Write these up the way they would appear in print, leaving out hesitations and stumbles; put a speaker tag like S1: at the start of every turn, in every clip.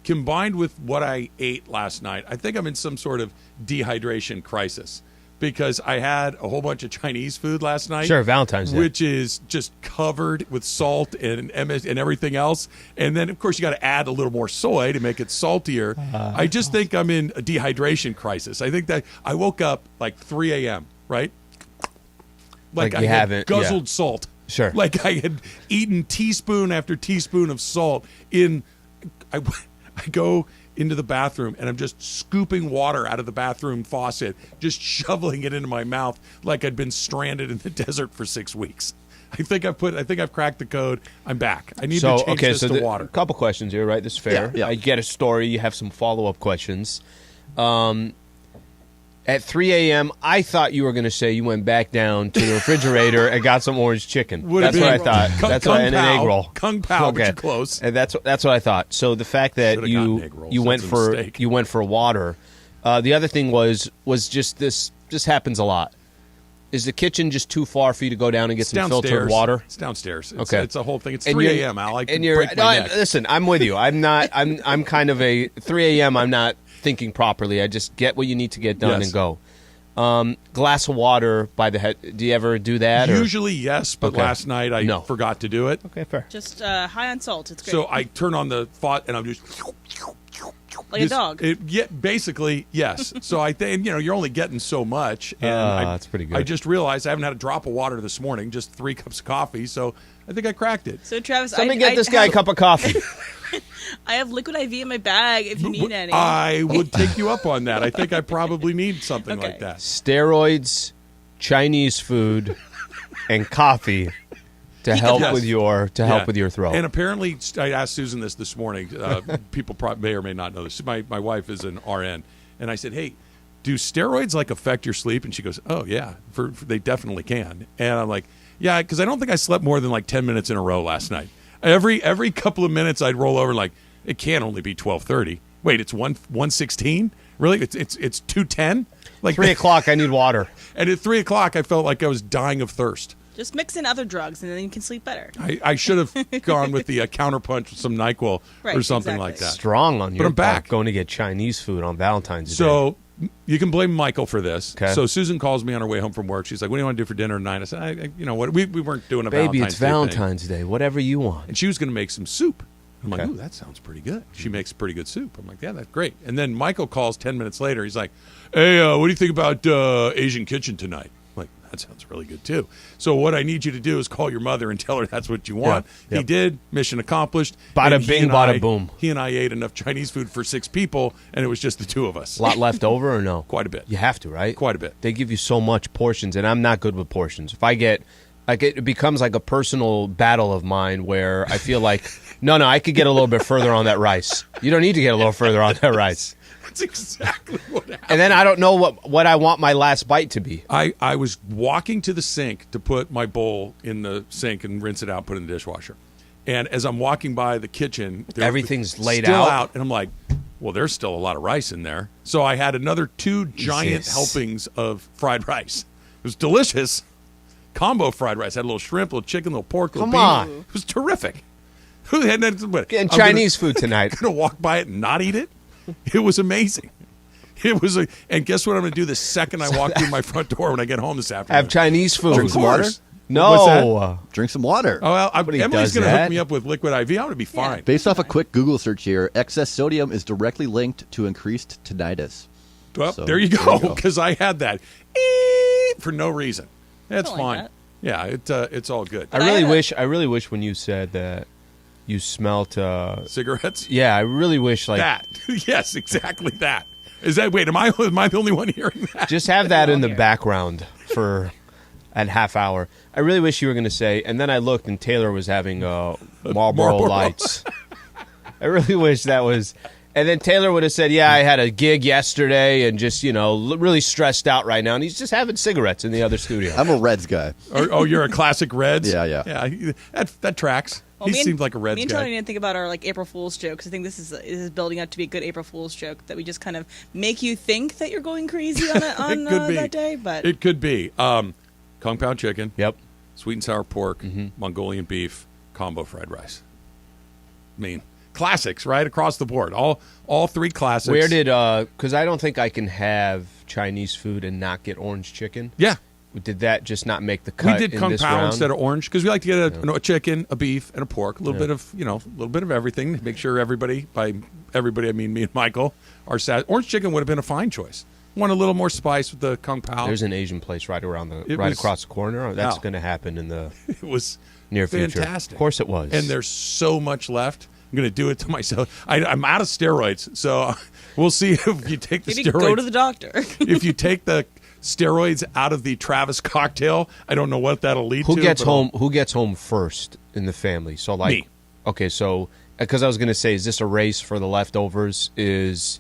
S1: combined with what I ate last night, I think I'm in some sort of dehydration crisis. Because I had a whole bunch of Chinese food last night.
S2: Sure, Valentine's Day.
S1: Which is just covered with salt and everything else. And then, of course, you got to add a little more soy to make it saltier. I just think I'm in a dehydration crisis. I think that I woke up like 3 a.m., right? Like I had guzzled salt.
S2: Sure.
S1: Like I had eaten teaspoon after teaspoon of salt. I go into the bathroom, and I'm just scooping water out of the bathroom faucet, just shoveling it into my mouth like I'd been stranded in the desert for 6 weeks. I think I've cracked the code. I'm back. I need to change this to water.
S2: A couple questions here, right? This is fair.
S3: Yeah.
S2: I get a story. You have some follow-up questions. At 3 a.m., I thought you were going to say you went back down to the refrigerator and got some orange chicken. That's what I thought. That's what, and an egg roll.
S1: Kung Pao, but you're close.
S2: And that's what I thought. So the fact that you went for water. The other thing was just this. This happens a lot. Is the kitchen just too far for you to go down and get some filtered water?
S1: It's downstairs.
S2: It's
S1: a whole thing. It's 3 a.m. Al.
S2: Listen, I'm with you. I'm kind of a 3 a.m. I'm not thinking properly. I just get what you need to get done and go. Glass of water by the head. Do you ever do that?
S1: Usually, yes, but last night I forgot to do it.
S2: Okay, fair.
S4: Just high on salt. It's great.
S1: So I turn on the faucet and I'm just
S4: like a dog.
S1: Basically, yes. So I think you're only getting so much, and
S2: that's pretty good.
S1: I just realized I haven't had a drop of water this morning, just 3 cups of coffee. So I think I cracked it.
S4: So Travis,
S2: let me get this guy a cup of coffee.
S4: I have liquid IV in my bag if you need any.
S1: I would take you up on that. I think I probably need something like that.
S2: Steroids, Chinese food, and coffee to help with your throat.
S1: And apparently, I asked Susan this morning. People may or may not know this. My wife is an RN, and I said, "Hey, do steroids affect your sleep?" And she goes, "Oh yeah, they definitely can." And I'm like, "Yeah," because I don't think I slept more than 10 minutes in a row last night. Every couple of minutes, I'd roll over it can't only be 12:30. Wait, it's 1:16? Really? It's 2:10?
S2: 3 o'clock, I need water.
S1: And at 3 o'clock, I felt like I was dying of thirst.
S4: Just mix in other drugs, and then you can sleep better.
S1: I should have gone with the counterpunch with some NyQuil or something like that.
S2: Strong on your
S1: But I'm back.
S2: Going to get Chinese food on Valentine's Day.
S1: So you can blame Michael for this.
S2: Okay.
S1: So Susan calls me on her way home from work. She's like, "What do you want to do for dinner tonight?" I said, "You know what? We weren't doing a
S2: Baby,
S1: Valentine's
S2: it's Valentine's Day. Whatever you want."
S1: And she was going to make some soup. I'm like, "Ooh, that sounds pretty good." She makes pretty good soup. I'm like, "Yeah, that's great." And then Michael calls 10 minutes later. He's like, "Hey, what do you think about Asian Kitchen tonight?" I'm like, that sounds really good too. So what I need you to do is call your mother and tell her that's what you want. Yep. He did. Mission accomplished.
S2: Bada bing, bada boom.
S1: He and I ate enough Chinese food for 6 people, and it was just the 2 of us.
S2: A lot left over or no?
S1: Quite a bit.
S2: You have to, right?
S1: Quite a bit.
S2: They give you so much portions, and I'm not good with portions. If I get, it becomes like a personal battle of mine where I feel like, no, I could get a little bit further on that rice. You don't need to get a little further on that rice.
S1: That's exactly what happened.
S2: And then I don't know what I want my last bite to be.
S1: I was walking to the sink to put my bowl in the sink and rinse it out, put it in the dishwasher. And as I'm walking by the kitchen,
S2: everything's laid
S1: still
S2: out.
S1: And I'm like, well, there's still a lot of rice in there. So I had another 2 giant helpings of fried rice. It was delicious. Combo fried rice. Had a little shrimp, a little chicken, a little pork, a little beef.
S2: On.
S1: It was terrific. Who had that?
S2: Getting Chinese food tonight.
S1: Going to walk by it and not eat it? It was amazing. And guess what I'm going to do the second I walk through my front door when I get home this afternoon?
S2: Have Chinese food.
S3: Drink some water?
S2: No.
S1: What's that?
S3: Drink some water.
S1: Oh, well, Emily's going to hook me up with liquid IV. I'm going to be fine.
S3: Yeah. Based off a quick Google search here, excess sodium is directly linked to increased tinnitus.
S1: Well, there you go, because I had that for no reason. That's fine.
S4: That.
S1: Yeah, it's all good.
S2: I really wish when you said that you smelt
S1: cigarettes.
S2: Yeah, I really wish
S1: that. Yes, exactly that. Is that? Wait, am I the only one hearing that?
S2: Just have that in the background for a half hour. I really wish you were going to say. And then I looked, and Taylor was having Marlboro Lights. I really wish that was. And then Taylor would have said, "Yeah, I had a gig yesterday, and just really stressed out right now." And he's just having cigarettes in the other studio.
S3: I'm a Reds guy.
S1: Oh, you're a classic Reds?
S3: Yeah.
S1: That tracks.
S4: Well,
S1: he seemed like a Reds guy.
S4: Me and Tony didn't think about our April Fool's joke, because I think this is building up to be a good April Fool's joke, that we just kind of make you think that you're going crazy on that day. But
S1: it could be Kung Pao chicken.
S2: Yep.
S1: Sweet and sour pork, Mongolian beef, combo fried rice. classics right across the board. All three classics.
S2: Where did because I don't think I can have Chinese food and not get orange chicken.
S1: Yeah.
S2: Did that just not make the cut?
S1: We did
S2: in
S1: kung
S2: this
S1: pao
S2: round?
S1: instead of orange because we like to get a chicken, a beef, and a pork. A little bit of a little bit of everything. Make sure everybody, by everybody I mean me and Michael, are sad. Orange chicken would have been a fine choice. Want a little more spice with the kung pao.
S2: There's an Asian place right around across the corner. That's going to happen in the
S1: it was
S2: near future.
S1: Fantastic.
S2: Of course, it was.
S1: And there's so much left. I'm going to do it to myself. I'm out of steroids, so we'll see if you take the
S4: Maybe
S1: steroids.
S4: go to the doctor.
S1: If you take the steroids out of the Travis cocktail, I don't know what that'll lead to.
S2: Who gets home first in the family? So like,
S1: me.
S2: Okay, so because I was going to say, is this a race for the leftovers?
S1: There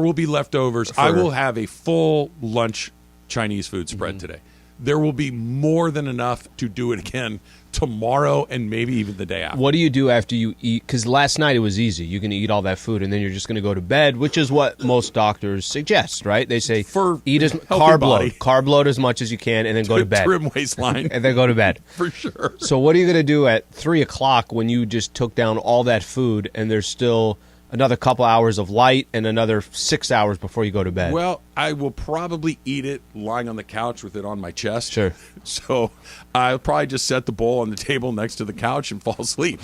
S1: will be leftovers. I will have a full lunch Chinese food spread today. There will be more than enough to do it again tomorrow and maybe even the day after.
S2: What do you do after you eat? Because last night it was easy. You can eat all that food and then you're just going to go to bed, which is what most doctors suggest, right? They say eat as carb load as much as you can and then go to bed.
S1: Trim waistline.
S2: And then go to bed.
S1: For sure.
S2: So what are you going to do at 3 o'clock when you just took down all that food and there's still another couple hours of light and another 6 hours before you go to bed?
S1: Well, I will probably eat it lying on the couch with it on my chest.
S2: Sure.
S1: So I'll probably just set the bowl on the table next to the couch and fall asleep.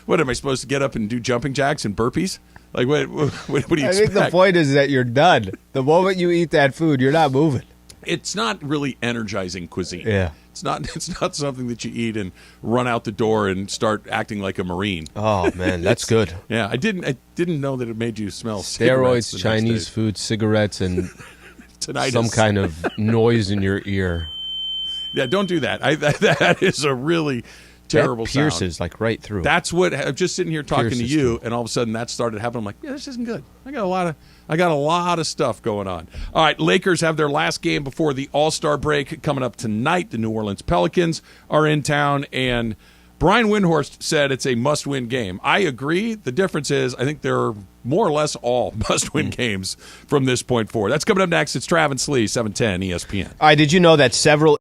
S1: What, am I supposed to get up and do jumping jacks and burpees? Like, what do you expect?
S2: I think the point is that you're done. The moment you eat that food, you're not moving.
S1: It's not really energizing cuisine.
S2: Yeah.
S1: It's not something that you eat and run out the door and start acting like a Marine.
S2: Oh man, that's good.
S1: Yeah, I didn't know that it made you smell
S2: steroids, Chinese food, cigarettes, and some kind of noise in your ear.
S1: Yeah, don't do that. That is a really terrible
S2: that pierces
S1: sound.
S2: Like right through.
S1: That's what I'm just sitting here talking to you,
S2: through.
S1: and all of a sudden that started happening. I'm like, yeah, this isn't good. I got a lot of stuff going on. All right, Lakers have their last game before the All-Star break coming up tonight. The New Orleans Pelicans are in town, and Brian Windhorst said it's a must-win game. I agree. The difference is I think they're more or less all must-win games from this point forward. That's coming up next. It's Trav and Slee, 710 ESPN.
S2: All right, did you know that several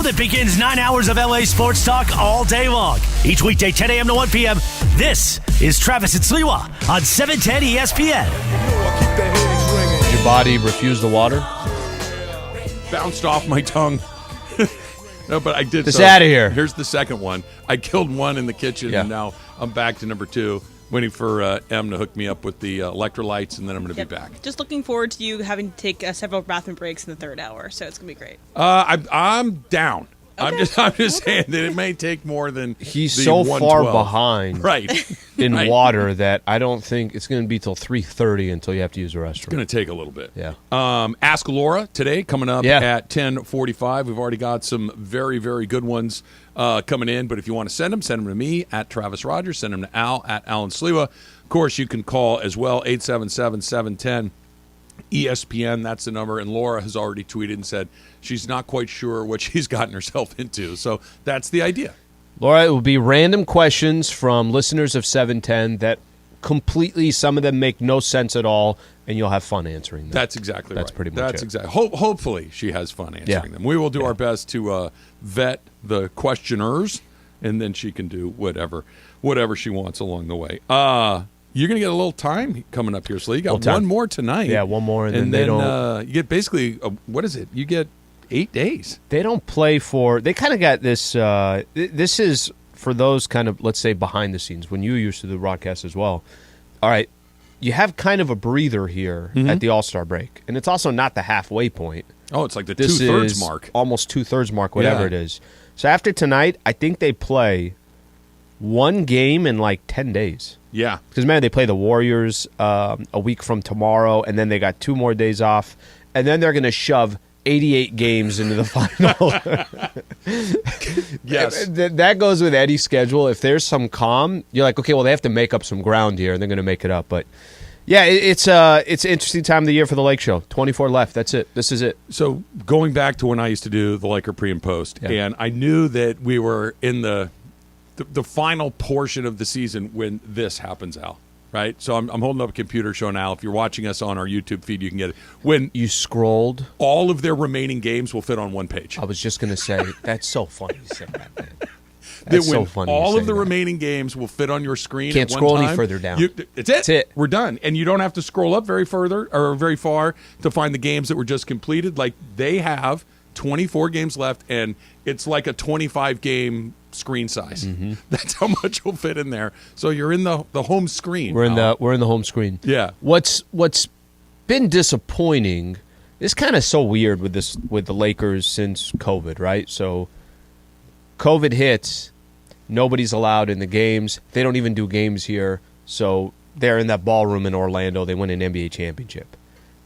S5: that begins 9 hours of LA sports talk all day long. Each weekday, 10 a.m. to 1 p.m. This is Travis and Sliwa on 710 ESPN.
S2: Did your body refuse the water?
S1: Bounced off my tongue. No, but I did.
S2: It's out of here.
S1: Here's the second one. I killed one in the kitchen, and now I'm back to number 2, waiting for M to hook me up with the electrolytes, and then I'm going to be back.
S4: Just looking forward to you having to take several bathroom breaks in the third hour, so it's going to be great.
S1: I'm down.
S4: Okay.
S1: I'm just saying that it may take more than
S2: He's
S1: the
S2: so
S1: 112.
S2: far behind in
S1: Right.
S2: water that I don't think it's going to be till 3:30 until you have to use the restroom.
S1: It's going to take a little bit.
S2: Yeah.
S1: Ask Laura today coming up at 10:45. We've already got some very, very good ones coming in. But if you want to send them to me at Travis Rogers. Send them to Al at Alan Sliwa. Of course, you can call as well, 877-710. ESPN, that's the number, and Laura has already tweeted and said she's not quite sure what she's gotten herself into. So that's the idea.
S2: Laura, it will be random questions from listeners of 710 that completely, some of them make no sense at all, and you'll have fun answering them.
S1: That's exactly
S2: That's
S1: right.
S2: pretty much
S1: That's
S2: it.
S1: exactly. Hopefully she has fun answering them. We will do our best to vet the questioners, and then she can do whatever she wants along the way. You're going to get a little time coming up here, so you got one more tonight.
S2: Yeah, one more, and then
S1: they
S2: don't.
S1: You get basically what is it? You get 8 days.
S2: They don't play for. They kind of got this. This is for those kind of, let's say, behind the scenes when you used to do broadcast as well. All right, you have kind of a breather here at the All-Star break, and it's also not the halfway point.
S1: Oh, it's like the
S2: This
S1: 2/3
S2: is
S1: mark.
S2: almost 2/3 mark, whatever it is. So after tonight, I think they play one game in like 10 days.
S1: Yeah.
S2: Because, man, they play the Warriors a week from tomorrow, and then they got 2 more days off, and then they're going to shove 88 games into the final.
S1: Yes.
S2: That goes with Eddie's schedule. If there's some calm, you're like, okay, well, they have to make up some ground here, and they're going to make it up. But, yeah, it's an interesting time of the year for the Lake Show. 24 left. That's it. This is it.
S1: So going back to when I used to do the Laker pre and post, and I knew that we were in the final portion of the season when this happens, Al. Right? So I'm holding up a computer showing Al. If you're watching us on our YouTube feed, you can get it. When
S2: you scrolled,
S1: all of their remaining games will fit on one page.
S2: I was just going to say, that's so funny you said that, man. That's so funny.
S1: All of the remaining games will fit on your screen.
S2: Can't
S1: at one
S2: scroll
S1: time.
S2: any further down.
S1: That's it. We're done. And you don't have to scroll up very far to find the games that were just completed. Like, they have 24 games left, and it's like a 25-game screen size. That's how much will fit in there. So you're in the home screen.
S2: We're in the home screen.
S1: Yeah.
S2: What's been disappointing is kind of so weird with the Lakers since COVID, right? So COVID hits, nobody's allowed in the games. They don't even do games here. So they're in that ballroom in Orlando. They win an NBA championship.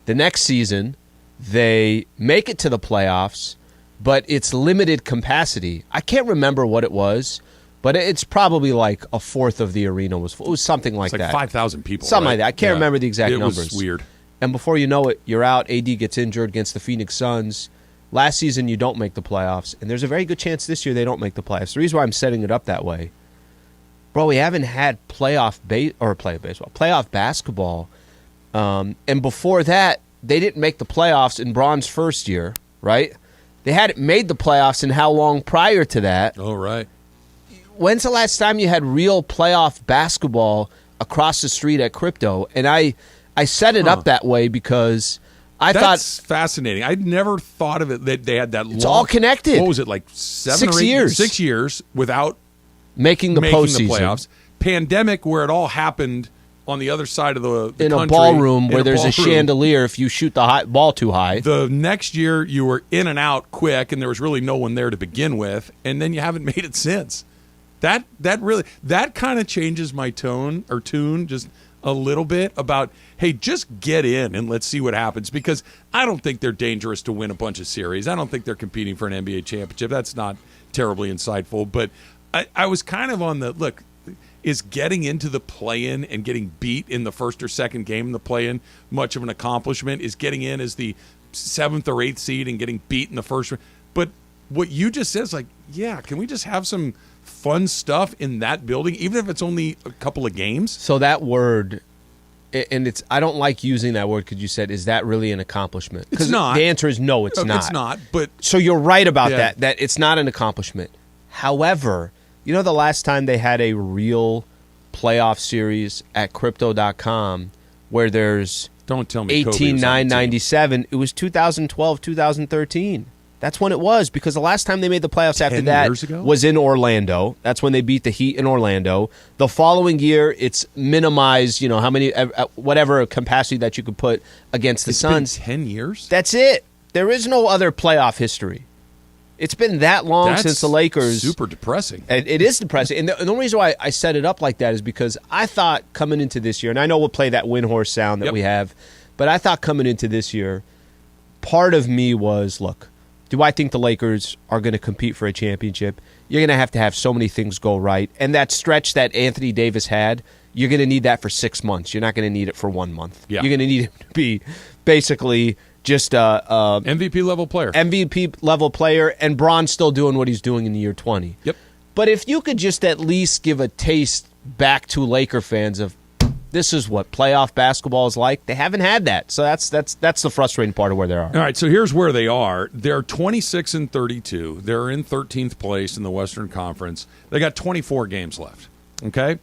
S2: The next season, they make it to the playoffs, but it's limited capacity. I can't remember what it was, but it's probably like a fourth of the arena was full. It was something like that.
S1: 5,000 people.
S2: Something
S1: right?
S2: like that. I can't remember the exact numbers.
S1: It was weird.
S2: And before you know it, you're out. AD gets injured against the Phoenix Suns. Last season, you don't make the playoffs, and there's a very good chance this year they don't make the playoffs. The reason why I'm setting it up that way, bro, we haven't had playoff basketball, and before that, they didn't make the playoffs in Braun's first year, right? They hadn't made the playoffs in how long prior to that?
S1: Oh, right.
S2: When's the last time you had real playoff basketball across the street at Crypto? And I set it up that way because
S1: That's fascinating. I'd never thought of it that they had that long.
S2: It's all connected.
S1: What was it, like 7
S2: 6
S1: or 8
S2: years?
S1: 6 years without
S2: making the postseason.
S1: Playoffs. Pandemic, where it all happened on the other side of the
S2: in
S1: country,
S2: a ballroom where there's a
S1: ballroom.
S2: Chandelier if you shoot the ball too high.
S1: The next year, you were in and out quick, and there was really no one there to begin with, and then you haven't made it since. That kind of changes my tune just a little bit about, hey, just get in and let's see what happens, because I don't think they're dangerous to win a bunch of series. I don't think they're competing for an NBA championship. That's not terribly insightful, but I was kind of on the look. Is getting into the play-in and getting beat in the first or second game in the play-in much of an accomplishment? Is getting in as the 7th or 8th seed and getting beat in the first? But what you just said is like, yeah, can we just have some fun stuff in that building, even if it's only a couple of games?
S2: So that word and I don't like using that word because you said, is that really an accomplishment?
S1: It's not.
S2: The answer is no, it's not.
S1: It's not, but...
S2: So you're right about that it's not an accomplishment. However, you know the last time they had a real playoff series at Crypto.com where there's
S1: Don't tell me
S2: 18-9-97, it was 2012, 2013. That's when it was, because the last time they made the playoffs after that was in Orlando. That's when they beat the Heat in Orlando. The following year, it's minimized, how many, whatever capacity that you could put against the Suns.
S1: It's been 10 years?
S2: That's it. There is no other playoff history. It's been that long since the Lakers.
S1: Super depressing.
S2: It is depressing. And the only reason why I set it up like that is because I thought coming into this year, and I know we'll play that Windhorse sound that we have, but I thought coming into this year, part of me was, look, do I think the Lakers are going to compete for a championship? You're going to have so many things go right. And that stretch that Anthony Davis had, you're going to need that for 6 months. You're not going to need it for 1 month.
S1: Yeah.
S2: You're going to need it to be basically just a
S1: MVP level player.
S2: MVP level player, and Bron's still doing what he's doing in the year 20.
S1: Yep.
S2: But if you could just at least give a taste back to Laker fans of this is what playoff basketball is like, they haven't had that. So that's the frustrating part of where they are.
S1: All right, so here's where they are. They're 26-32. They're in 13th place in the Western Conference. They got 24 games left. Okay?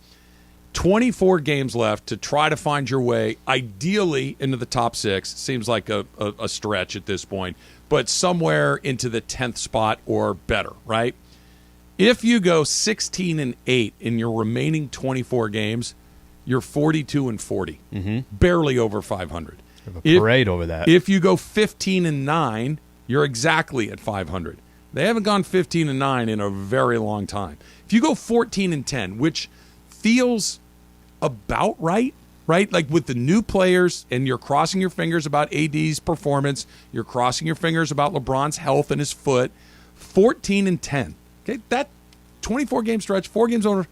S1: 24 games left to try to find your way, ideally, into the top 6. Seems like a stretch at this point, but somewhere into the 10th spot or better, right? If you go 16-8 in your remaining 24 games, you're 42-40, barely over 500.
S2: A parade over that.
S1: If you go 15-9, you're exactly at 500. They haven't gone 15-9 in a very long time. If you go 14-10, which feels about right? Like with the new players, and you're crossing your fingers about AD's performance, you're crossing your fingers about LeBron's health and his foot. 14-10. Okay, that 24-game stretch, 4 games over.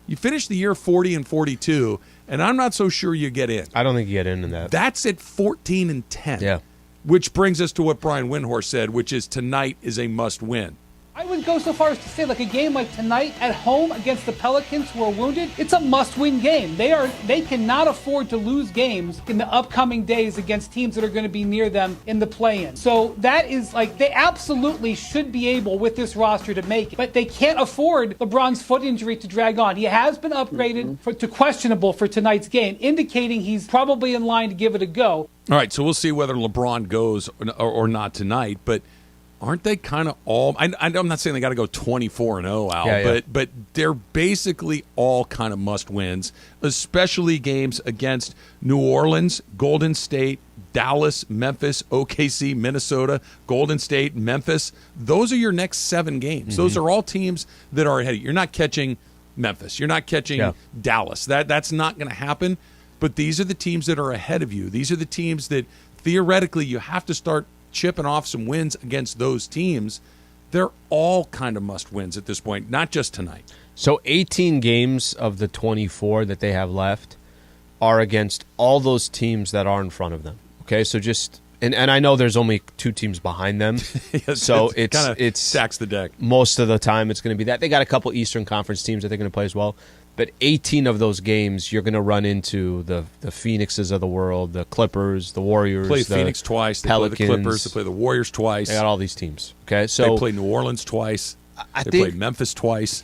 S1: You finish the year 40-42, and I'm not so sure you get in.
S2: I don't think you get in that.
S1: That's at 14-10.
S2: Yeah.
S1: Which brings us to what Brian Windhorst said, which is tonight is a must-win.
S6: I would go so far as to say, like a game like tonight at home against the Pelicans, who are wounded, it's a must-win game. They cannot afford to lose games in the upcoming days against teams that are going to be near them in the play-in. So that is like, they absolutely should be able with this roster to make it, but they can't afford LeBron's foot injury to drag on. He has been upgraded to questionable for tonight's game, indicating he's probably in line to give it a go.
S1: All right, so we'll see whether LeBron goes or not tonight, but aren't they kind of all? I'm not saying they got to go 24-0, Al, but they're basically all kind of must wins, especially games against New Orleans, Golden State, Dallas, Memphis, OKC, Minnesota, Golden State, Memphis. Those are your next 7 games. Those are all teams that are ahead of you. You're not catching Memphis. You're not catching Dallas. That's not going to happen. But these are the teams that are ahead of you. These are the teams that theoretically you have to start chipping off some wins against those teams. They're all kind of must-wins at this point, not just tonight.
S2: So 18 games of the 24 that they have left are against all those teams that are in front of them. Okay, so just and I know there's only 2 teams behind them, so it's
S1: stacks the deck.
S2: Most of the time it's going to be that. They got a couple Eastern Conference teams that they're going to play as well. But 18 of those games, you're going to run into the Phoenixes of the world, the Clippers, the Warriors.
S1: They play Phoenix twice. They
S2: Pelicans.
S1: play the Clippers. They play the Warriors twice.
S2: They got all these teams. Okay, so
S1: they play New Orleans twice. They play Memphis twice.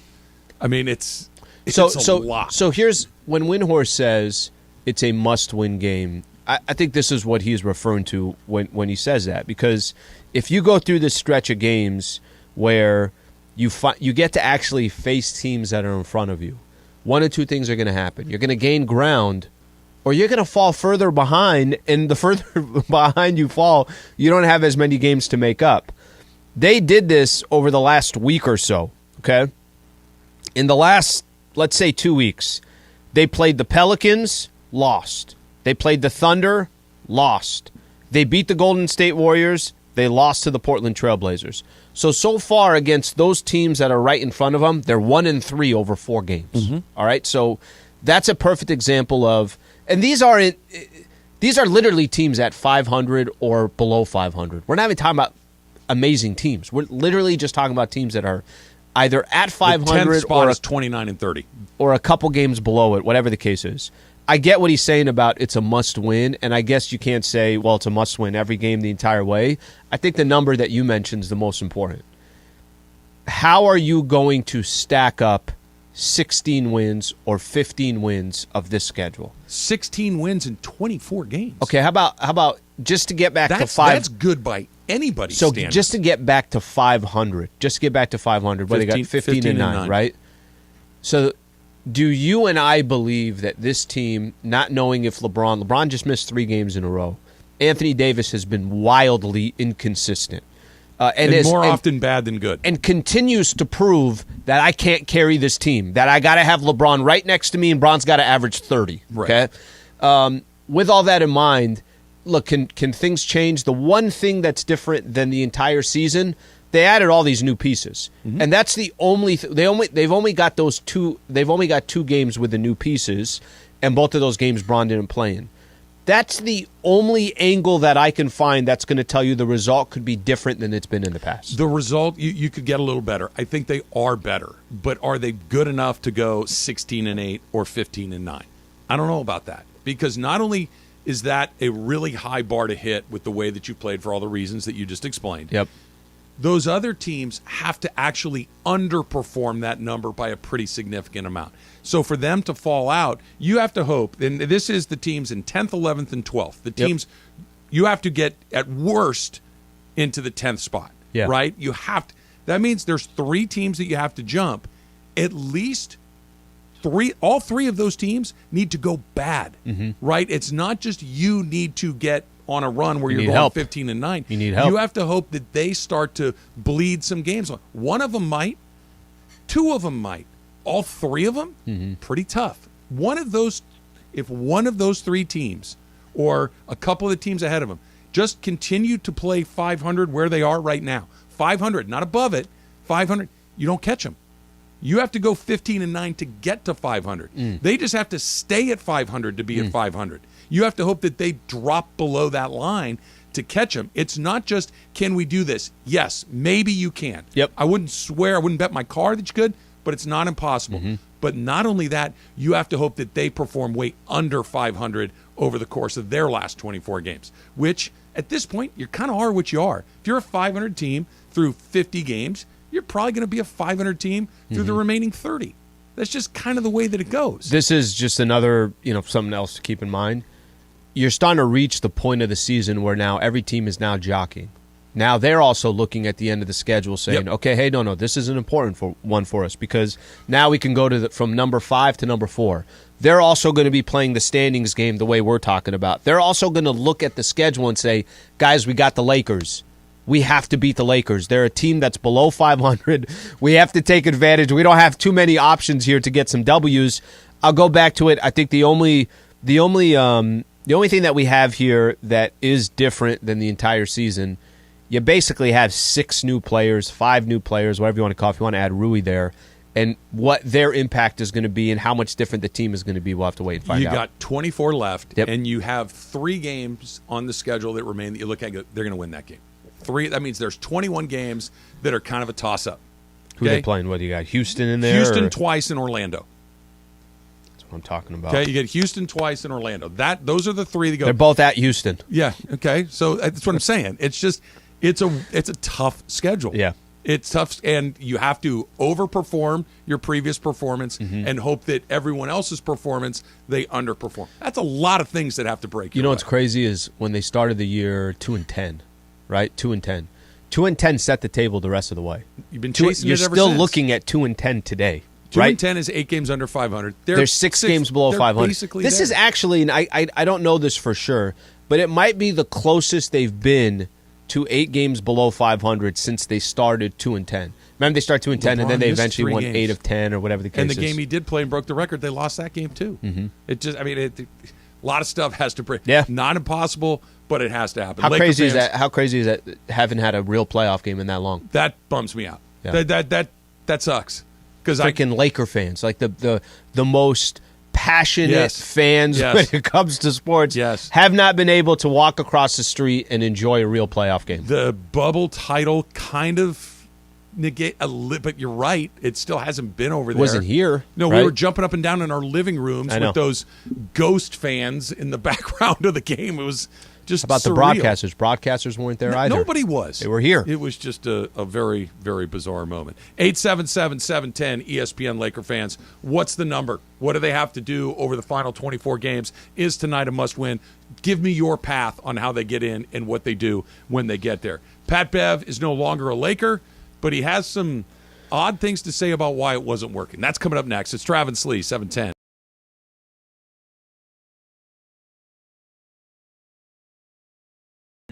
S1: I mean, it's a lot.
S2: So here's when Windhorst says it's a must-win game. I think this is what he's referring to when he says that, because if you go through this stretch of games where you get to actually face teams that are in front of you, one of 2 things are going to happen. You're going to gain ground, or you're going to fall further behind, and the further behind you fall, you don't have as many games to make up. They did this over the last week or so, okay? In the last, let's say, 2 weeks, they played the Pelicans, lost. They played the Thunder, lost. They beat the Golden State Warriors, they lost to the Portland Trailblazers. So far against those teams that are right in front of them, they're 1-3 over 4 games. All right, so that's a perfect example of, and these are literally teams at 500 or below 500. We're not even talking about amazing teams. We're literally just talking about teams that are either at 500
S1: or is 29-30,
S2: or a couple games below it, whatever the case is. I get what he's saying about it's a must-win, and I guess you can't say, well, it's a must-win every game the entire way. I think the number that you mentioned is the most important. How are you going to stack up 16 wins or 15 wins of this schedule?
S1: 16 wins in 24 games.
S2: Okay, how about just to get back to 5?
S1: That's good by anybody's
S2: So
S1: standards.
S2: just to get back to 500, where they got 15 and 9, right? So do you and I believe that this team, not knowing if LeBron just missed 3 games in a row. Anthony Davis has been wildly inconsistent.
S1: And more often bad than good.
S2: And continues to prove that I can't carry this team, that I got to have LeBron right next to me and Bron's got to average 30.
S1: Right.
S2: Okay? With all that in mind, look, can things change? The one thing that's different than the entire season, they added all these new pieces, and that's the only. They've only got 2 games with the new pieces, and both of those games Bron didn't play in. That's the only angle that I can find that's going to tell you the result could be different than it's been in the past.
S1: The result, you could get a little better. I think they are better, but are they good enough to go 16-8 or 15-9? I don't know about that, because not only is that a really high bar to hit with the way that you played for all the reasons that you just explained.
S2: Yep.
S1: Those other teams have to actually underperform that number by a pretty significant amount. So for them to fall out, you have to hope, and this is the teams in 10th, 11th, and 12th. The teams, you have to get, at worst, into the 10th spot, right? You have to. That means there's 3 teams that you have to jump. At least 3, all 3 of those teams need to go bad, right? It's not just you need to get on a run where you're going 15-9.
S2: You need help.
S1: You have to hope that they start to bleed some games. One of them might. 2 of them might. All 3 of them, pretty tough. If one of those 3 teams, or a couple of the teams ahead of them, just continue to play 500 where they are right now, 500, not above it, 500, you don't catch them. You have to go 15-9 to get to 500. They just have to stay at 500 to be at 500. You have to hope that they drop below that line to catch them. It's not just, can we do this? Yes, maybe you can.
S2: Yep.
S1: I wouldn't swear, I wouldn't bet my car that you could, but it's not impossible. But not only that, you have to hope that they perform way under 500 over the course of their last 24 games, which at this point, you kind of are what you are. If you're a 500 team through 50 games, you're probably going to be a 500 team through the remaining 30. That's just kind of the way that it goes.
S2: This is just another, something else to keep in mind. You're starting to reach the point of the season where now every team is now jockeying. Now they're also looking at the end of the schedule saying, okay, hey, no, this is an important one for us, because now we can go from number 5 to number 4. They're also going to be playing the standings game the way we're talking about. They're also going to look at the schedule and say, guys, we got the Lakers. We have to beat the Lakers. They're a team that's below 500. We have to take advantage. We don't have too many options here to get some W's. I'll go back to it. I think the only thing that we have here that is different than the entire season, you basically have 6 new players, 5 new players, whatever you want to call it. If you want to add Rui there, and what their impact is going to be and how much different the team is going to be, we'll have to wait and find out.
S1: You got 24 left, and you have 3 games on the schedule that remain that you look at, they're going to win that game. 3. That means there's 21 games that are kind of a toss-up.
S2: Who are they playing? What do you got? Houston in there?
S1: Houston twice in Orlando.
S2: That's what I'm talking about.
S1: Okay, you get Houston twice in Orlando. Those are the 3 that go.
S2: They're both at Houston.
S1: Yeah. Okay. So that's what I'm saying. It's just it's a tough schedule.
S2: Yeah.
S1: It's tough, and you have to overperform your previous performance and hope that everyone else's performance, they underperform. That's a lot of things that have to break.
S2: You know what's crazy is when they started the year 2-10, right? 2-10. 2-10 set the table the rest of the way.
S1: You've been chasing
S2: You're
S1: it ever
S2: still
S1: since.
S2: looking at 2-10 today.
S1: 2-10 is 8 games under 500.
S2: They're 6 games below 500. This is actually, and I don't know this for sure, but it might be the closest they've been to 8 games below 500 since they started 2-10. Remember, they started 2-10, and then they eventually won 8 of 10 or whatever the case is.
S1: And the game he did play and broke the record, they lost that game too. It just, a lot of stuff has to break.
S2: Yeah.
S1: Not impossible, but it has to happen.
S2: How crazy is that? How crazy is that? Haven't had a real playoff game in that long.
S1: That bums me out.
S2: Yeah.
S1: That sucks. Because
S2: freaking Laker fans, like the most passionate fans when it comes to sports, have not been able to walk across the street and enjoy a real playoff game.
S1: The bubble title kind of negate but you're right. It still hasn't been over there.
S2: It wasn't here.
S1: No,
S2: right?
S1: we were jumping up and down in our living rooms
S2: I know.
S1: with those ghost fans in the background of the game. It was just
S2: How about
S1: surreal.
S2: the broadcasters? Broadcasters weren't there either.
S1: Nobody was.
S2: They were here.
S1: It was just a very, very bizarre moment. 877-710 ESPN Laker fans. What's the number? What do they have to do over the final 24 games? Is tonight a must-win? Give me your path on how they get in and what they do when they get there. Pat Bev is no longer a Laker, but he has some odd things to say about why it wasn't working. That's coming up next. It's Travis Lee, 710.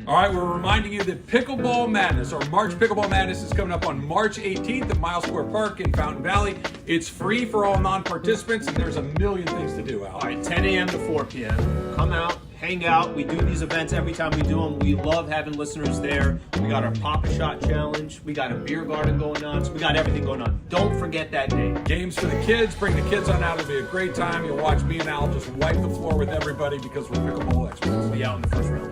S1: All right, we're reminding you that Pickleball Madness, or March Pickleball Madness, is coming up on March 18th at Miles Square Park in Fountain Valley. It's free for all non-participants, and there's a million things to do, Al.
S7: All right, 10 a.m. to 4 p.m. Come out, hang out. We do these events every time we do them. We love having listeners there. We got our Pop-A-Shot Challenge. We got a beer garden going on. So we got everything going on. Don't forget that day.
S1: Games for the kids. Bring the kids on out. It'll be a great time. You'll watch me and Al just wipe the floor with everybody because we're pickleball experts.
S7: We'll be out in the first round.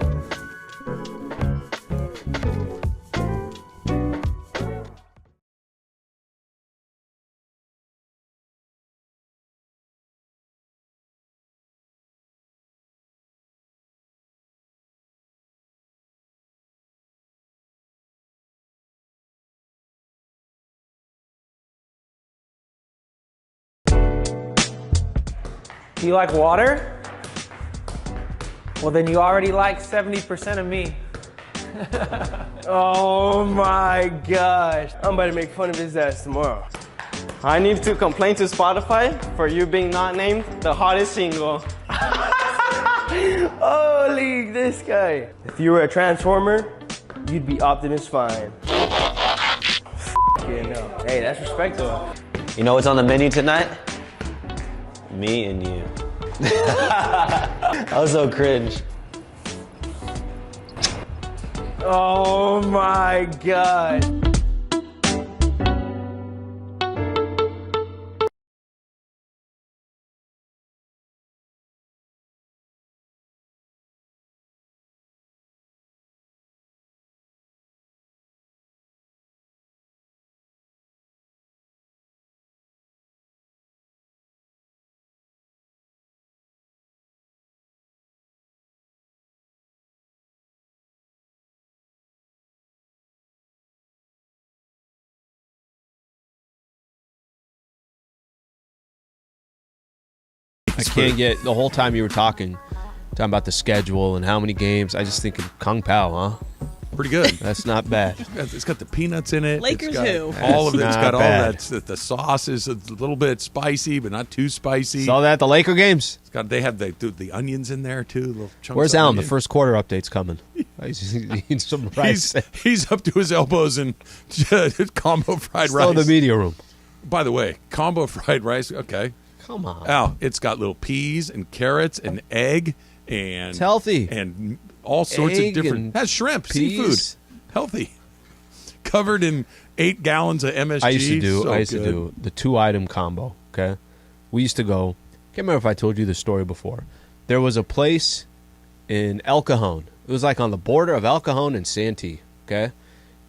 S8: Do you like water? Well, then you already like 70% of me.
S9: Oh my gosh. I'm about to make fun of his ass tomorrow. I need to complain to Spotify for you being not named the hottest single. Holy, this guy. If you were a Transformer, you'd be Optimus Prime. Yeah, no. Hey, that's respect though.
S10: You know what's on the menu tonight? Me and you. I was so cringe.
S9: Oh my god.
S2: I can't get the whole time you were talking about the schedule and how many games. I just think of Kung Pao, huh?
S1: Pretty good.
S2: That's not bad.
S1: It's got the peanuts in it.
S4: Lakers
S1: it's got
S4: who?
S1: all of it. It's got all
S2: bad.
S1: that. The sauce is a little bit spicy, but not too spicy.
S2: Saw that at the Laker games.
S1: It's got. They have the onions in there too. Little chunks.
S2: Where's
S1: of
S2: Alan? The
S1: onion.
S2: first quarter update's coming. He needs some rice.
S1: He's up to his elbows in combo fried
S2: Still in
S1: rice.
S2: the media room.
S1: By the way, combo fried rice. Okay.
S2: Come on.
S1: Al, it's got little peas and carrots and egg and
S2: It's healthy.
S1: and all sorts
S2: Egg
S1: of different.
S2: and
S1: Has shrimp,
S2: peas.
S1: seafood, healthy. Covered in 8 gallons of MSG.
S2: I used to do.
S1: So
S2: I used
S1: good.
S2: to do the 2-item combo. Okay, we used to go. Can't remember if I told you the story before. There was a place in El Cajon. It was like on the border of El Cajon and Santee. Okay,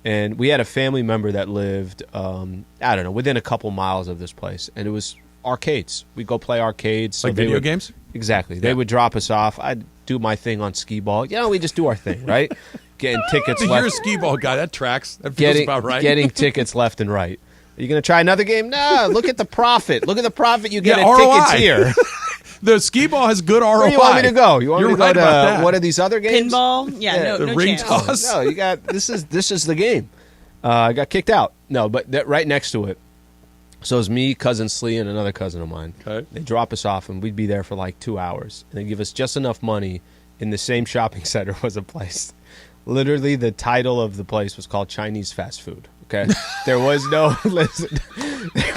S2: and we had a family member that lived. I don't know, within a couple miles of this place, and it was arcades. We'd go play arcades. So
S1: Like
S2: they
S1: video
S2: would-
S1: games?
S2: Exactly. They
S1: Yeah.
S2: would drop us off. I'd do my thing on skee ball. You know, we just do our thing, right? Getting tickets
S1: You're
S2: left.
S1: a skee ball guy. That tracks. That feels about right.
S2: Getting tickets left and right. Are you going to try another game? No. Look at the profit. Look at the profit you get
S1: Yeah,
S2: at
S1: ROI.
S2: tickets here.
S1: The skee ball has good ROI.
S2: Where do you want me to go? You want
S1: You're
S2: me to
S1: right
S2: go
S1: about
S2: to
S1: that.
S2: one of these other games?
S4: Pinball? Yeah,
S1: The
S4: no
S1: ring
S4: chance.
S1: toss.
S2: No, you got this is the game. I got kicked out. No, but right next to it. So it was me, cousin Sliwa, and another cousin of mine.
S1: Okay.
S2: They drop us off, and we'd be there for like 2 hours. And they give us just enough money. In the same shopping center was a place. Literally, the title of the place was called Chinese Fast Food. Okay, there was no listen. There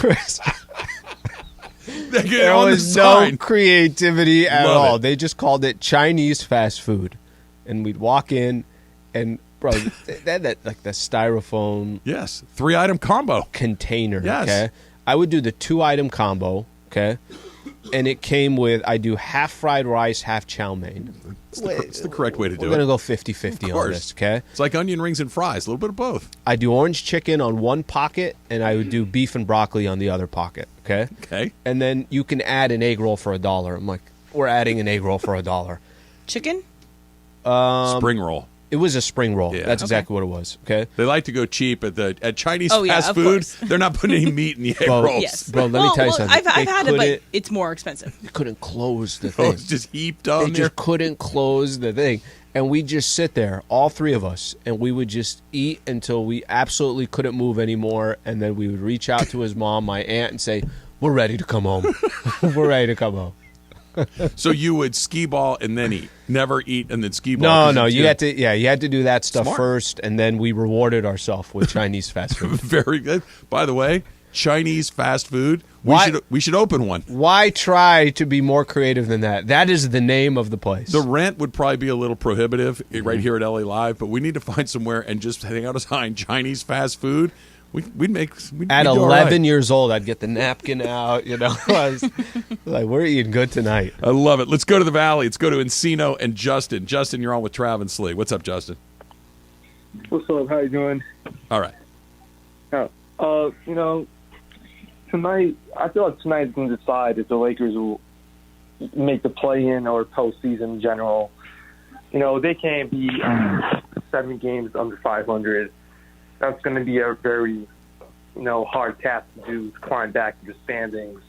S2: was no creativity at
S1: Love
S2: all.
S1: it.
S2: They just called it Chinese fast food, and we'd walk in, and bro, they had that like the styrofoam
S1: Yes. 3-item combo.
S2: container.
S1: Yes.
S2: Okay, I would do the 2-item combo. okay? And it came with, I do half fried rice, half chow mein.
S1: It's the correct way to do it.
S2: We're going to go 50-50 on this, okay?
S1: It's like onion rings and fries, a little bit of both.
S2: I do orange chicken on one pocket, and I would do beef and broccoli on the other pocket, okay?
S1: Okay.
S2: And then you can add an egg roll for $1. I'm like, we're adding an egg roll for $1.
S4: Chicken?
S1: Spring roll.
S2: It was a spring roll.
S1: Yeah.
S2: That's exactly what it was, okay?
S1: They like to go cheap at Chinese
S4: Oh, yeah,
S1: fast
S4: of
S1: food.
S4: course.
S1: They're not putting any meat in the egg rolls.
S4: Yes.
S2: Bro, let me tell you something.
S4: I've had it,
S2: couldn't-
S4: but it's more expensive.
S2: They couldn't close the
S1: Oh,
S2: thing.
S1: it's just heaped on
S2: They
S1: there.
S2: just couldn't close the thing. And we just sit there, all three of us, and we would just eat until we absolutely couldn't move anymore. And then we would reach out to his mom, my aunt, and say, we're ready to come home. We're ready to come home.
S1: So you would skee ball and then eat. Never eat and then skee ball.
S2: No, you had to do that stuff
S1: Smart.
S2: first, and then we rewarded ourselves with Chinese fast food.
S1: Very good. By the way, Chinese fast food.
S2: Why-
S1: We should open one.
S2: Why try to be more creative than that? That is the name of the place.
S1: The rent would probably be a little prohibitive right here at LA Live, but we need to find somewhere and just hang out a sign Chinese fast food. We'd
S2: At
S1: do all
S2: 11
S1: right.
S2: years old, I'd get the napkin out. I was like, we're eating good tonight.
S1: I love it. Let's go to the Valley. Let's go to Encino and Justin. Justin, you're on with Trav and Slee. What's up, Justin?
S11: What's up? How you doing?
S1: All right.
S11: Tonight, I feel like tonight's going to decide if the Lakers will make the play-in or postseason in general. They can't be 7 games under 500. That's going to be a very, hard task to do, to climb back to the standings.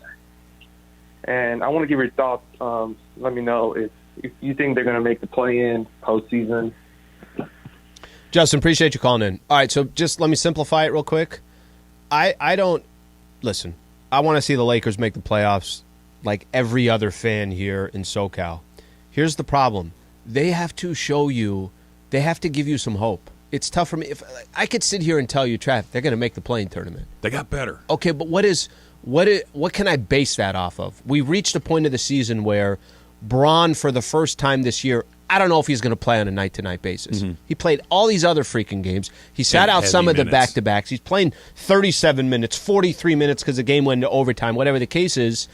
S11: And I want to give your thoughts. Let me know if you think they're going to make the play-in postseason.
S2: Justin, appreciate you calling in. All right, so just let me simplify it real quick. I don't listen. I want to see the Lakers make the playoffs like every other fan here in SoCal. Here's the problem. They have to show you, they have to give you some hope. It's tough for me. If I could sit here and tell you, Trav, they're going to make the play-in tournament.
S1: They got better.
S2: Okay, but what can I base that off of? We reached a point of the season where Braun, for the first time this year, I don't know if he's going to play on a night-to-night basis.
S1: Mm-hmm.
S2: He played all these other freaking games. He sat out some of the back-to-backs. He's playing 37 minutes, 43 minutes because the game went into overtime, whatever the case is.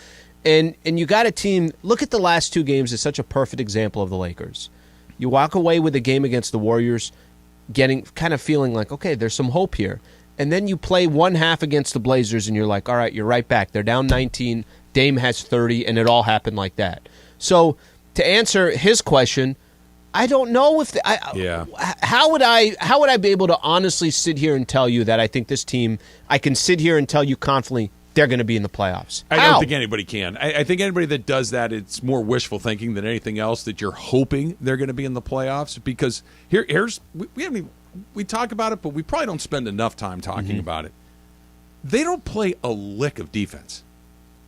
S2: And you got a team, look at the last 2 games as such a perfect example of the Lakers. You walk away with a game against the Warriors, kind of feeling like, okay, there's some hope here. And then you play one half against the Blazers, and you're like, all right, you're right back. They're down 19. Dame has 30, and it all happened like that. So to answer his question, I don't know if how would I be able to honestly sit here and tell you that I think this team, I can sit here and tell you confidently they're going to be in the playoffs.
S1: I don't think anybody can. I think anybody that does that, it's more wishful thinking than anything else, that you're hoping they're going to be in the playoffs. Because we talk about it, but we probably don't spend enough time talking about it. They don't play a lick of defense.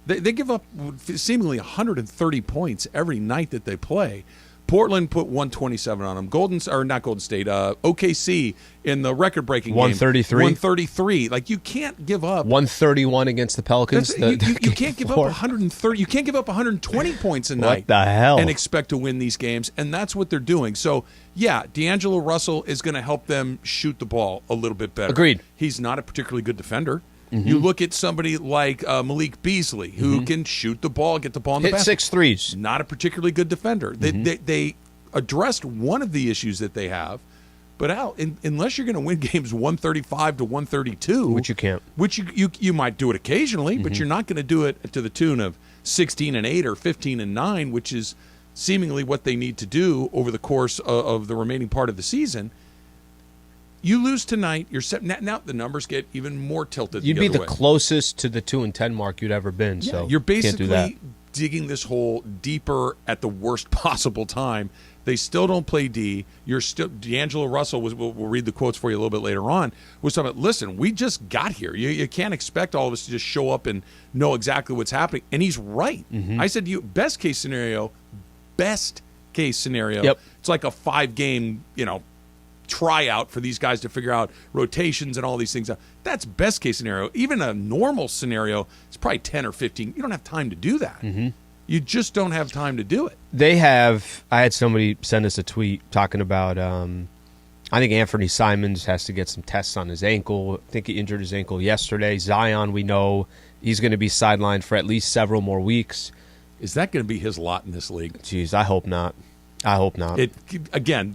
S1: They give up seemingly 130 points every night that they play. Portland put 127 on them. OKC in the record-breaking game. 133. Like, you can't give up
S2: 131 against the Pelicans.
S1: You can't give up 130. You can't give up 120 points a night.
S2: What the hell?
S1: And expect to win these games, and that's what they're doing. So, yeah, D'Angelo Russell is going to help them shoot the ball a little bit better.
S2: Agreed.
S1: He's not a particularly good defender. You look at somebody like Malik Beasley, who can shoot the ball, get the ball in the basket.
S2: Hit 6 threes.
S1: Not a particularly good defender. They addressed one of the issues that they have, but unless you're going to win games 135 to 132,
S2: which you can't,
S1: which you might do it occasionally, but you're not going to do it to the tune of 16-8 or 15-9, which is seemingly what they need to do over the course of the remaining part of the season. You lose tonight, you're set. Now the numbers get even more tilted.
S2: You'd be the
S1: way.
S2: closest to the 2-10 mark you'd ever been.
S1: Yeah,
S2: so
S1: you're
S2: can't do that.
S1: basically digging this hole deeper at the worst possible time. They still don't play D. You're still D'Angelo Russell we'll read the quotes for you a little bit later on. Was talking about, listen, we just got here. You can't expect all of us to just show up and know exactly what's happening. And he's right. I said to you, best case scenario. Yep. It's like a 5-game, tryout for these guys to figure out rotations and all these things. That's best case scenario. Even a normal scenario, it's probably 10 or 15. You don't have time to do that. You just don't have time to do it.
S2: I had somebody send us a tweet talking about, I think Anthony Simons has to get some tests on his ankle. I think he injured his ankle yesterday. Zion, we know, He's going to be sidelined for at least several more weeks.
S1: Is that going to be his lot in this league?
S2: Jeez, I hope not. I hope not.
S1: I'm going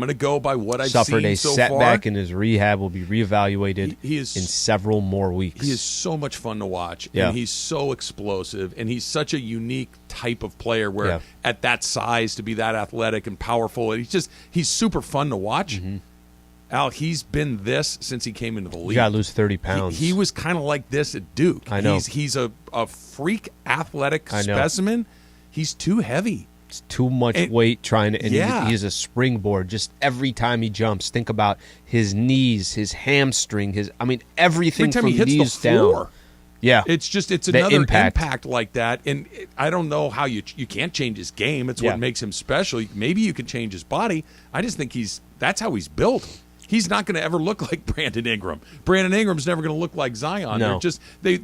S1: to go by what I've
S2: Suffered
S1: seen
S2: a
S1: so
S2: setback
S1: far.
S2: in his rehab, will be reevaluated in several more weeks.
S1: He is so much fun to watch,
S2: Yeah.
S1: and he's so explosive, and he's such a unique type of player where at that size to be that athletic and powerful, and he's super fun to watch.
S2: Mm-hmm.
S1: Al, he's been this since he came into the league.
S2: You got to lose 30 pounds.
S1: He was kind of like this at Duke.
S2: I know.
S1: He's a freak athletic specimen. He's too heavy.
S2: It's too much weight trying to, and
S1: Yeah.
S2: he's a springboard. Just every time he jumps, think about his knees, his hamstring, everything
S1: Every time
S2: from
S1: he hits the
S2: knees
S1: floor.
S2: down. Yeah,
S1: It's
S2: The
S1: another
S2: impact.
S1: impact like that, and I don't know how you can't change his game. It's what makes him special. Maybe you can change his body. I just think that's how he's built. He's not going to ever look like Brandon Ingram. Brandon Ingram's never going to look like Zion.
S2: No.
S1: They're just they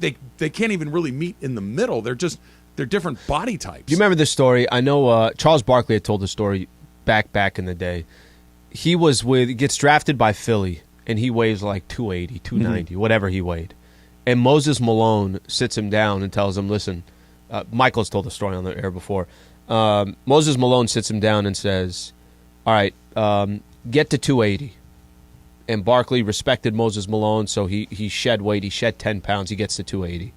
S1: can't even really meet in the middle. They're different body types.
S2: Do you remember this story? I know Charles Barkley had told the story back in the day. He gets drafted by Philly, and he weighs like 280, 290, whatever he weighed. And Moses Malone sits him down and tells him, listen, Michael's told the story on the air before. Moses Malone sits him down and says, all right, get to 280. And Barkley respected Moses Malone, so he shed weight. He shed 10 pounds. He gets to 280.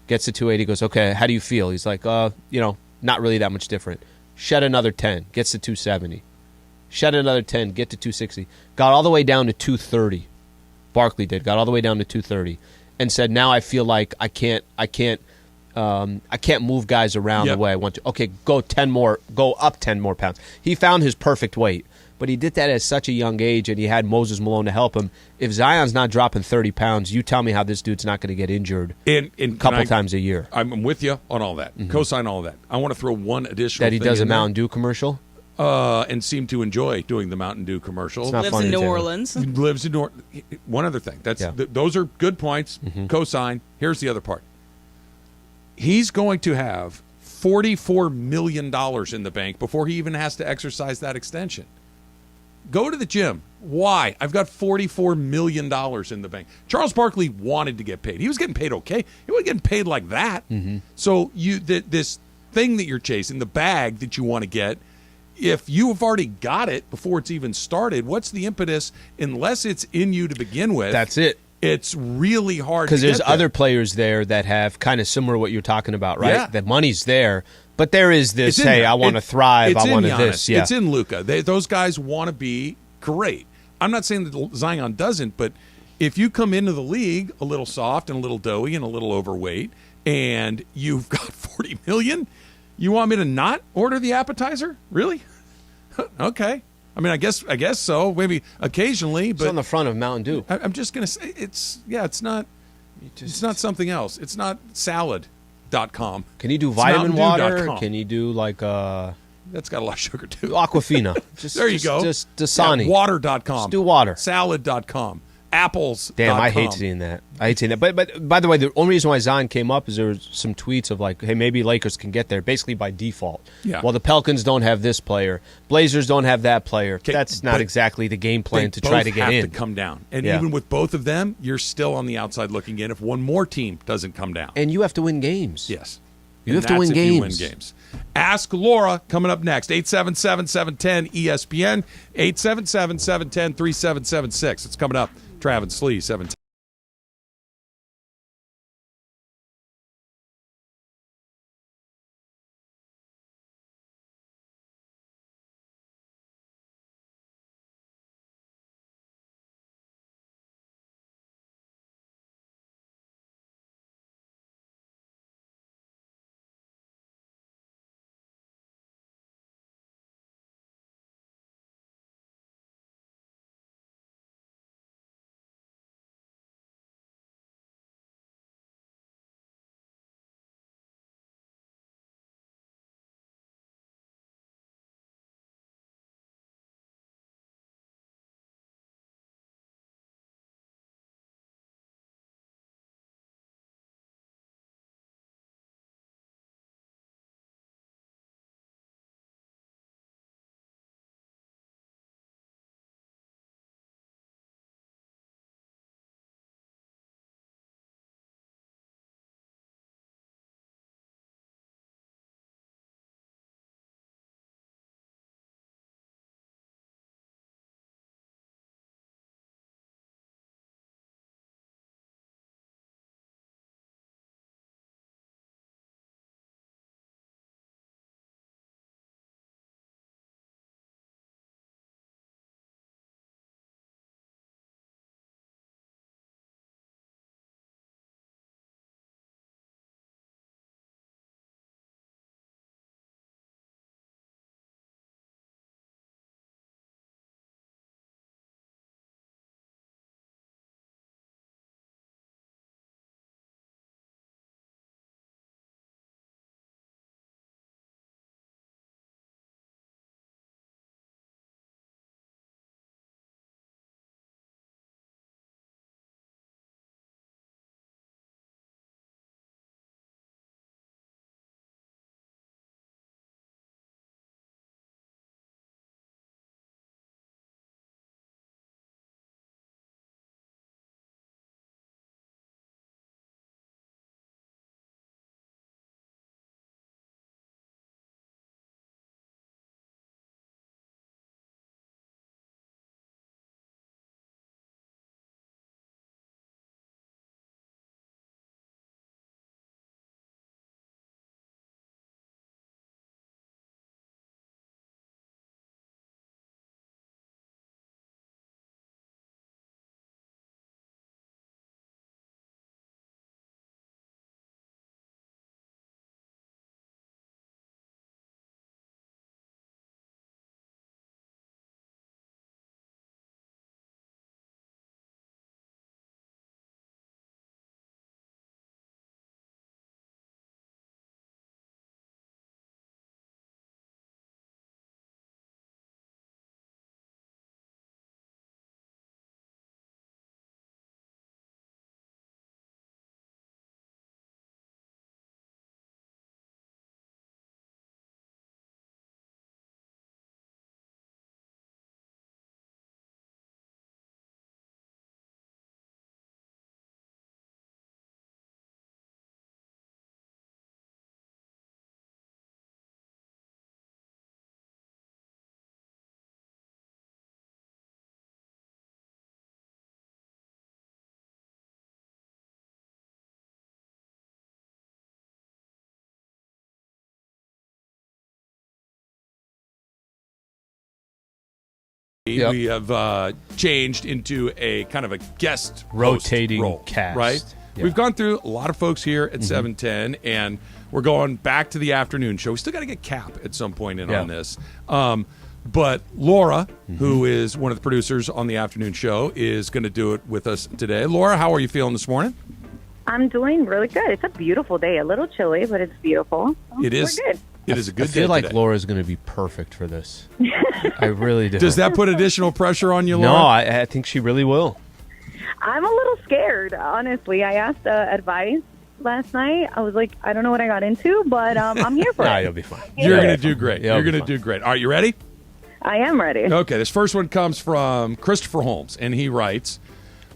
S2: Gets to 280, goes, okay, how do you feel? He's like, not really that much different. Shed another 10, gets to 270. Shed another 10, get to 260. Got all the way down to 230. Barkley did. Got all the way down to 230. And said, now I feel like I can't move guys around the way I want to. Okay, go up 10 more pounds. He found his perfect weight. But he did that at such a young age, and he had Moses Malone to help him. If Zion's not dropping 30 pounds, you tell me how this dude's not going to get injured a couple times a year.
S1: I'm with you on all that. Co-sign all that. I want to throw one additional
S2: That he
S1: thing
S2: does a
S1: in there.
S2: Mountain Dew commercial?
S1: And seem to enjoy doing the Mountain Dew commercial.
S4: Lives in New Orleans.
S1: Lives in New Orleans. One other thing. Those are good points. Co-sign. Here's the other part. He's going to have $44 million in the bank before he even has to exercise that extension. Go to the gym. Why? I've got $44 million in the bank. Charles Barkley wanted to get paid. He was getting paid okay. He wasn't getting paid like that. So this thing that you're chasing, the bag that you want to get, if you have already got it before it's even started, what's the impetus? Unless it's in you to begin with.
S2: That's it.
S1: It's really hard
S2: because
S1: to
S2: there's
S1: get there.
S2: other players there that have kind of similar to what you're talking about, right?
S1: Yeah.
S2: The money's there, but there is this,
S1: It's in
S2: hey,
S1: there.
S2: I want to thrive,
S1: It's
S2: I
S1: in
S2: want to
S1: Giannis.
S2: this. Yeah.
S1: It's in Luka. Those guys want to be great. I'm not saying that Zion doesn't, but if you come into the league a little soft and a little doughy and a little overweight, and you've got $40 million, you want me to not order the appetizer? Really? Okay. I mean, I guess so. Maybe occasionally, but
S2: It's on the front of Mountain Dew.
S1: I'm just going to say it's not something else. It's not salad.com.
S2: Can you do
S1: It's
S2: vitamin water?
S1: mountaindew.com.
S2: Can you do like
S1: That's got a lot of sugar too.
S2: Aquafina?
S1: There you go.
S2: Just Dasani.
S1: Yeah, water.com.
S2: Just do water.
S1: Salad.com. Apples.
S2: Damn, I hate seeing that. But by the way, the only reason why Zion came up is there was some tweets of like, hey, maybe Lakers can get there basically by default.
S1: Yeah.
S2: Well, the Pelicans don't have this player. Blazers don't have that player.
S1: Okay,
S2: That's not
S1: but
S2: exactly the game plan to
S1: They
S2: try to
S1: both
S2: get
S1: have
S2: in.
S1: to come down. And
S2: Yeah.
S1: even with both of them, you're still on the outside looking in if one more team doesn't come down.
S2: And you have to win games.
S1: Yes.
S2: You
S1: And
S2: have to win
S1: that's if you
S2: games.
S1: win games. Ask Laura coming up next. 877-710-ESPN. 877-710-3776. It's coming up. Travis Slee, 710.
S2: Yep.
S1: We have changed into a kind of a guest
S2: rotating
S1: role,
S2: cast.
S1: Right?
S2: Yeah.
S1: We've gone through a lot of folks here at 710, and we're going back to the afternoon show. We still got to get Cap at some point on this. But Laura, who is one of the producers on the afternoon show, is going to do it with us today. Laura, how are you feeling this morning?
S12: I'm doing really good. It's a beautiful day. A little chilly, but it's beautiful.
S1: It is.
S12: We're good.
S1: It is a good day.
S2: I feel like
S1: today.
S2: Laura's going to be perfect for this. I really do.
S1: Does that put additional pressure on you, Laura?
S2: No, I think she really will.
S12: I'm a little scared, honestly. I asked advice last night. I was like, I don't know what I got into, but I'm here for
S2: Nah,
S12: it.
S2: you'll be fine.
S1: You're going to do great.
S2: Yeah,
S1: You're
S2: it'll
S1: going
S2: be
S1: to do great. All right, you ready?
S12: I am ready.
S1: Okay, this first one comes from Christopher Holmes, and he writes,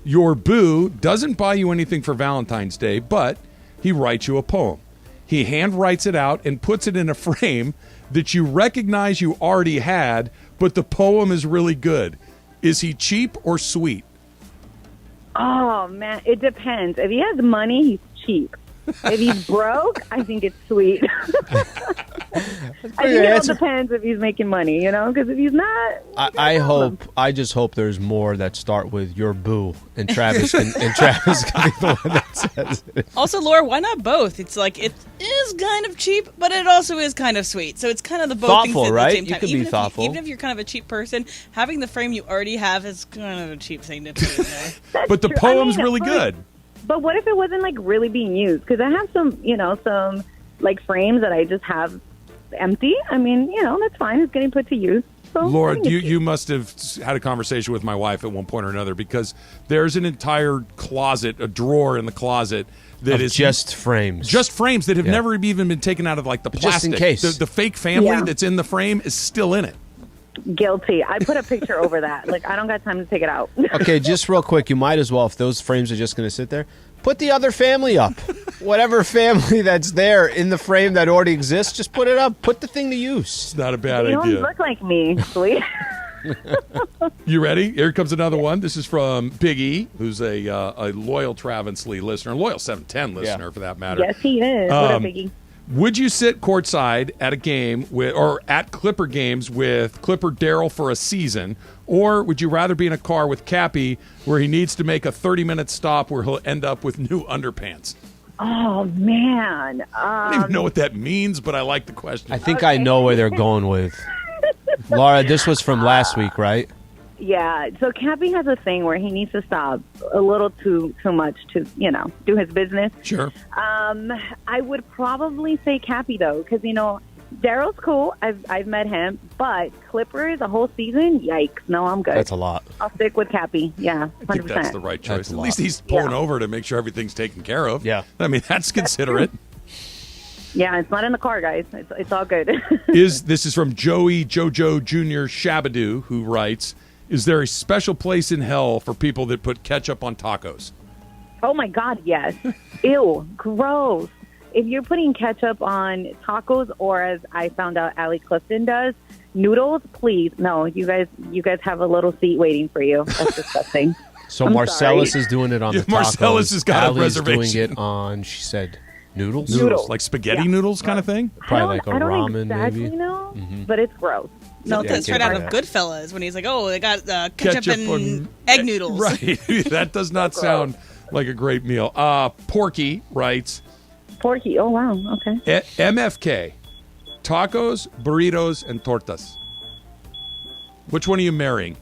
S1: your boo doesn't buy you anything for Valentine's Day, but he writes you a poem. He handwrites it out and puts it in a frame that you recognize you already had, but the poem is really good. Is he cheap or sweet?
S12: Oh, man. It depends. If he has money, he's cheap. If he's broke, I think it's sweet. I think it all depends if he's making money, because if he's not...
S2: I just hope there's more that start with your boo, and Travis can be the one that says it.
S4: Also, Laura, why not both? It's like it is kind of cheap, but it also is kind of sweet. So it's kind of the both
S2: Thoughtful,
S4: things at
S2: right?
S4: the same time.
S2: You could be thoughtful.
S4: Even if you're kind of a cheap person, having the frame you already have is kind of a cheap thing to put in there.
S1: But the poem's really good.
S12: But what if it wasn't really being used? Because I have some frames that I just have empty. I mean, that's fine. It's getting put to use. So
S1: Laura, you must have had a conversation with my wife at one point or another, because there's an entire closet, a drawer in the closet that is
S2: just frames.
S1: Just frames that have never even been taken out of the plastic.
S2: Just in case.
S1: The fake family that's in the frame is still in it.
S12: Guilty. I put a picture over that. I don't got time to take it out.
S2: Okay, just real quick, you might as well, if those frames are just going to sit there, put the other family up. Whatever family that's there in the frame that already exists, just put it up. Put the thing to use.
S1: It's not a bad
S12: They
S1: idea.
S12: don't look like me, sweet.
S1: You ready? Here comes another one. This is from Big E, who's a loyal Travis Lee listener, loyal 710 listener for that matter.
S12: Yes, he is. What up, Biggie?
S1: Would you sit courtside at a game or at Clipper games with Clipper Darryl for a season, or would you rather be in a car with Cappy where he needs to make a 30-minute stop where he'll end up with new underpants?
S12: Oh, man.
S1: I don't even know what that means, but I like the question.
S2: I think I know where they're going with. Laura, this was from last week, right?
S12: Yeah. So Cappy has a thing where he needs to stop a little too much to, do his business.
S1: Sure.
S12: I would probably say Cappy, though, because, Daryl's cool. I've met him, but Clippers a whole season, yikes. No, I'm good.
S2: That's a lot.
S12: I'll stick with Cappy. Yeah, 100%.
S1: I think that's the right choice. At least he's pulling over to make sure everything's taken care of.
S2: Yeah.
S1: I mean, that's considerate.
S12: Yeah, it's not in the car, guys. It's all good.
S1: This is from Joey Jojo Jr. Shabadoo, who writes, is there a special place in hell for people that put ketchup on tacos?
S12: Oh, my God, yes. Ew, gross. If you're putting ketchup on tacos, or as I found out Allie Clifton does, noodles, please. No, you guys have a little seat waiting for you. That's disgusting.
S2: So
S12: I'm
S2: Marcellus
S12: sorry.
S2: is doing it on the tacos.
S1: Marcellus has got
S2: Allie's
S1: a reservation.
S2: doing it on, she said, noodles?
S12: Noodles.
S1: Like spaghetti noodles kind of thing?
S2: Probably like a
S12: I don't
S2: ramen,
S12: exactly
S2: maybe.
S12: know, but it's gross.
S4: No,
S2: Yeah,
S4: that's right out of
S2: yeah.
S4: Goodfellas when he's like, oh, they got ketchup and
S1: on-
S4: egg noodles.
S1: Right. That does not sound like a great meal. Porky writes,
S12: Porky, oh, wow, okay.
S1: MFK, tacos, burritos, and tortas. Which one are you marrying?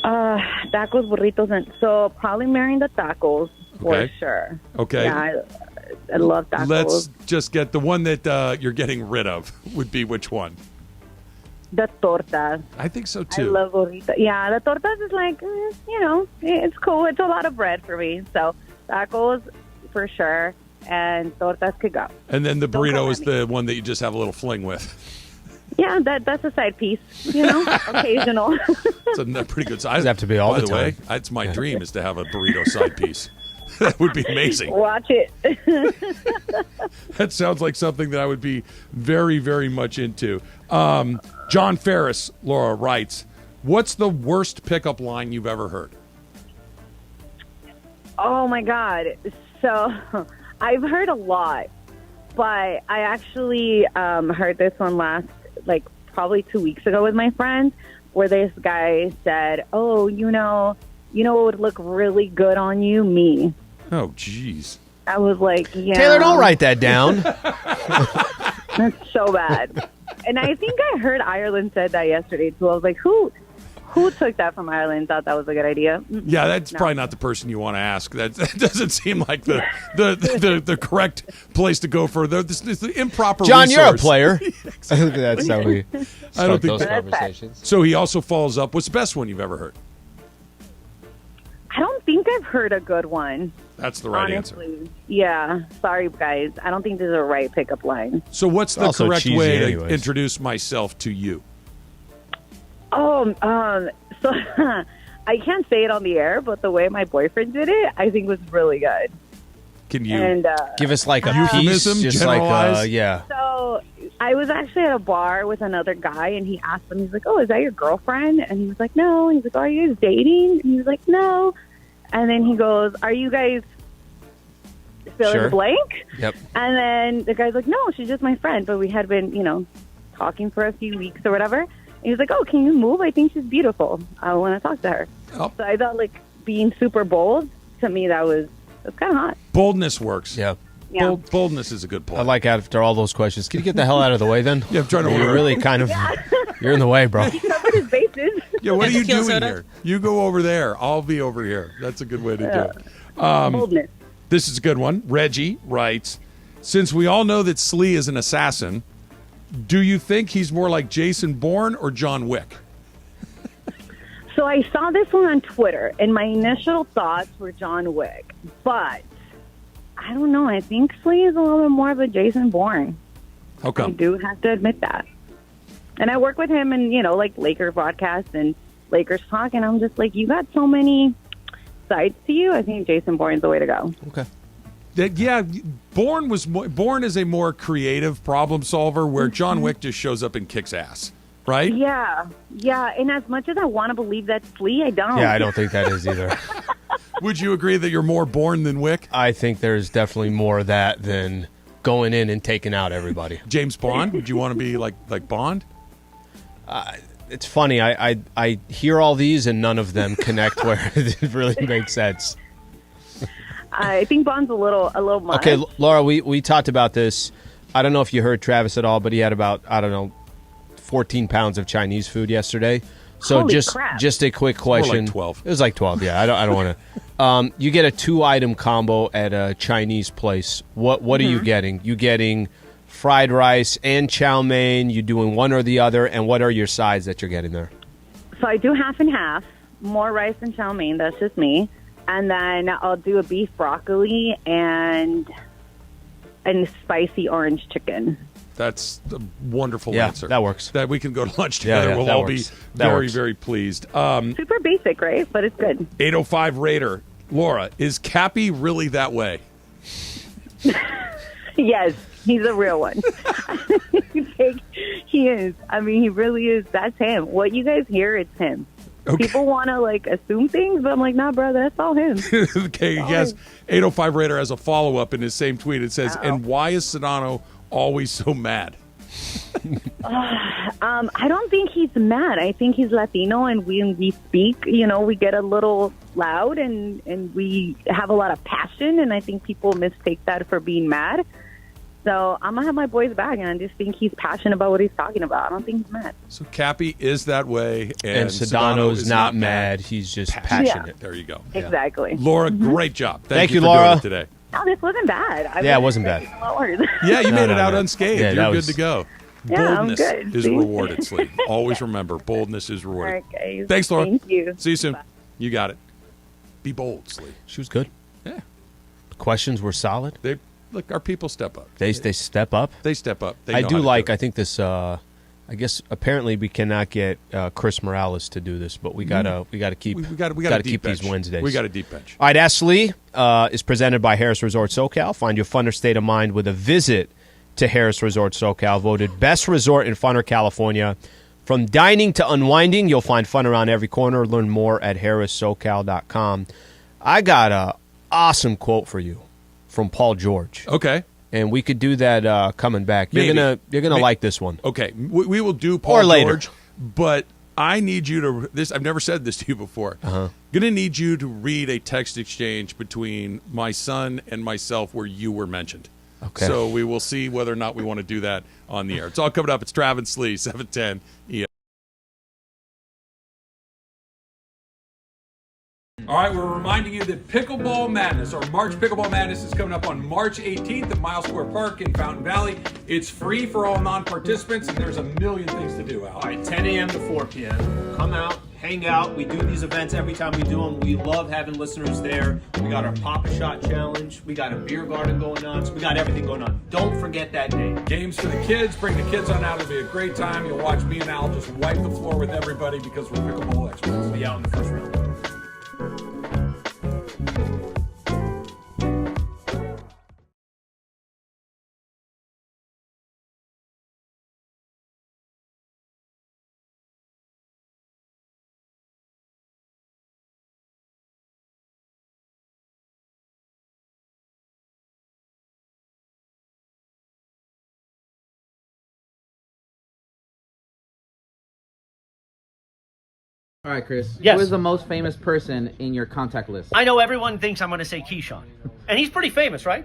S12: Tacos, burritos, and so probably marrying the tacos for
S1: Okay.
S12: sure.
S1: Okay.
S12: Yeah, I love tacos.
S1: Let's just get the one that you're getting rid of would be which one?
S12: The tortas.
S1: I think so
S12: I
S1: too.
S12: love burritos. Yeah, the tortas is like, it's cool. It's a lot of bread for me. So tacos for sure, and tortas could go.
S1: And then the
S12: Don't
S1: burrito
S12: come
S1: is
S12: at me.
S1: the one that you just have a little fling with.
S12: Yeah, that's a side piece, occasional.
S1: It's a pretty good size.
S2: Does it have to be all
S1: By
S2: the
S1: the way,
S2: time?
S1: that's my dream is to have a burrito side piece. That would be amazing.
S12: Watch it.
S1: That sounds like something that I would be very, very much into. John Ferris, Laura, writes, what's the worst pickup line you've ever heard?
S12: Oh, my God. So I've heard a lot, but I actually heard this one probably 2 weeks ago with my friends, where this guy said, "Oh, you know what would look really good on you? Me."
S1: Oh, jeez.
S12: I was like, "Yeah."
S2: Taylor, don't write that down.
S12: That's so bad. And I think I heard Ireland said that yesterday too. I was like, who took that from Ireland and thought that was a good idea?
S1: Yeah, that's probably not the person you want to ask. That doesn't seem like the correct place to go for the improper
S2: John,
S1: resource.
S2: you're a player. That's how we start those conversations.
S1: So he also follows up. What's the best one you've ever heard?
S12: I don't think I've heard a good one.
S1: That's the right
S12: honestly.
S1: answer.
S12: Yeah. Sorry, guys. I don't think there's a right pickup line.
S1: So what's the
S2: Also
S1: correct
S2: cheesy
S1: way
S2: anyways.
S1: to introduce myself to you?
S12: So I can't say it on the air, but the way my boyfriend did it, I think was really good.
S1: Can you
S12: And,
S2: give us like a
S1: euphemism,
S2: piece? Just
S1: generalize?
S2: like, yeah.
S12: So I was actually at a bar with another guy, and he asked him, he's like, "Oh, is that your girlfriend?" And he was like, "No." And he's like, "Oh, are you guys dating?" And he was like, "No." And then he goes, "Are you guys fill in the blank?"
S2: Yep.
S12: And then the guy's like, "No, she's just my friend, but we had been, talking for a few weeks or whatever." And he was like, "Oh, can you move? I think she's beautiful. I want to talk to her."
S1: Oh.
S12: So I thought, being super bold, to me, that's kind of hot.
S1: Boldness works.
S2: Yeah.
S12: Yeah.
S1: Boldness is a good
S2: I
S1: point.
S2: like after all those questions. Can you get the hell out of the way then?
S1: Yeah, I'm trying to
S2: You're
S1: order.
S2: really kind of you're in the way, bro.
S12: He covered his bases.
S1: Yeah, what are you
S4: Tequila
S1: doing
S4: soda?
S1: here? You go over there. I'll be over here. That's a good way to do it.
S12: Boldness.
S1: This is a good one. Reggie writes, since we all know that Slee is an assassin, do you think he's more like Jason Bourne or John Wick?
S12: So I saw this one on Twitter, and my initial thoughts were John Wick. But I don't know. I think Slee is a little bit more of a Jason Bourne.
S1: How
S12: I
S1: come?
S12: do have to admit that. And I work with him in, Lakers broadcasts and Lakers talk, and I'm just like, you got so many sides to you. I think Jason Bourne's the way to go.
S2: Okay.
S1: Yeah, Bourne is a more creative problem solver, where John Wick just shows up and kicks ass, right?
S12: Yeah. And as much as I want to believe that's Slee, I don't.
S2: Yeah, I don't think that is either.
S1: Would you agree that you're more Bourne than Wick?
S2: I think there's definitely more of that than going in and taking out everybody.
S1: James Bond? Would you want to be like Bond?
S2: It's funny. I hear all these and none of them connect where it really makes sense.
S12: I think Bond's a little much.
S2: Okay, Laura, we talked about this. I don't know if you heard Travis at all, but he had about 14 pounds of Chinese food yesterday. So
S12: Holy crap.
S2: just a quick
S1: more like
S2: question.
S1: 12.
S2: It was like 12. Yeah, I don't want to. You get a 2-item combo at a Chinese place. What are you getting? You getting fried rice and chow mein? You doing one or the other? And what are your sides that you're getting there?
S12: So I do half and half, more rice and chow mein. That's just me. And then I'll do a beef broccoli and spicy orange chicken.
S1: That's a wonderful
S2: Yeah,
S1: answer.
S2: that works.
S1: That we can go to lunch together.
S2: Yeah,
S1: we'll
S2: that
S1: all
S2: works.
S1: be
S2: That
S1: very,
S2: works.
S1: very pleased.
S12: Super basic, right? But it's good.
S1: 805 Raider. Laura, is Cappy really that way?
S12: Yes, he's a real one. He is. I mean, he really is. That's him. What you guys hear, it's him.
S1: Okay.
S12: People want to assume things, but I'm like, nah, bro, that's all him.
S1: Okay, yes. 805 Raider has a follow-up in his same tweet. It says, and why is Sedano always so mad?
S12: I don't think he's mad. I think he's Latino, and when we speak, we get a little loud, and we have a lot of passion, and I think people mistake that for being mad. So I'm going to have my boys back, and I just think he's passionate about what he's talking about. I don't think he's mad.
S1: So Cappy is that way,
S2: And Sedano's is not mad. He's just passionate.
S1: There you go.
S12: Exactly.
S1: Laura, great job.
S2: Thank
S1: you
S2: you,
S1: for
S2: Laura.
S1: doing it today.
S12: No, this wasn't bad.
S2: Yeah, it wasn't bad.
S12: A lot worse.
S1: Yeah, you made it out
S2: no.
S1: unscathed.
S2: Yeah,
S1: You're
S2: that
S1: good
S2: was-
S1: to go.
S12: Yeah, I'm
S1: Boldness
S12: good.
S1: is
S12: See?
S1: rewarded, Slee. Always remember, boldness is
S12: All
S1: rewarded.
S12: right, guys.
S1: Thanks, Laura.
S12: Thank you.
S1: See you soon.
S12: Bye.
S1: You got it. Be bold, Slee.
S2: She was good.
S1: Yeah.
S2: Questions were solid.
S1: Look, our people step up.
S2: They step up.
S1: They step up. They
S2: I
S1: know
S2: do
S1: how to
S2: like.
S1: do it.
S2: I think this. I guess apparently we cannot get Chris Morales to do this, but we gotta keep
S1: we got
S2: gotta
S1: a deep
S2: keep
S1: bench.
S2: these Wednesdays.
S1: We got a deep bench.
S2: All right, Ask Lee is presented by Harris Resort SoCal. Find your funner state of mind with a visit to Harris Resort SoCal, voted best resort in funner California. From dining to unwinding, you'll find fun around every corner. Learn more at harrissocal.com. I got a awesome quote for you from Paul George.
S1: Okay.
S2: And we could do that coming back. You're gonna like this one.
S1: Okay, we will do Paul
S2: or later.
S1: George, but I need you to this. I've never said this to you before. Gonna need you to read a text exchange between my son and myself where you were mentioned.
S2: Okay.
S1: So we will see whether or not we want to do that on the air. It's all coming up. It's Travis Lee, 710 ESPN. All right, we're reminding you that Pickleball Madness, or March Pickleball Madness, is coming up on March 18th at Miles Square Park in Fountain Valley. It's free for all non-participants, and there's a million things to do, Al.
S7: All right, 10 a.m. to 4 p.m. Come out, hang out. We do these events every time we do them. We love having listeners there. We got our Pop-A-Shot Challenge. We got a beer garden going on. So we got everything going on. Don't forget that day.
S1: Games for the kids. Bring the kids on out. It'll be a great time. You'll watch me and Al just wipe the floor with everybody because we're pickleball experts.
S7: We'll be out in the first round.
S13: All right, Chris.
S14: Yes.
S13: Who is the most famous person in your contact list?
S14: I know everyone thinks I'm going to say Keyshawn. And he's pretty famous, right?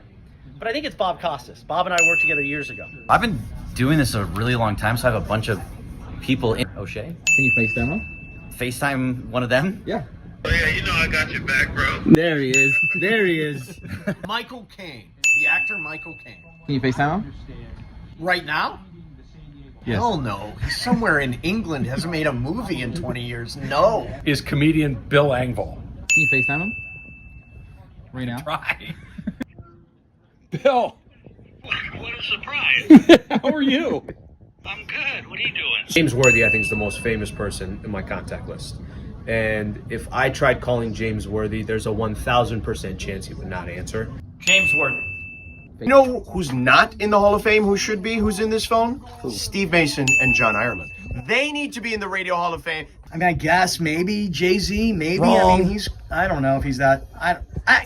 S14: But I think it's Bob Costas. Bob and I worked together years ago.
S15: I've been doing this a really long time, so I have a bunch of people in O'Shea.
S13: Can you FaceTime him?
S15: FaceTime one of them?
S13: Yeah.
S16: Oh, yeah, you know I got your back, bro.
S13: There he is. There he is.
S17: Michael Caine. The actor Michael Caine.
S13: Can you FaceTime him?
S17: Right now?
S13: Yes.
S17: Hell no. He's somewhere in England, hasn't made a movie in 20 years. No.
S1: Is comedian Bill Engvall.
S13: Can you FaceTime him? Right now?
S15: Try.
S1: Bill.
S16: What a surprise.
S1: How are you?
S16: I'm good. What are you doing?
S2: James Worthy, I think, is the most famous person in my contact list. And if I tried calling James Worthy, there's a 1,000% chance he would not answer.
S14: James Worthy.
S17: You know who's not in the Hall of Fame, who should be, who's in this phone? Steve Mason and John Ireland. They need to be in the Radio Hall of Fame.
S18: I mean, I guess maybe Jay-Z, maybe.
S17: Wrong.
S18: I mean, I don't know if he's that.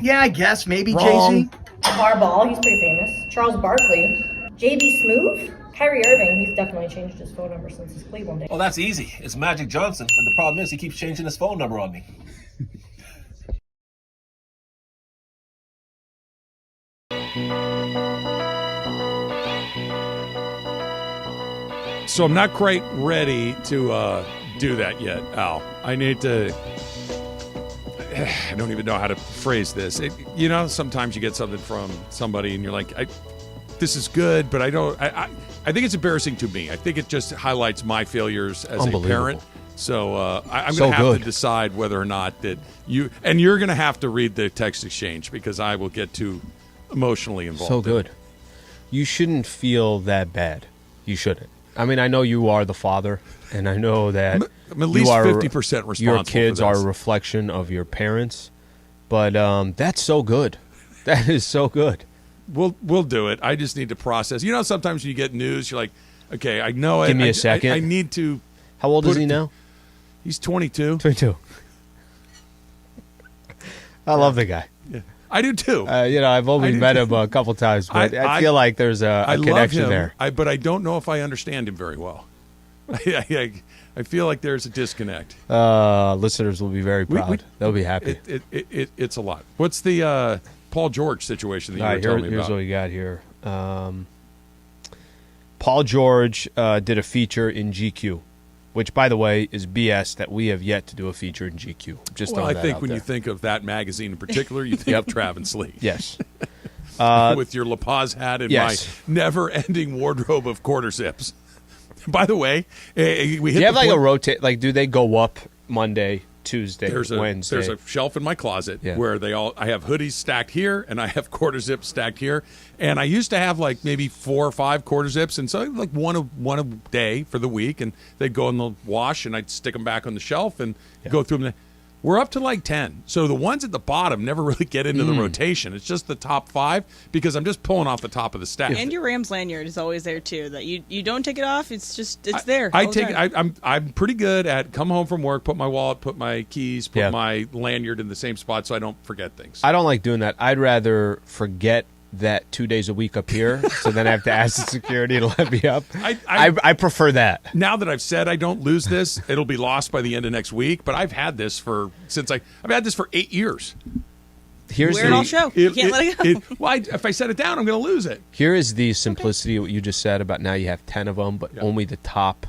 S18: Yeah, I guess maybe
S17: Wrong.
S18: Jay-Z.
S19: Harbaugh, he's pretty famous. Charles Barkley. J.B. Smoove. Kyrie Irving, he's definitely changed his phone number since his Cleveland days.
S20: Well, that's easy. It's Magic Johnson, but the problem is he keeps changing his phone number on me.
S1: So I'm not quite ready to do that yet, Al. I need to. I don't even know how to phrase this. Sometimes you get something from somebody and you're like, this is good, but I don't. I think it's embarrassing to me. I think it just highlights my failures as a parent. So I'm going to have to decide whether or not that you're going to have to read the text exchange because I will get too emotionally involved.
S2: So good. You shouldn't feel that bad. You shouldn't. I mean, I know you are the father, and I know that
S1: I'm at least 50% responsible.
S2: Your kids
S1: for this.
S2: are a reflection of your parents, but that's so good. That is so good.
S1: We'll do it. I just need to process. Sometimes when you get news, you're like, okay, I know it.
S2: Give me a second.
S1: I need to.
S2: How old is he now?
S1: He's 22.
S2: 22. I love the guy.
S1: Yeah. I do too.
S2: I've only met him a couple times, but I feel like there's a connection there.
S1: But I don't know if I understand him very well. I feel like there's a disconnect.
S2: Listeners will be very proud. They'll be happy.
S1: It's a lot. What's the Paul George situation that you were telling me about?
S2: Here's what we got here. Paul George did a feature in GQ, which, by the way, is BS that we have yet to do a feature in GQ.
S1: I think when you think of that magazine in particular, you think of Travis Lee.
S2: Yes.
S1: With your La Paz hat and my never-ending wardrobe of quarter zips. By the way, we hit
S2: do you have like a rotate? Like, do they go up Monday, Tuesday, Wednesday?
S1: There's a shelf in my closet where I have hoodies stacked here and I have quarter zips stacked here. And I used to have like maybe 4 or 5 quarter zips, and so like one a day for the week, and they'd go in the wash, and I'd stick them back on the shelf and go through them. We're up to like 10. So the ones at the bottom never really get into the rotation. It's just the top 5 because I'm just pulling off the top of the stack.
S4: And your Rams lanyard is always there too. That you don't take it off. It's there.
S1: I take it. I'm pretty good at come home from work, put my wallet, put my keys, put my lanyard in the same spot so I don't forget things.
S2: I don't like doing that. I'd rather forget that 2 days a week up here, so then I have to ask the security to let me up. I prefer that.
S1: Now that I've said I don't lose this, it'll be lost by the end of next week. But I've had this for I've had this for 8 years.
S2: Wear
S4: it all show. You can't let it go.
S1: If I set it down, I'm going to lose it.
S2: Here is the simplicity of what you just said about now you have 10 of them, but only the top.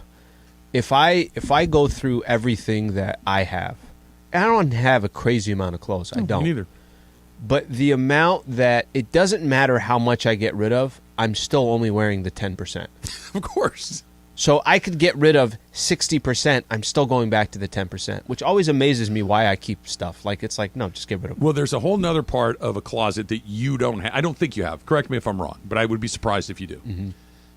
S2: If I go through everything that I have, I don't have a crazy amount of clothes. I don't.
S1: Me neither.
S2: But the amount that it doesn't matter how much I get rid of, I'm still only wearing the 10%.
S1: Of course.
S2: So I could get rid of 60%. I'm still going back to the 10%, which always amazes me why I keep stuff. It's like, no, just get rid of it.
S1: Well, there's a whole nother part of a closet that you don't have. I don't think you have. Correct me if I'm wrong, but I would be surprised if you do.
S2: Mm-hmm.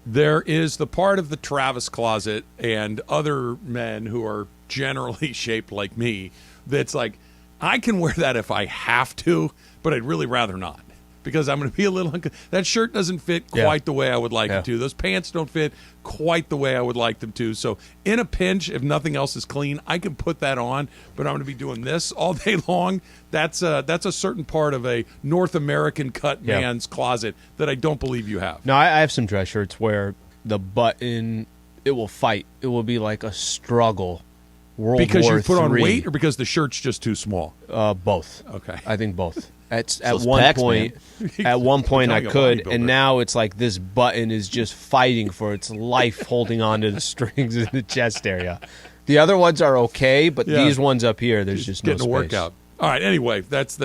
S1: There is the part of the Travis closet and other men who are generally shaped like me that's like, I can wear that if I have to, but I'd really rather not. Because I'm going to be a little that shirt doesn't fit quite the way I would like it to. Those pants don't fit quite the way I would like them to. So in a pinch, if nothing else is clean, I can put that on, but I'm going to be doing this all day long. That's a certain part of a North American cut man's closet that I don't believe you have.
S2: No, I have some dress shirts where the button, it will fight. It will be like a struggle.
S1: Because
S2: War
S1: you put on
S2: III.
S1: weight or because the shirt's just too small?
S2: Both.
S1: Okay.
S2: I think both. At
S3: Those
S2: one
S3: pecs,
S2: point,
S3: man.
S2: at one point I
S1: Becoming a
S2: could,
S1: bodybuilder.
S2: and now it's like this button is just fighting for its life, holding on to the strings in the chest area. The other ones are okay, but these ones up here, there's just no
S1: Getting
S2: space.
S1: a workout. All right. Anyway, that's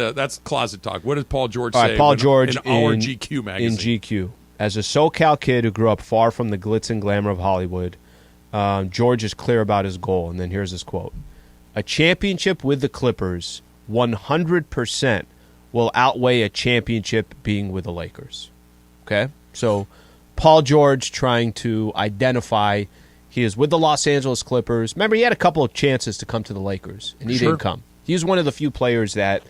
S1: closet talk. What does Paul George
S2: All
S1: say?
S2: right, Paul George
S1: in our GQ magazine.
S2: In GQ, as a SoCal kid who grew up far from the glitz and glamour of Hollywood, George is clear about his goal. And then here's his quote: "A championship with the Clippers, 100%, will outweigh a championship being with the Lakers." Okay, so Paul George trying to identify. He is with the Los Angeles Clippers. Remember, he had a couple of chances to come to the Lakers, and he didn't come. He was one of the few players that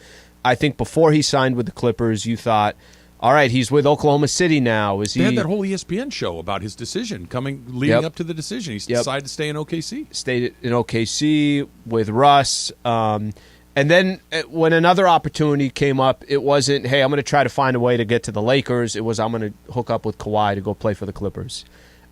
S2: I think before he signed with the Clippers, you thought, all right, he's with Oklahoma City now. Is he?
S1: They had that whole ESPN show about his decision leading up to the decision. He decided to stay in OKC.
S2: Stayed in OKC with Russ. And then when another opportunity came up, it wasn't, hey, I'm going to try to find a way to get to the Lakers. It was, I'm going to hook up with Kawhi to go play for the Clippers.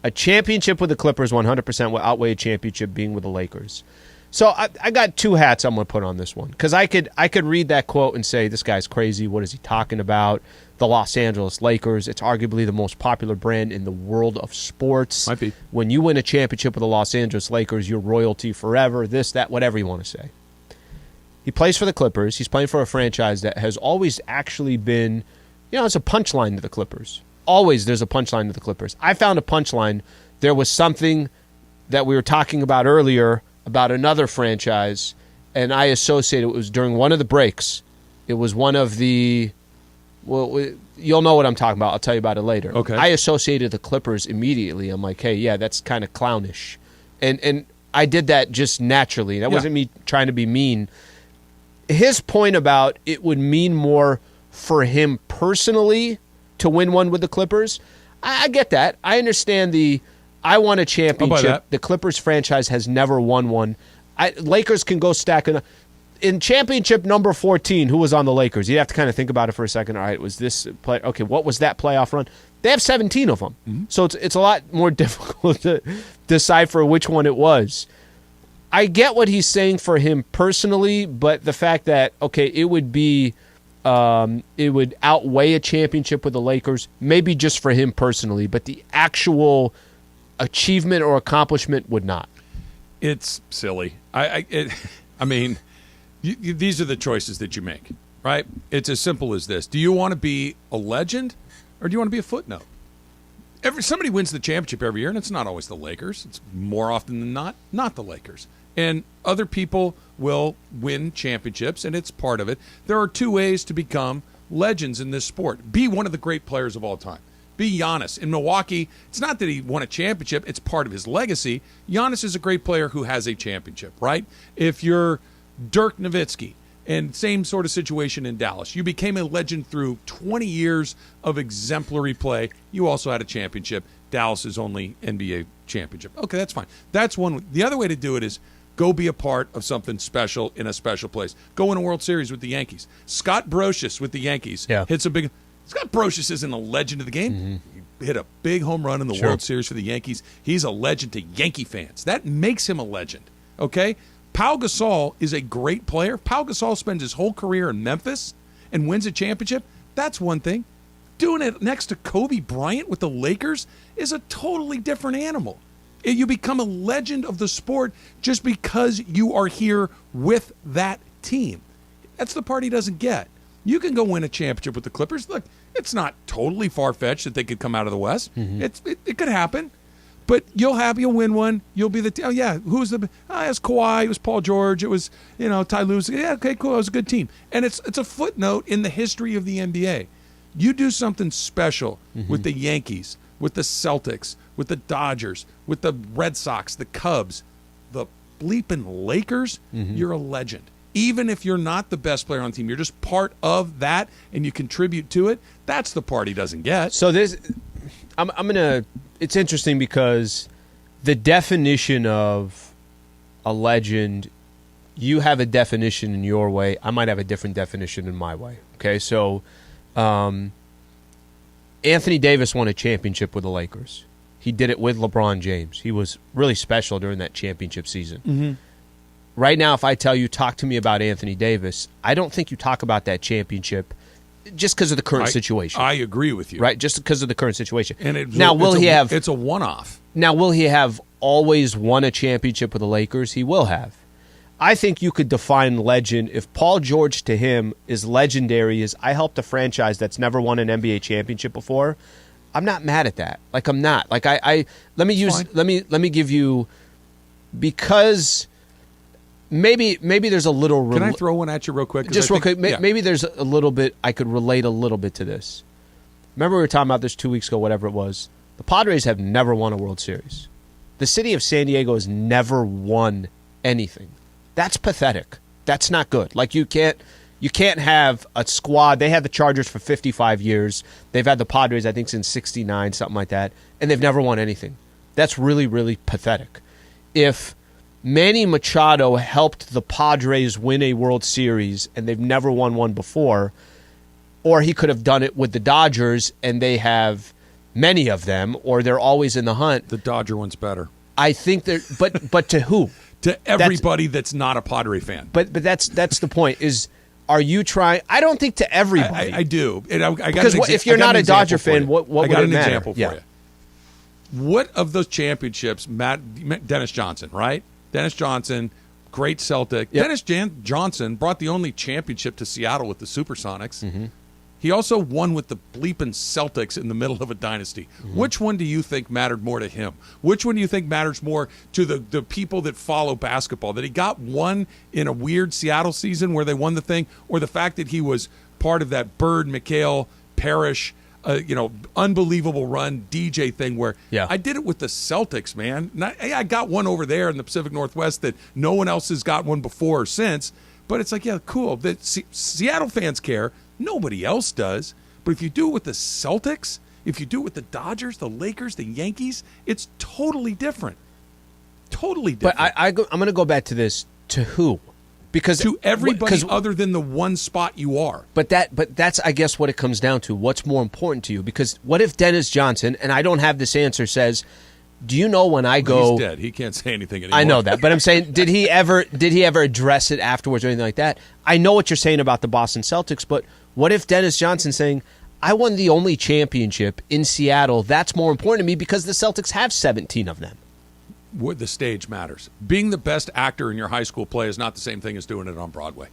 S2: A championship with the Clippers 100% will outweigh a championship being with the Lakers. So I got two hats I'm going to put on this one, because I could read that quote and say, this guy's crazy. What is he talking about? The Los Angeles Lakers, it's arguably the most popular brand in the world of sports.
S1: Might be.
S2: When you win a championship with the Los Angeles Lakers, you're royalty forever, this, that, whatever you want to say. He plays for the Clippers. He's playing for a franchise that has always actually been, it's a punchline to the Clippers. Always there's a punchline to the Clippers. I found a punchline. There was something that we were talking about earlier about another franchise, and I associated it was during one of the breaks. It was one of the, you'll know what I'm talking about. I'll tell you about it later.
S1: Okay.
S2: I associated the Clippers immediately. I'm like, hey, yeah, that's kind of clownish. And I did that just naturally. That wasn't me trying to be mean. His point about it would mean more for him personally to win one with the Clippers, I get that. I understand I won a championship. The Clippers franchise has never won one. Lakers can go stack it. In championship number 14, who was on the Lakers? You have to kind of think about it for a second. All right, was this play? Okay, what was that playoff run? They have 17 of them. Mm-hmm. So it's a lot more difficult to decipher which one it was. I get what he's saying for him personally, but the fact that, okay, it would outweigh a championship with the Lakers, maybe just for him personally, but the actual achievement or accomplishment would not.
S1: It's silly. These are the choices that you make, right? It's as simple as this. Do you want to be a legend or do you want to be a footnote? Somebody wins the championship every year, and it's not always the Lakers. It's more often than not the Lakers. And other people will win championships, and it's part of it. There are two ways to become legends in this sport. Be one of the great players of all time. Be Giannis. In Milwaukee, it's not that he won a championship. It's part of his legacy. Giannis is a great player who has a championship, right? If you're Dirk Nowitzki, and same sort of situation in Dallas. You became a legend through 20 years of exemplary play. You also had a championship. Dallas's only NBA championship. Okay, that's fine. That's one. The other way to do it is go be a part of something special in a special place. Go win a World Series with the Yankees. Scott Brosius with the Yankees hits a big. Scott Brosius isn't a legend of the game. He hit a big home run in the World Series for the Yankees. He's a legend to Yankee fans. That makes him a legend, okay? Pau Gasol is a great player. Pau Gasol spends his whole career in Memphis and wins a championship. That's one thing. Doing it next to Kobe Bryant with the Lakers is a totally different animal. You become a legend of the sport just because you are here with that team. That's the part he doesn't get. You can go win a championship with the Clippers. Look, it's not totally far-fetched that they could come out of the West. It could happen. But you'll win one. You'll be who's the? It was Kawhi. It was Paul George. It was Ty Lue. Yeah, okay, cool. It was a good team. And it's a footnote in the history of the NBA. You do something special with the Yankees, with the Celtics, with the Dodgers, with the Red Sox, the Cubs, the bleeping Lakers. You're a legend. Even if you're not the best player on the team, you're just part of that and you contribute to it. That's the part he doesn't get.
S2: So I'm gonna. It's interesting because the definition of a legend, you have a definition in your way. I might have a different definition in my way. Okay, so Anthony Davis won a championship with the Lakers. He did it with LeBron James. He was really special during that championship season. Right now, if I tell you, talk to me about Anthony Davis, I don't think you talk about that championship just because of the current situation.
S1: I agree with you.
S2: Right, just because of the current situation.
S1: And
S2: it's
S1: a one-off.
S2: Now, will he have always won a championship with the Lakers? He will have. I think you could define legend if Paul George to him is legendary as I helped a franchise that's never won an NBA championship before. I'm not mad at that. Like I'm not. Like let me give you because maybe there's a little
S1: Can I throw one at you real quick?
S2: Just real quick. Maybe there's a little bit I could relate a little bit to this. Remember we were talking about this 2 weeks ago, whatever it was. The Padres have never won a World Series. The city of San Diego has never won anything. That's pathetic. That's not good. Like you can't have a squad. They had the Chargers for 55 years. They've had the Padres, I think, since 69, something like that, and they've never won anything. That's really, really pathetic. If Manny Machado helped the Padres win a World Series and they've never won one before, or he could have done it with the Dodgers and they have many of them, or they're always in the hunt.
S1: The Dodger one's better.
S2: I think but to who?
S1: To everybody that's not a Padre fan.
S2: But that's the point. Are you trying? I don't think to everybody.
S1: I do.
S2: Because if you're not a Dodger fan, what would it matter?
S1: I got an example for you. What of those championships, Dennis Johnson, right? Dennis Johnson, great Celtic. Yep. Dennis Johnson brought the only championship to Seattle with the Supersonics. He also won with the bleeping Celtics in the middle of a dynasty. Which one do you think mattered more to him? Which one do you think matters more to the people that follow basketball? That he got one in a weird Seattle season where they won the thing, or the fact that he was part of that Bird, McHale, Parrish, unbelievable run DJ thing where I did it with the Celtics, man. I got one over there in the Pacific Northwest that no one else has got one before or since. But it's like, yeah, cool. Seattle fans care. Nobody else does. But if you do it with the Celtics, if you do it with the Dodgers, the Lakers, the Yankees, it's totally different. Totally different.
S2: But I'm going to go back to this. To who? Because
S1: to everybody other than the one spot you are.
S2: But that's, I guess, what it comes down to. What's more important to you? Because what if Dennis Johnson, and I don't have this answer, says, do you know when I go...
S1: He's dead. He can't say anything anymore.
S2: I know that. But I'm saying, did he ever address it afterwards or anything like that? I know what you're saying about the Boston Celtics, but what if Dennis Johnson's saying, I won the only championship in Seattle. That's more important to me because the Celtics have 17 of them.
S1: The stage matters. Being the best actor in your high school play is not the same thing as doing it on Broadway.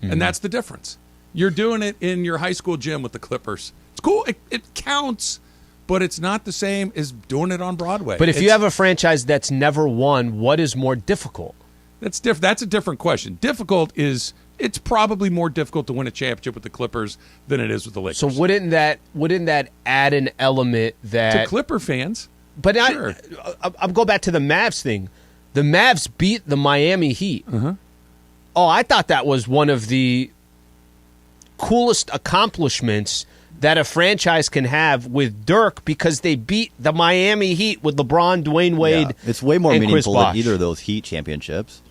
S1: And that's the difference. You're doing it in your high school gym with the Clippers. It's cool. It counts. But it's not the same as doing it on Broadway.
S2: But if you have a franchise that's never won, what is more difficult?
S1: That's a different question. It's probably more difficult to win a championship with the Clippers than it is with the Lakers.
S2: So wouldn't that add an element that
S1: to Clipper fans?
S2: But sure. I'll go back to the Mavs thing. The Mavs beat the Miami Heat. Oh, I thought that was one of the coolest accomplishments that a franchise can have with Dirk because they beat the Miami Heat with LeBron, Dwayne Wade.
S3: Yeah, it's way more meaningful than either of those Heat championships.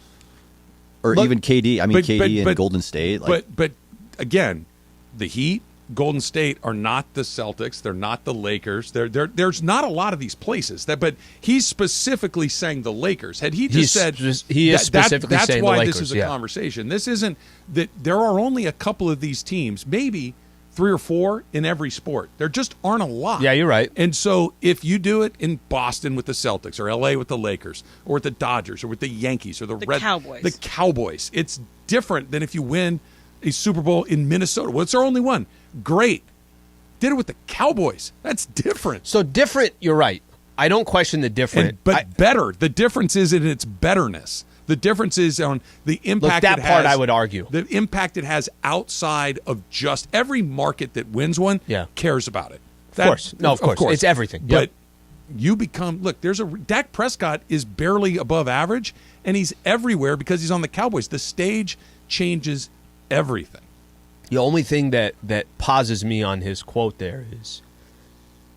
S3: Or even KD. I mean, KD and Golden State.
S1: But again, the Heat, Golden State are not the Celtics. They're not the Lakers. There's not a lot of these places. But he's specifically saying the Lakers. Had he just said
S2: he is specifically
S1: that's
S2: saying
S1: why
S2: the Lakers,
S1: this is a conversation. This isn't that there are only a couple of these teams, maybe 3 or 4 in every sport. There just aren't a lot.
S2: Yeah, you're right.
S1: And so if you do it in Boston with the Celtics or LA with the Lakers or with the Dodgers or with the Yankees or the Cowboys, it's different than if you win a Super Bowl in Minnesota. Well, it's our only one. Great. Did it with the Cowboys. That's different.
S2: So different, you're right. I don't question the different.
S1: But better. The difference is in its betterness. The difference is on the impact
S2: that
S1: it
S2: part
S1: has.
S2: I would argue.
S1: The impact it has outside of just every market that wins one cares about it.
S2: Of course. It's everything.
S1: But you become, look, Dak Prescott is barely above average, and he's everywhere because he's on the Cowboys. The stage changes everything.
S2: The only thing that pauses me on his quote there is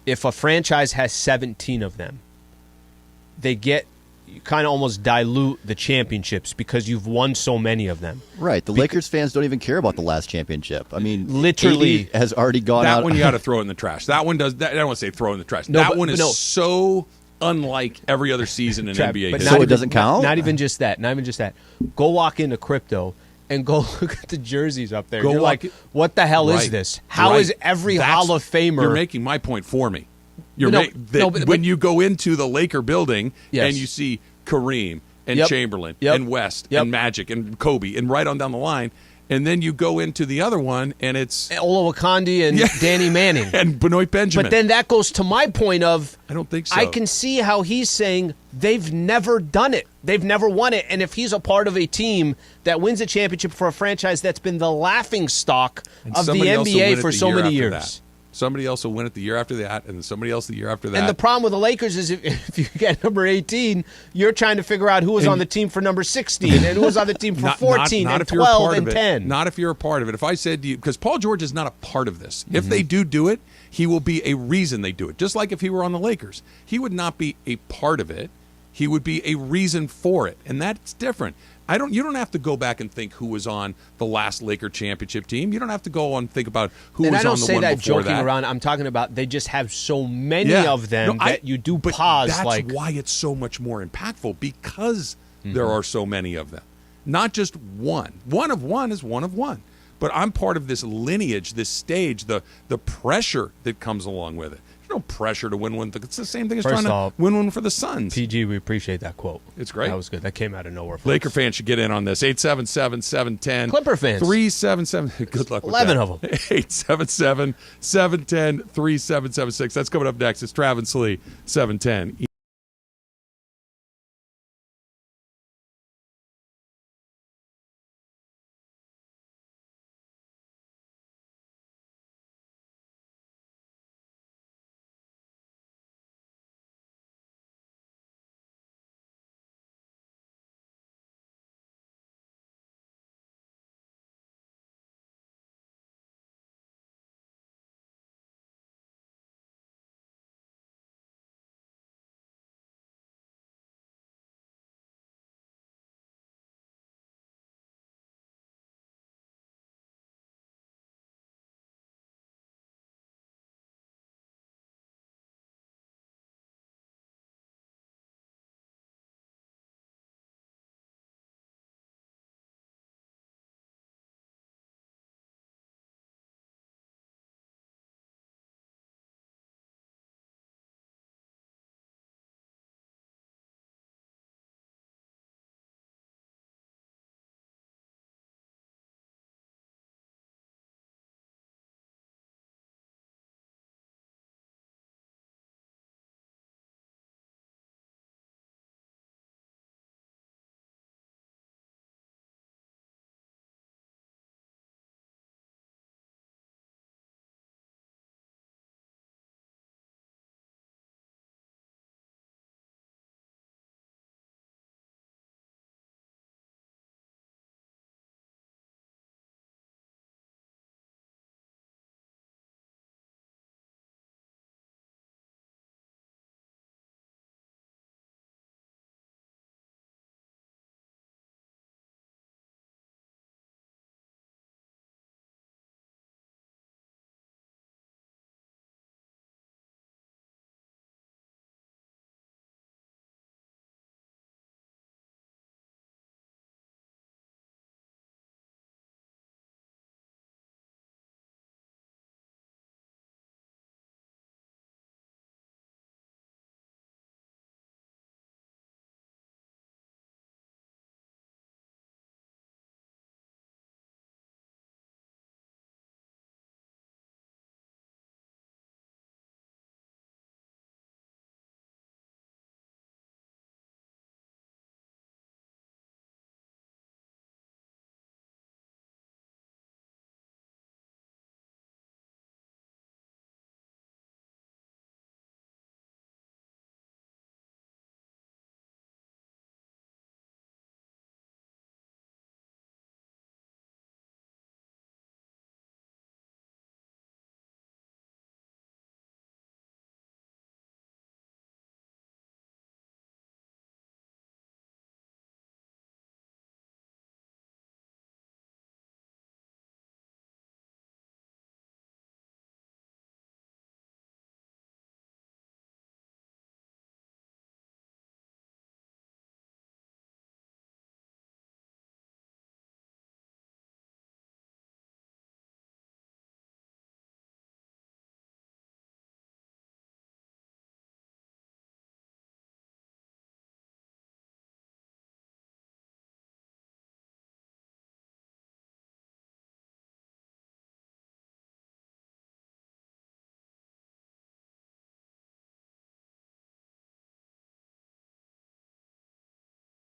S2: if a franchise has 17 of them, you kind of almost dilute the championships because you've won so many of them.
S3: Right. The Lakers fans don't even care about the last championship. I mean,
S2: literally
S3: AD has already gone out.
S1: That one you got to throw in the trash. That one does. I don't want to say throw in the trash. That one is so unlike every other season in NBA history.
S3: So it doesn't count?
S2: Not even just that. Go walk into crypto and go look at the jerseys up there. You're like, what the hell is this? How is every Hall of Famer?
S1: You're making my point for me. When you go into the Laker building and you see Kareem and Chamberlain and West and Magic and Kobe and right on down the line, and then you go into the other one and it's
S2: Olowokandi and Danny Manning
S1: and Benoit Benjamin.
S2: But then that goes to my point of
S1: I don't think so.
S2: I can see how he's saying they've never done it. They've never won it. And if he's a part of a team that wins a championship for a franchise that's been the laughingstock of the NBA for so many years.
S1: Somebody else will win it the year after that, and then somebody else the year after that.
S2: And the problem with the Lakers is if you get number 18, you're trying to figure out who was on the team for number 16 and who was on the team for 14 and 12 and 10.
S1: Not if you're a part of it. If I said to you, because Paul George is not a part of this. If they do it, he will be a reason they do it. Just like if he were on the Lakers. He would not be a part of it. He would be a reason for it, and that's different. You don't have to go back and think who was on the last Laker championship team. You don't have to go and think about who was on the one before that.
S2: And I don't say that joking around. I'm talking about they just have so many of them that you do pause.
S1: That's why it's so much more impactful because there are so many of them. Not just one. One of one is one of one. But I'm part of this lineage, this stage, the pressure that comes along with it. There's no pressure to win one. It's the same thing as trying to win one for the Suns.
S2: PG, we appreciate that quote.
S1: It's great.
S2: That was good. That came out of nowhere. Folks.
S1: Laker fans should get in on this. 877-710.
S2: Clipper fans.
S1: 377. Good luck with
S2: 11
S1: that.
S2: of them.
S1: 877-710-3776. That's coming up next. It's Travis Lee, 710.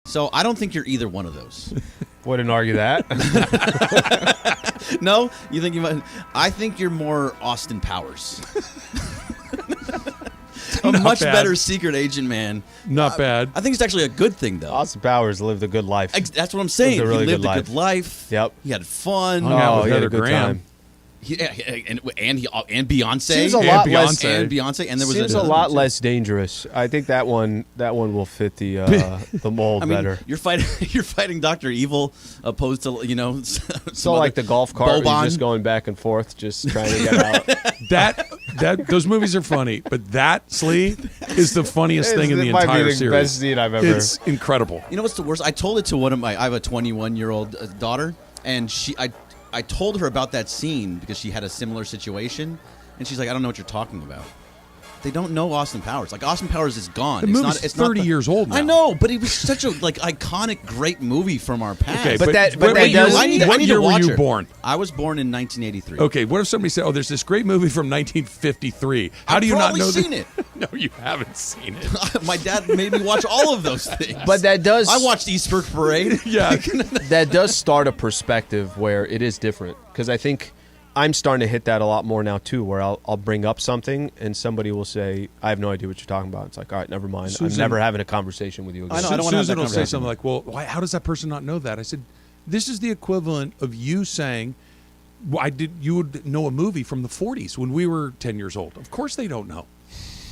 S21: So I don't think you're either one of those.
S2: Wouldn't argue that.
S21: No? You think you might? I think you're more Austin Powers. A much better secret agent, man.
S1: Not bad.
S21: I think it's actually a good thing, though.
S2: Austin Powers lived a good life.
S21: That's what I'm saying.
S2: Lived a really
S21: he lived
S2: good
S21: a good life.
S2: Yep.
S21: He had fun.
S2: Hung out with Heather Graham.
S21: And Beyonce.
S2: Seems a lot less.
S21: And Beyonce. And there was
S2: seems a lot less dangerous. I think that one will fit the mold better.
S21: You're fighting Dr. Evil opposed to
S2: So like the golf cart, he's just going back and forth, just trying to get out.
S1: Those movies are funny, but that Slee is the funniest thing in the entire series.
S2: Best scene I've ever.
S1: It's incredible.
S21: You know what's the worst? I told it to I have a 21-year-old daughter, and I told her about that scene because she had a similar situation, and she's like, I don't know what you're talking about. They don't know Austin Powers. Like, Austin Powers is gone.
S1: The movie's 30 years old now.
S21: I know, but it was such a iconic, great movie from our past.
S1: Okay,
S21: but
S1: that
S21: does.
S1: When year were you born?
S21: I was born in 1983.
S1: Okay, what if somebody said, "Oh, there's this great movie from 1953"? How do you not know?
S21: I've probably seen it.
S1: No, you haven't seen it.
S21: My dad made me watch all of those things.
S2: But that does.
S21: I watched Easter Parade.
S1: Yeah,
S2: that does start a perspective where it is different, because I think I'm starting to hit that a lot more now too, where I'll bring up something and somebody will say, I have no idea what you're talking about. It's like, all right, never mind.
S1: Susan,
S2: I'm never having a conversation with you again.
S21: I don't want to have that
S1: Susan will say
S21: conversation.
S1: something like, well, how does that person not know that? I said, this is the equivalent of you saying, you would know a movie from the 40s when we were 10 years old. Of course they don't know.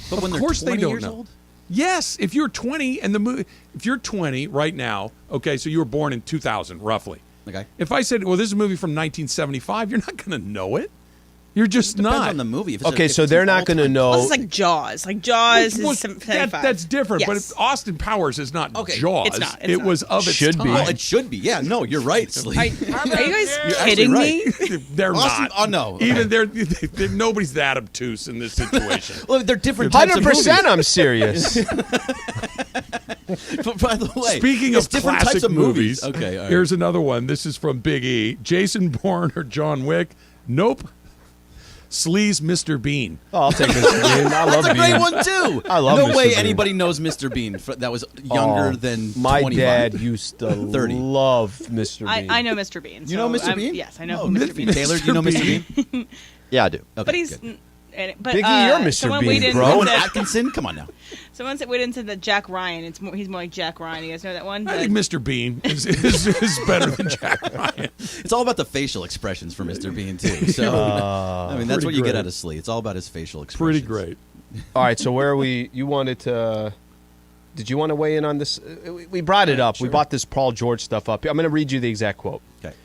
S21: But when
S1: of course
S21: they're 20
S1: they don't
S21: years
S1: know.
S21: old?
S1: Yes, if you're 20 and if you're 20 right now, okay, so you were born in 2000 roughly.
S21: Okay.
S1: If I said, well, this is a movie from 1975, you're not going to know it. You're just
S21: Depends
S1: not.
S21: on the movie.
S2: Okay, so they're not going to know.
S4: Well, it's like Jaws. Like Jaws
S1: Well,
S4: is 75.
S1: that's different.
S4: Yes.
S1: But if Austin Powers is not Jaws.
S4: It's not.
S1: It was of its
S2: Should
S1: time.
S2: be.
S21: Well, it should be. Yeah, no, you're right, Slee.
S4: Are you guys
S21: You're
S4: kidding
S21: actually
S4: me?
S1: They're
S21: Austin,
S1: not.
S21: oh, no.
S1: Even they're nobody's that obtuse in this situation.
S21: Well, they're different types of movies.
S2: 100% I'm serious.
S21: But by the way,
S1: Speaking
S21: it's
S1: of
S21: different
S1: classic
S21: types of movies.
S1: okay,
S21: all right.
S1: here's another one. This is from Big E. Jason Bourne or John Wick? Nope. Sleaze Mr. Bean.
S2: Oh, I'll take Mr. Bean. I love
S21: That's a
S2: Bean.
S21: great one too.
S2: I love
S21: No
S2: Mr.
S21: way
S2: Bean.
S21: anybody knows Mr. Bean that was younger than 25.
S2: My dad used to
S21: 30.
S2: love Mr. Bean.
S4: I know Mr. Bean.
S21: You know Mr. Bean?
S4: Yes, I know
S21: Oh,
S4: who Mr. Bean is.
S21: Taylor, do you know Mr. Bean?
S3: Yeah, I do.
S21: Okay,
S4: But he's.
S21: good.
S4: But,
S2: Biggie, you're Mr.
S4: someone
S2: Bean,
S4: weighed in
S2: bro.
S4: and said-
S21: Atkinson, come on now.
S4: Someone weighed into the Jack Ryan. He's more like Jack Ryan. You guys know that one?
S1: I think Mr. Bean is better than Jack Ryan.
S21: It's all about the facial expressions for Mr. Bean too. So I mean, that's
S1: Pretty
S21: what you get
S1: great.
S21: out of Slee. It's all about his facial expressions.
S1: Pretty great.
S2: All right, so where are we? You wanted to. Did you want to weigh in on this? We brought it up.
S21: Sure.
S2: We brought this Paul George stuff up. I'm going to read you the exact quote.
S21: Okay.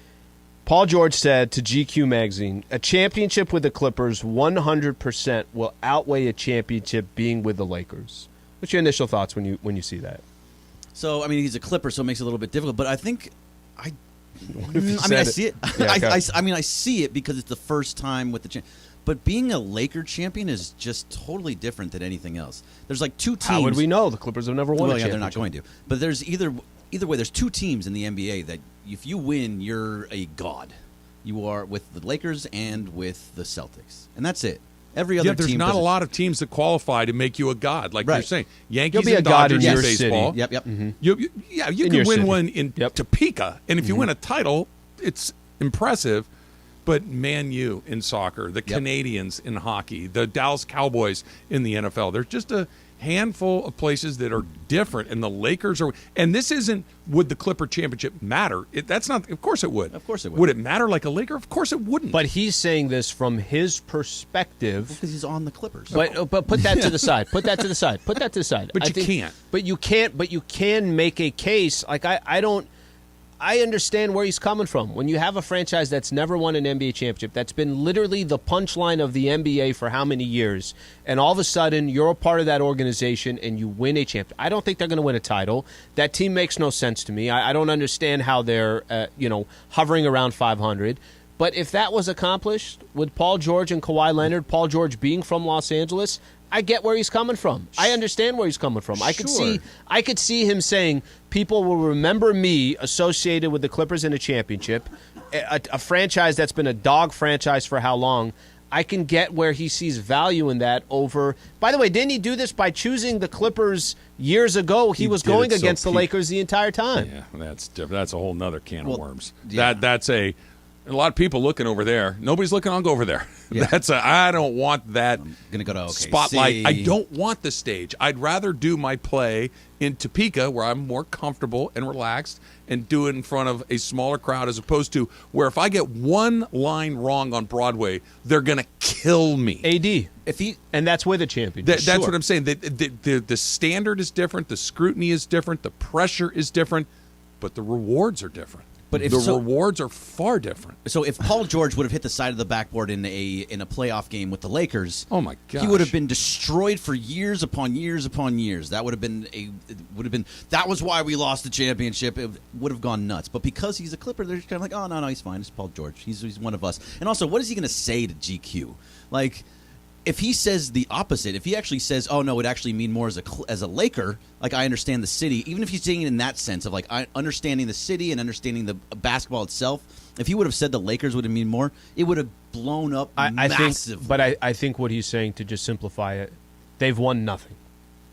S2: Paul George said to GQ magazine, "A championship with the Clippers 100% will outweigh a championship being with the Lakers." What's your initial thoughts when you see that?
S21: So I mean, he's a Clipper, so it makes it a little bit difficult. But I think I
S2: said
S21: see it.
S2: Yeah, okay.
S21: I see it because it's the first time with the But being a Laker champion is just totally different than anything else. There's like two teams.
S2: How would we know? The Clippers have never won
S21: Well,
S2: a
S21: yeah,
S2: championship.
S21: they're not going to. But there's either way. There's two teams in the NBA that if you win, you're a god. You are with the Lakers and with the Celtics, and that's it. Every other
S1: There's
S21: team.
S1: not a lot of teams that qualify to make you a god, like you're saying. Yankees
S2: You'll be a
S1: and
S2: god in
S1: Dodgers
S2: your
S1: baseball.
S2: city.
S21: Yep, yep.
S2: Mm-hmm.
S1: You
S2: In
S1: can
S2: your
S1: win
S2: city.
S1: one in Topeka, and if you win a title, it's impressive. But Man U in soccer, the Canadians in hockey, the Dallas Cowboys in the NFL, there's just a handful of places that are different, and the Lakers are. And this isn't would the Clipper championship matter? That's not. Of course it would.
S21: Of course it would.
S1: Would it matter like a Laker? Of course it wouldn't.
S2: But he's saying this from his perspective.
S21: Because he's on the Clippers.
S2: But put that to the side. Put that to the side. Put that to the side.
S1: But you can't.
S2: But you can't. But you can make a case. Like I don't. I understand where he's coming from. When you have a franchise that's never won an NBA championship, that's been literally the punchline of the NBA for how many years, and all of a sudden you're a part of that organization and you win a championship. I don't think they're going to win a title. That team makes no sense to me. I don't understand how they're hovering around 500. But if that was accomplished with Paul George and Kawhi Leonard, Paul George being from Los Angeles, I get where he's coming from. I understand where he's coming from. I could see him saying, people will remember me associated with the Clippers in a championship, a franchise that's been a dog franchise for how long. I can get where he sees value in that over. By the way, didn't he do this by choosing the Clippers years ago? He was going against the Lakers the entire time.
S1: Yeah, that's different. That's a whole nother can of worms.
S21: Yeah.
S1: That's a lot of people looking over there. Nobody's looking. I'll go over there.
S21: Yeah.
S1: I don't want that
S21: gonna go to OKC.
S1: spotlight. I don't want the stage. I'd rather do my play in Topeka where I'm more comfortable and relaxed and do it in front of a smaller crowd as opposed to where if I get one line wrong on Broadway, they're going to kill me.
S2: And that's with a champion.
S1: That's what I'm saying. The standard is different. The scrutiny is different. The pressure is different. But the rewards are different.
S21: But if
S1: the rewards are far different.
S21: So if Paul George would have hit the side of the backboard in a playoff game with the Lakers,
S1: oh my gosh,
S21: he would have been destroyed for years upon years upon years. That would have been that was why we lost the championship. It would have gone nuts. But because he's a Clipper, they're just kind of like, oh no, he's fine. It's Paul George. He's one of us. And also, what is he going to say to GQ? Like, if he says the opposite, if he actually says, "Oh no, it actually mean more as a Laker," like I understand the city, even if he's saying it in that sense of like understanding the city and understanding the basketball itself, if he would have said the Lakers would have mean more, it would have blown up massively.
S2: I think what he's saying, to just simplify it, they've won nothing.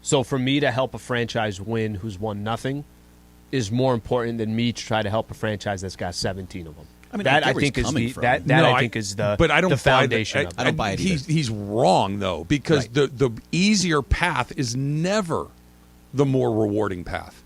S2: So for me to help a franchise win who's won nothing is more important than me to try to help a franchise that's got 17 of them.
S21: I mean,
S2: I think is the foundation of it.
S21: I don't buy it either.
S1: He's wrong though, because the easier path is never the more rewarding path.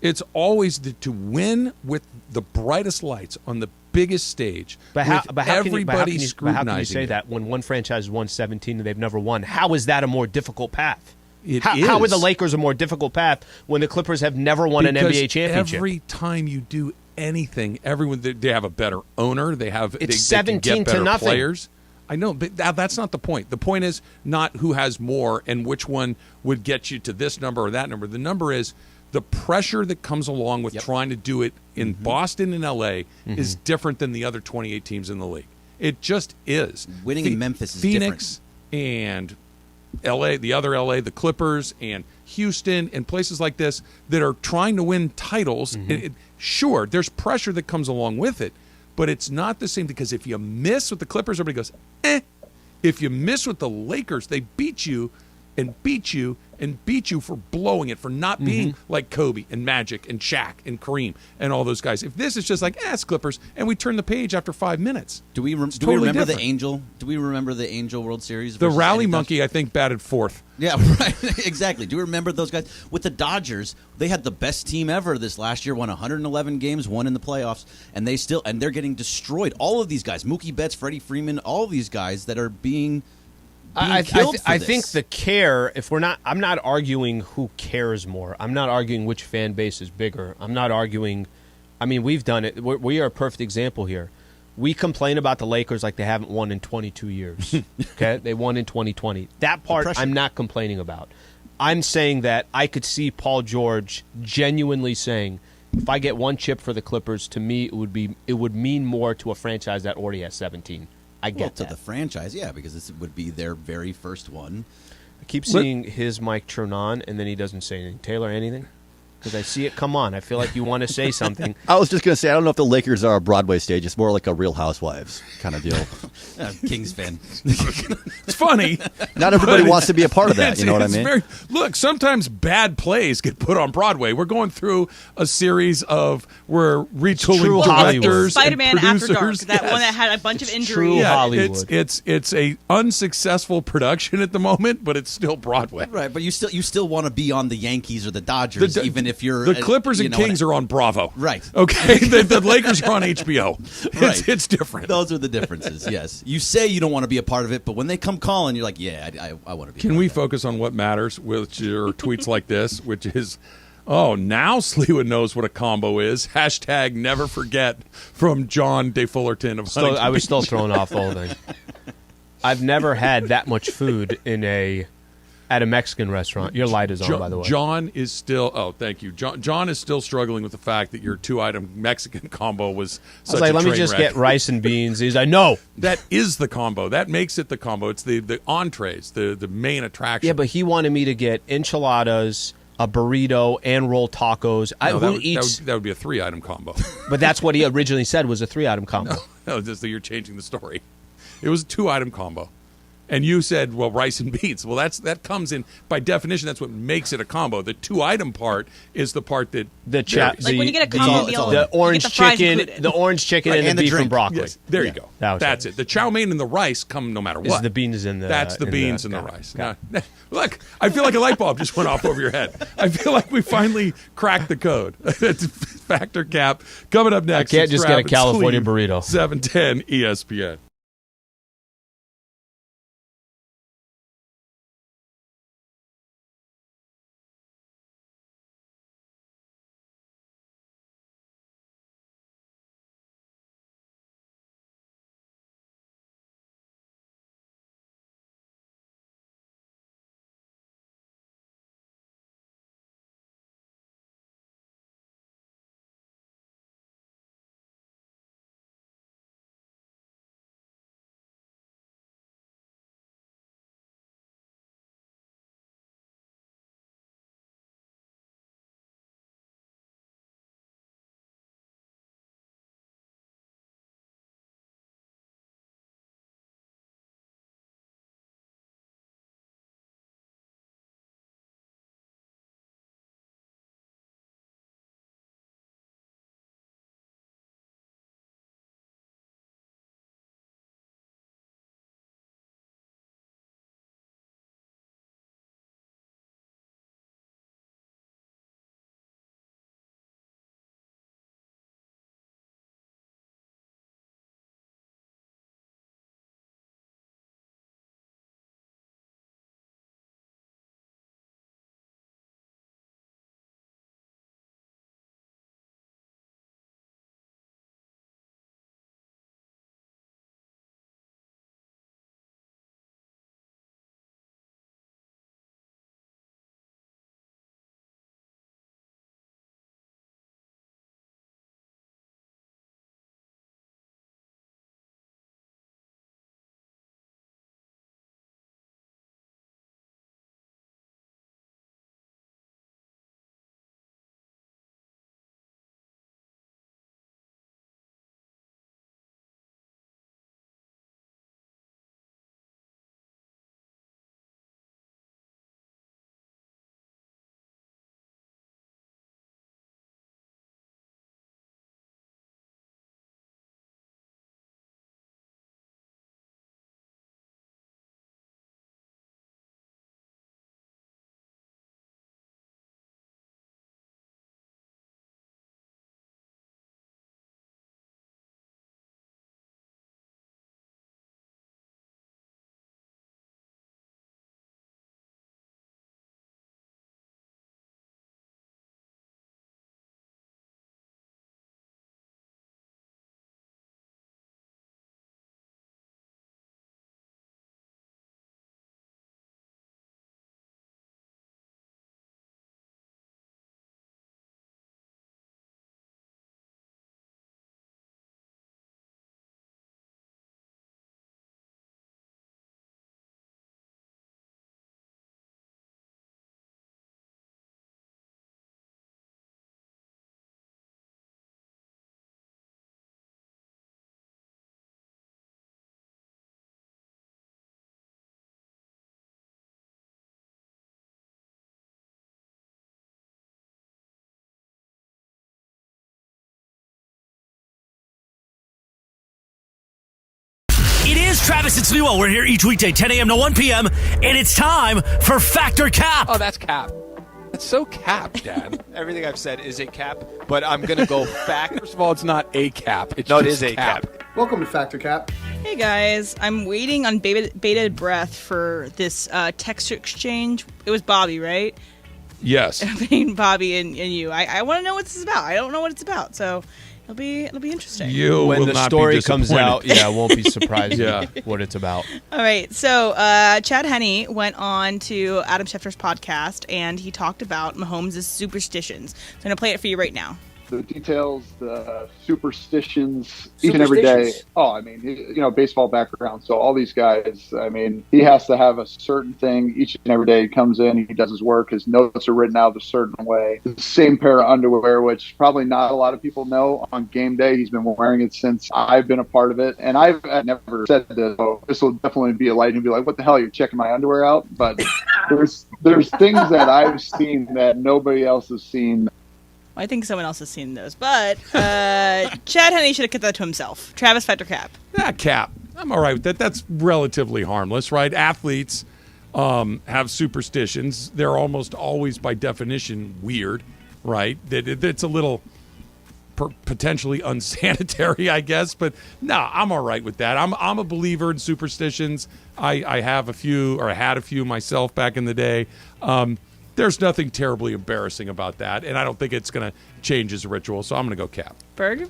S1: It's always to win with the brightest lights on the biggest stage.
S2: But how can you say
S1: it.
S2: that when one franchise has won 17 and they've never won? How is that a more difficult path?
S1: How
S2: are the Lakers a more difficult path when the Clippers have never won an NBA championship?
S1: Every time you do anything, everyone they have a better owner. They have
S2: it's
S1: they
S2: 17
S1: can get better
S2: to nothing.
S1: Players. I know, but that's not the point. The point is not who has more and which one would get you to this number or that number. The number is the pressure that comes along with trying to do it in Boston and LA is different than the other 28 teams in the league. It just is.
S21: Winning in Memphis is
S1: Phoenix and LA, the other LA, the Clippers and Houston and places like this that are trying to win titles. Sure, there's pressure that comes along with it, but it's not the same because if you miss with the Clippers, everybody goes, eh. If you miss with the Lakers, they beat you and beat you and beat you for blowing it, for not being like Kobe and Magic and Shaq and Kareem and all those guys. If this is just like, it's Clippers, and we turn the page after 5 minutes.
S21: Do we remember different. the Angel? Do we remember the Angel World Series?
S1: The Rally Monkey, I think, batted fourth.
S21: Yeah, right. Exactly. Do you remember those guys? With the Dodgers, they had the best team ever this last year, won 111 games, won in the playoffs, and they're getting destroyed. All of these guys, Mookie Betts, Freddie Freeman, all of these guys that are being
S2: I think the care, I'm not arguing who cares more. I'm not arguing which fan base is bigger. I'm not arguing, we've done it. We are a perfect example here. We complain about the Lakers like they haven't won in 22 years. Okay? They won in 2020. That part I'm not complaining about. I'm saying that I could see Paul George genuinely saying, if I get one chip for the Clippers, to me it would mean more to a franchise that already has 17. I get
S21: to the franchise, yeah, because this would be their very first one.
S2: I keep seeing his mic turn on, and then he doesn't say anything. Taylor, anything? Because I see it come on. I feel like you want to say something.
S3: I was just going to say, I don't know if the Lakers are a Broadway stage. It's more like a Real Housewives kind of deal.
S21: Kings fan.
S1: It's funny.
S3: Not everybody wants to be a part of that. You know what I mean?
S1: Look, sometimes bad plays get put on Broadway. We're going through a series of we're retooling directors,
S4: Spider-Man
S1: and
S4: After Dark,
S1: producers.
S4: that one that had a bunch of injuries.
S1: Yeah,
S2: Hollywood.
S1: It's a unsuccessful production at the moment, but it's still Broadway.
S21: Right, but you still want to be on the Yankees or the Dodgers, even if you're
S1: the Clippers and Kings are on Bravo.
S21: Right.
S1: Okay. the Lakers are on HBO.
S21: Right.
S1: It's different.
S21: Those are the differences. Yes. You say you don't want to be a part of it, but when they come calling, you're like, yeah, I want to be.
S1: Can we focus on what matters, which are tweets like this, which is, now Sliwa knows what a combo is. # never forget from John De Fullerton of Huntington
S2: I was
S1: Beach.
S2: still thrown off the whole thing. I've never had that much food at a Mexican restaurant. Your light is on, by the way.
S1: John is still. Thank you. John is still struggling with the fact that your 2-item Mexican combo was such
S2: I was like,
S1: a
S2: let me
S1: train
S2: just
S1: wreck.
S2: get rice and beans. He's like, no.
S1: That is the combo. That makes it the combo. It's the entrees, the main attraction.
S2: Yeah, but he wanted me to get enchiladas, a burrito, and roll tacos.
S1: That would be a 3-item combo.
S2: But that's what he originally said was a 3-item combo.
S1: No, just that you're changing the story. It was a 2-item combo. And you said, well, rice and beans. Well, that comes in, by definition, that's what makes it a combo. The 2-item part is the part that...
S4: Like when you get a combo meal,
S2: the orange
S4: you get the fries
S2: chicken,
S4: included.
S2: the orange chicken and the beef and broccoli.
S1: Yes, there you go. That's it. The chow mein and the rice come no matter
S2: Is
S1: what.
S2: the beans and the...
S1: That's the beans and the
S2: got it,
S1: rice.
S2: got
S1: Now, look, I feel like a light bulb just went off over your head. I feel like we finally cracked the code. Factor Cap. Coming up next.
S2: I can't
S1: it's
S2: just
S1: Trav
S2: get a California
S1: and
S2: burrito.
S1: 710 ESPN.
S5: It is Travis and Sliwa. We're here each weekday, 10 a.m. to 1 p.m., and it's time for Factor Cap.
S22: Oh, that's cap. That's so cap, Dad. Everything I've said is a cap, but I'm going to go back. First of all, it's not a cap. It's
S17: No, it
S22: just
S17: is a cap.
S22: Welcome to Factor Cap.
S4: Hey guys, I'm waiting on bated breath for this text exchange. It was Bobby, right?
S1: Yes.
S4: Between Bobby and you. I want to know what this is about. I don't know what it's about, so it'll be interesting.
S1: You
S2: when
S1: will
S2: the
S1: not
S2: story
S1: be
S2: comes
S1: disappointed.
S2: out, I won't be surprised
S1: Yeah.
S2: what it's about.
S4: All right, so Chad Henne went on to Adam Schefter's podcast, and he talked about Mahomes' superstitions. So I'm going to play it for you right now.
S6: the details, the superstitions, each and every day. Oh, I mean, baseball background. So all these guys, I mean, he has to have a certain thing each and every day. He comes in, he does his work. His notes are written out a certain way. The same pair of underwear, which probably not a lot of people know. On game day, he's been wearing it since I've been a part of it. And I've never said this. So this will definitely be a light and be like, what the hell, you're checking my underwear out? But there's things that I've seen that nobody else has seen.
S4: I think someone else has seen those, but Chad Henne should have kept that to himself. Travis, fact or cap?
S1: Yeah, cap. I'm all right with that. That's relatively harmless, right? Athletes have superstitions. They're almost always, by definition, weird, right? It's a little potentially unsanitary, I guess, but no, I'm all right with that. I'm a believer in superstitions. I have a few, or I had a few myself back in the day. There's nothing terribly embarrassing about that, and I don't think it's going to change his ritual, so I'm going to go cap.
S4: Berg?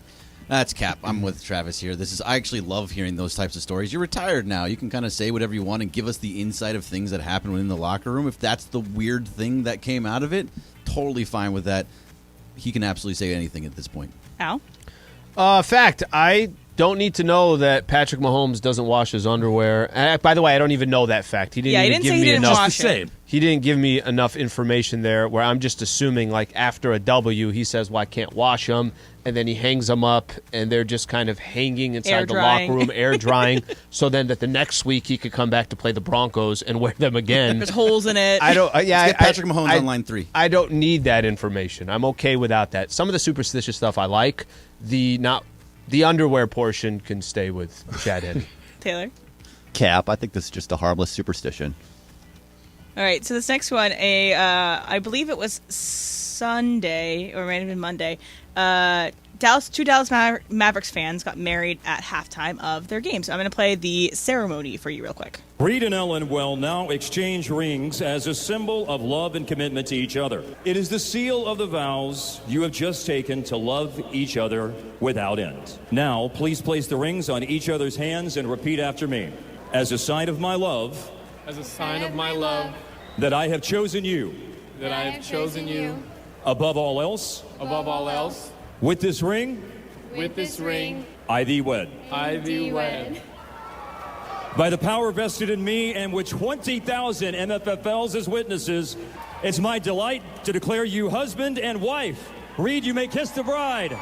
S21: That's cap. I'm with Travis here. I actually love hearing those types of stories. You're retired now. You can kind of say whatever you want and give us the insight of things that happen within the locker room. If that's the weird thing that came out of it, totally fine with that. He can absolutely say anything at this point.
S4: Al?
S2: Fact, I don't need to know that Patrick Mahomes doesn't wash his underwear. By the way, I don't even know that fact. He didn't give me enough. He didn't give me enough information there where I'm just assuming, like, after a W, he says, well, I can't wash them, and then he hangs them up, and they're just kind of hanging inside the locker room, air drying, so then that the next week he could come back to play the Broncos and wear them again.
S4: There's holes in it.
S2: I don't.
S21: Let's get Patrick Mahomes on line 3.
S2: I don't need that information. I'm okay without that. Some of the superstitious stuff I like. The underwear portion can stay with Chad Henne.
S4: Taylor?
S3: Cap. I think this is just a harmless superstition.
S4: All right, so this next one, I believe it was Sunday, or it might have been Monday. Two Dallas Mavericks fans got married at halftime of their game. So I'm going to play the ceremony for you real quick.
S8: Reed and Ellen will now exchange rings as a symbol of love and commitment to each other. It is the seal of the vows you have just taken to love each other without end. Now, please place the rings on each other's hands and repeat after me. As a sign of my love.
S23: As a sign of my love.
S8: That I have chosen you.
S23: That I have chosen you.
S8: Above all else.
S23: Above all else.
S8: With this ring.
S23: With this ring.
S8: I thee wed.
S23: I thee wed.
S8: By the power vested in me and with 20,000 MFFLs as witnesses, it's my delight to declare you husband and wife. Reed, you may kiss the bride.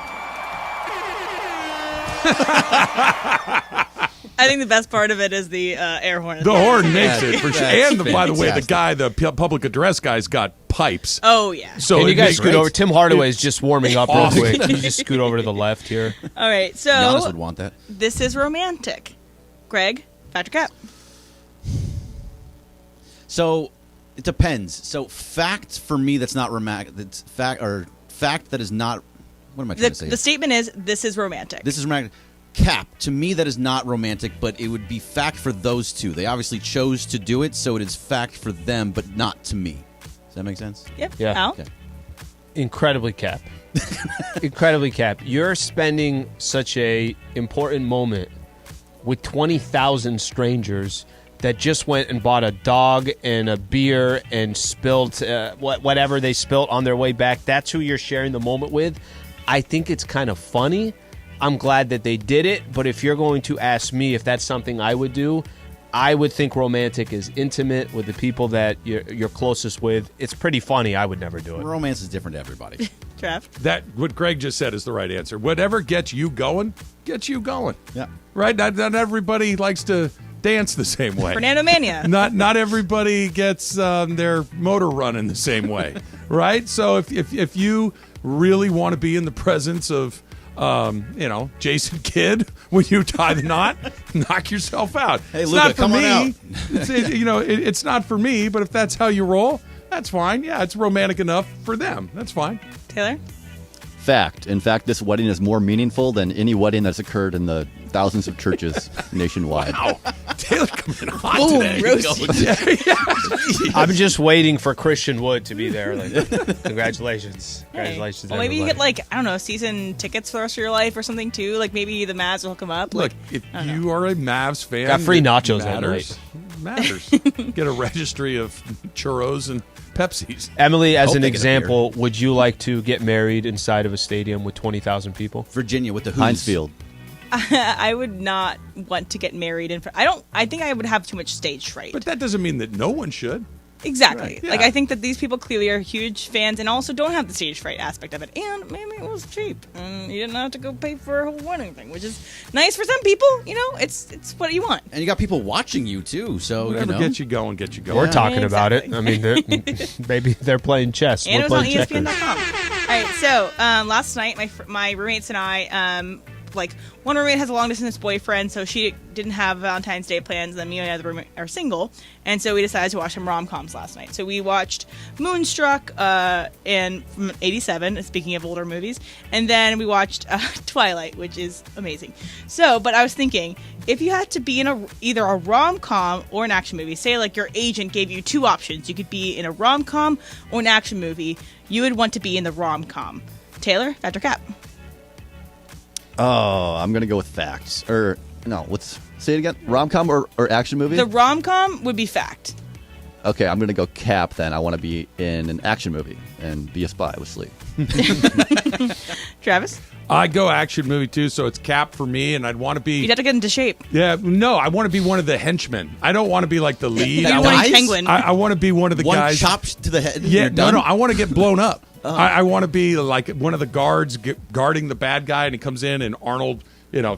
S4: I think the best part of it is the air horn.
S1: The horn makes it for sure. And by the way, the public address guy's got pipes.
S4: Oh yeah.
S2: So can you guys scoot over? Tim Hardaway is just warming up real quick. Can you just scoot over to the left here?
S4: All right. So
S21: Giannis would want that.
S4: This is romantic. Greg, Patrick Cap.
S21: So it depends. So fact for me that's not romantic. That's fact that is not. What am I trying to say?
S4: The statement is this is romantic.
S21: This is romantic. Cap, to me, that is not romantic, but it would be fact for those two. They obviously chose to do it, so it is fact for them, but not to me. Does that make sense?
S4: Yep.
S2: Yeah.
S4: Al?
S21: Okay.
S2: Incredibly Cap. Incredibly Cap. You're spending such a important moment with 20,000 strangers that just went and bought a dog and a beer and spilled whatever they spilt on their way back. That's who you're sharing the moment with. I think it's kind of funny. I'm glad that they did it, but if you're going to ask me if that's something I would do, I would think romantic is intimate with the people that you're closest with. It's pretty funny. I would never do it.
S21: Romance is different to everybody.
S4: Trev?
S1: What Greg just said is the right answer. Whatever gets you going, gets you going.
S21: Yeah.
S1: Right? Not everybody likes to dance the same way.
S4: Fernando Mania.
S1: Not everybody gets their motor running the same way. Right? So if you really want to be in the presence of Jason Kidd, when you tie the knot, knock yourself out.
S21: Hey,
S1: it's
S21: Luka,
S1: not for
S21: come on
S1: me.
S21: out.
S1: It's not for me, but if that's how you roll, that's fine. Yeah, it's romantic enough for them. That's fine.
S4: Taylor?
S3: Fact. In fact, this wedding is more meaningful than any wedding that's occurred in the thousands of churches nationwide.
S1: Wow. Taylor coming in hot today.
S2: I'm just waiting for Christian Wood to be there. Like, congratulations. Congratulations,
S4: Well, maybe you
S2: everybody.
S4: get, season tickets for the rest of your life or something, too. Like, maybe the Mavs will hook them up.
S1: Look, if you are a Mavs fan,
S2: Got free nachos
S1: matters.
S2: that night.
S1: Matters. Get a registry of churros and Pepsis.
S2: Emily, as
S21: Hope
S2: an
S21: they get a
S2: example, would you like to get married inside of a stadium with 20,000 people?
S21: Virginia with the Who's.
S3: Heinz Field.
S4: I would not want to get married in front. I think I would have too much stage fright.
S1: But that doesn't mean that no one should.
S4: Exactly.
S1: Right, yeah.
S4: Like, I think that these people clearly are huge fans and also don't have the stage fright aspect of it. And maybe it was cheap. And you didn't have to go pay for a whole wedding thing, which is nice for some people. You know, it's what you want.
S21: And you got people watching you, too. So,
S1: Whatever
S21: get
S1: you going, get you going.
S2: We're talking about it. I mean, maybe they're playing chess.
S4: And
S2: We're
S4: it was on
S2: playing checkers.
S4: ESPN.com. All right, so last night, my roommates and I, one roommate has a long-distance boyfriend, so she didn't have Valentine's Day plans, and then me and the other roommate are single, and so we decided to watch some rom-coms last night. So we watched Moonstruck from '87, speaking of older movies, and then we watched Twilight, which is amazing. So, but I was thinking, if you had to be in either a rom-com or an action movie, say like your agent gave you two options, you could be in a rom-com or an action movie, you would want to be in the rom-com. Taylor, fact or cap?
S3: Oh, I'm going to go with facts. Or, no, let's say it again. Rom-com or action movie?
S4: The rom-com would be fact.
S3: Okay, I'm going to go cap then. I want to be in an action movie and be a spy with Slee.
S4: Travis?
S1: I go action movie too, so it's cap for me, and I'd want to be...
S4: You'd have to get into shape.
S1: Yeah, no, I want to be one of the henchmen. I don't want to be like the lead.
S4: You want to be Penguin.
S1: I want to be one of the
S21: One
S1: guys...
S21: chop to the head and
S1: Yeah,
S21: you're done?
S1: no, I want to get blown up. I want to be like one of the guards guarding the bad guy, and he comes in, and Arnold,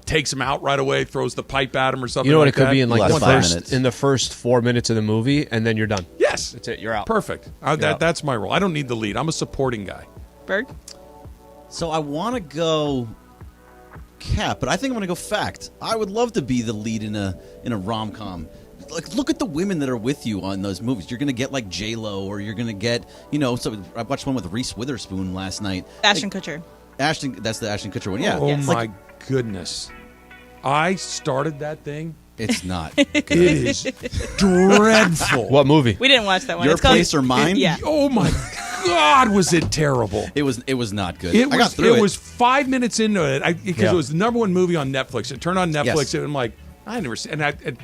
S1: takes him out right away, throws the pipe at him or something.
S2: You know what
S1: like
S2: it could
S1: that.
S2: be in like the
S3: 5 minutes.
S2: in the first 4 minutes of the movie, and then you're done.
S1: Yes,
S2: That's it. You're out.
S1: perfect. That's my role. I don't need the lead. I'm a supporting guy.
S4: Berg?
S21: So I want to go cap, but I think I'm going to go fact. I would love to be the lead in a rom-com. Like, look at the women that are with you on those movies. You're going to get like J-Lo, or you're going to get, so I watched one with Reese Witherspoon last night.
S4: Ashton Kutcher.
S21: That's the Ashton Kutcher one. Yeah.
S1: Oh
S21: Yes.
S1: my goodness! I started that thing.
S21: It's not.
S1: It is dreadful.
S2: What movie?
S4: We didn't watch that one.
S21: Your
S4: It's called-
S21: Place or Mine?
S4: Yeah.
S1: Oh my God, was it terrible?
S21: It was not good.
S1: It
S21: I got through it.
S1: It was 5 minutes into it because it was the number one movie on Netflix. It turned on Netflix,
S21: Yes.
S1: and I'm like, I never see. And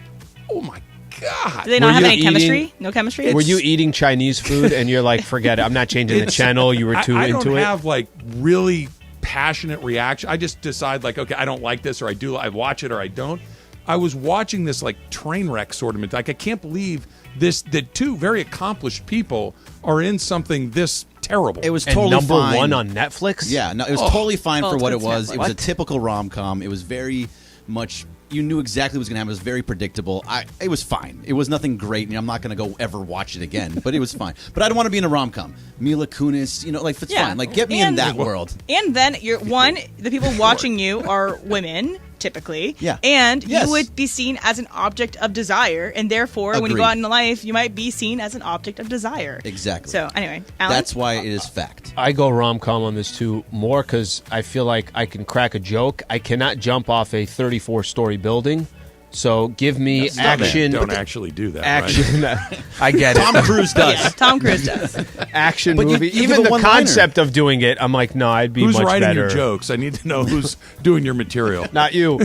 S1: oh my God!
S4: Do they not
S2: Were
S4: have
S2: you
S4: any chemistry?
S2: eating-
S4: No chemistry?
S2: Were you eating Chinese food and you're like, forget it, I'm not changing the channel, you were too
S1: I
S2: into
S1: don't
S2: it?
S1: have like really passionate reaction. I just decide like, okay, I don't like this, or I do. I watch it, or I don't. I was watching this like train wreck sort of. Like, I can't believe that two very accomplished people are in something this terrible.
S21: It was
S2: And
S21: totally
S2: number
S21: fine.
S2: one on Netflix?
S21: Yeah, no, it was totally fine for
S4: it's
S21: what
S4: good
S21: it was.
S4: Netflix.
S21: It was a
S2: What?
S21: typical rom-com. It was very much. You knew exactly what was going to happen. It was very predictable. It was fine. It was nothing great, and I'm not going to go ever watch it again. But it was fine. But I don't want to be in a rom-com. Mila Kunis, it's
S4: Yeah.
S21: fine. Like, get me in
S4: And-
S21: that world.
S4: And then the people watching you are women, typically.
S21: Yeah.
S4: And
S21: Yes.
S4: you would be seen as an object of desire, and therefore, when you go
S21: Agreed.
S4: out into life, you might be seen as an object of desire.
S21: Exactly.
S4: So, anyway, Alan?
S21: That's why it is fact.
S2: I go rom-com on this too, more because I feel like I can crack a joke. I cannot jump off a 34-story building. So give me action.
S1: Don't actually do that.
S2: Action.
S1: Right?
S2: I get it.
S21: Tom Cruise does.
S4: Yeah, Tom Cruise does.
S2: Action
S21: But you
S2: movie.
S21: give
S2: Even
S21: a
S2: the
S21: one-liner.
S2: concept of doing it, I'm like, no, I'd be
S1: Who's
S2: much
S1: writing
S2: better.
S1: your jokes? I need to know who's doing your material.
S2: Not you.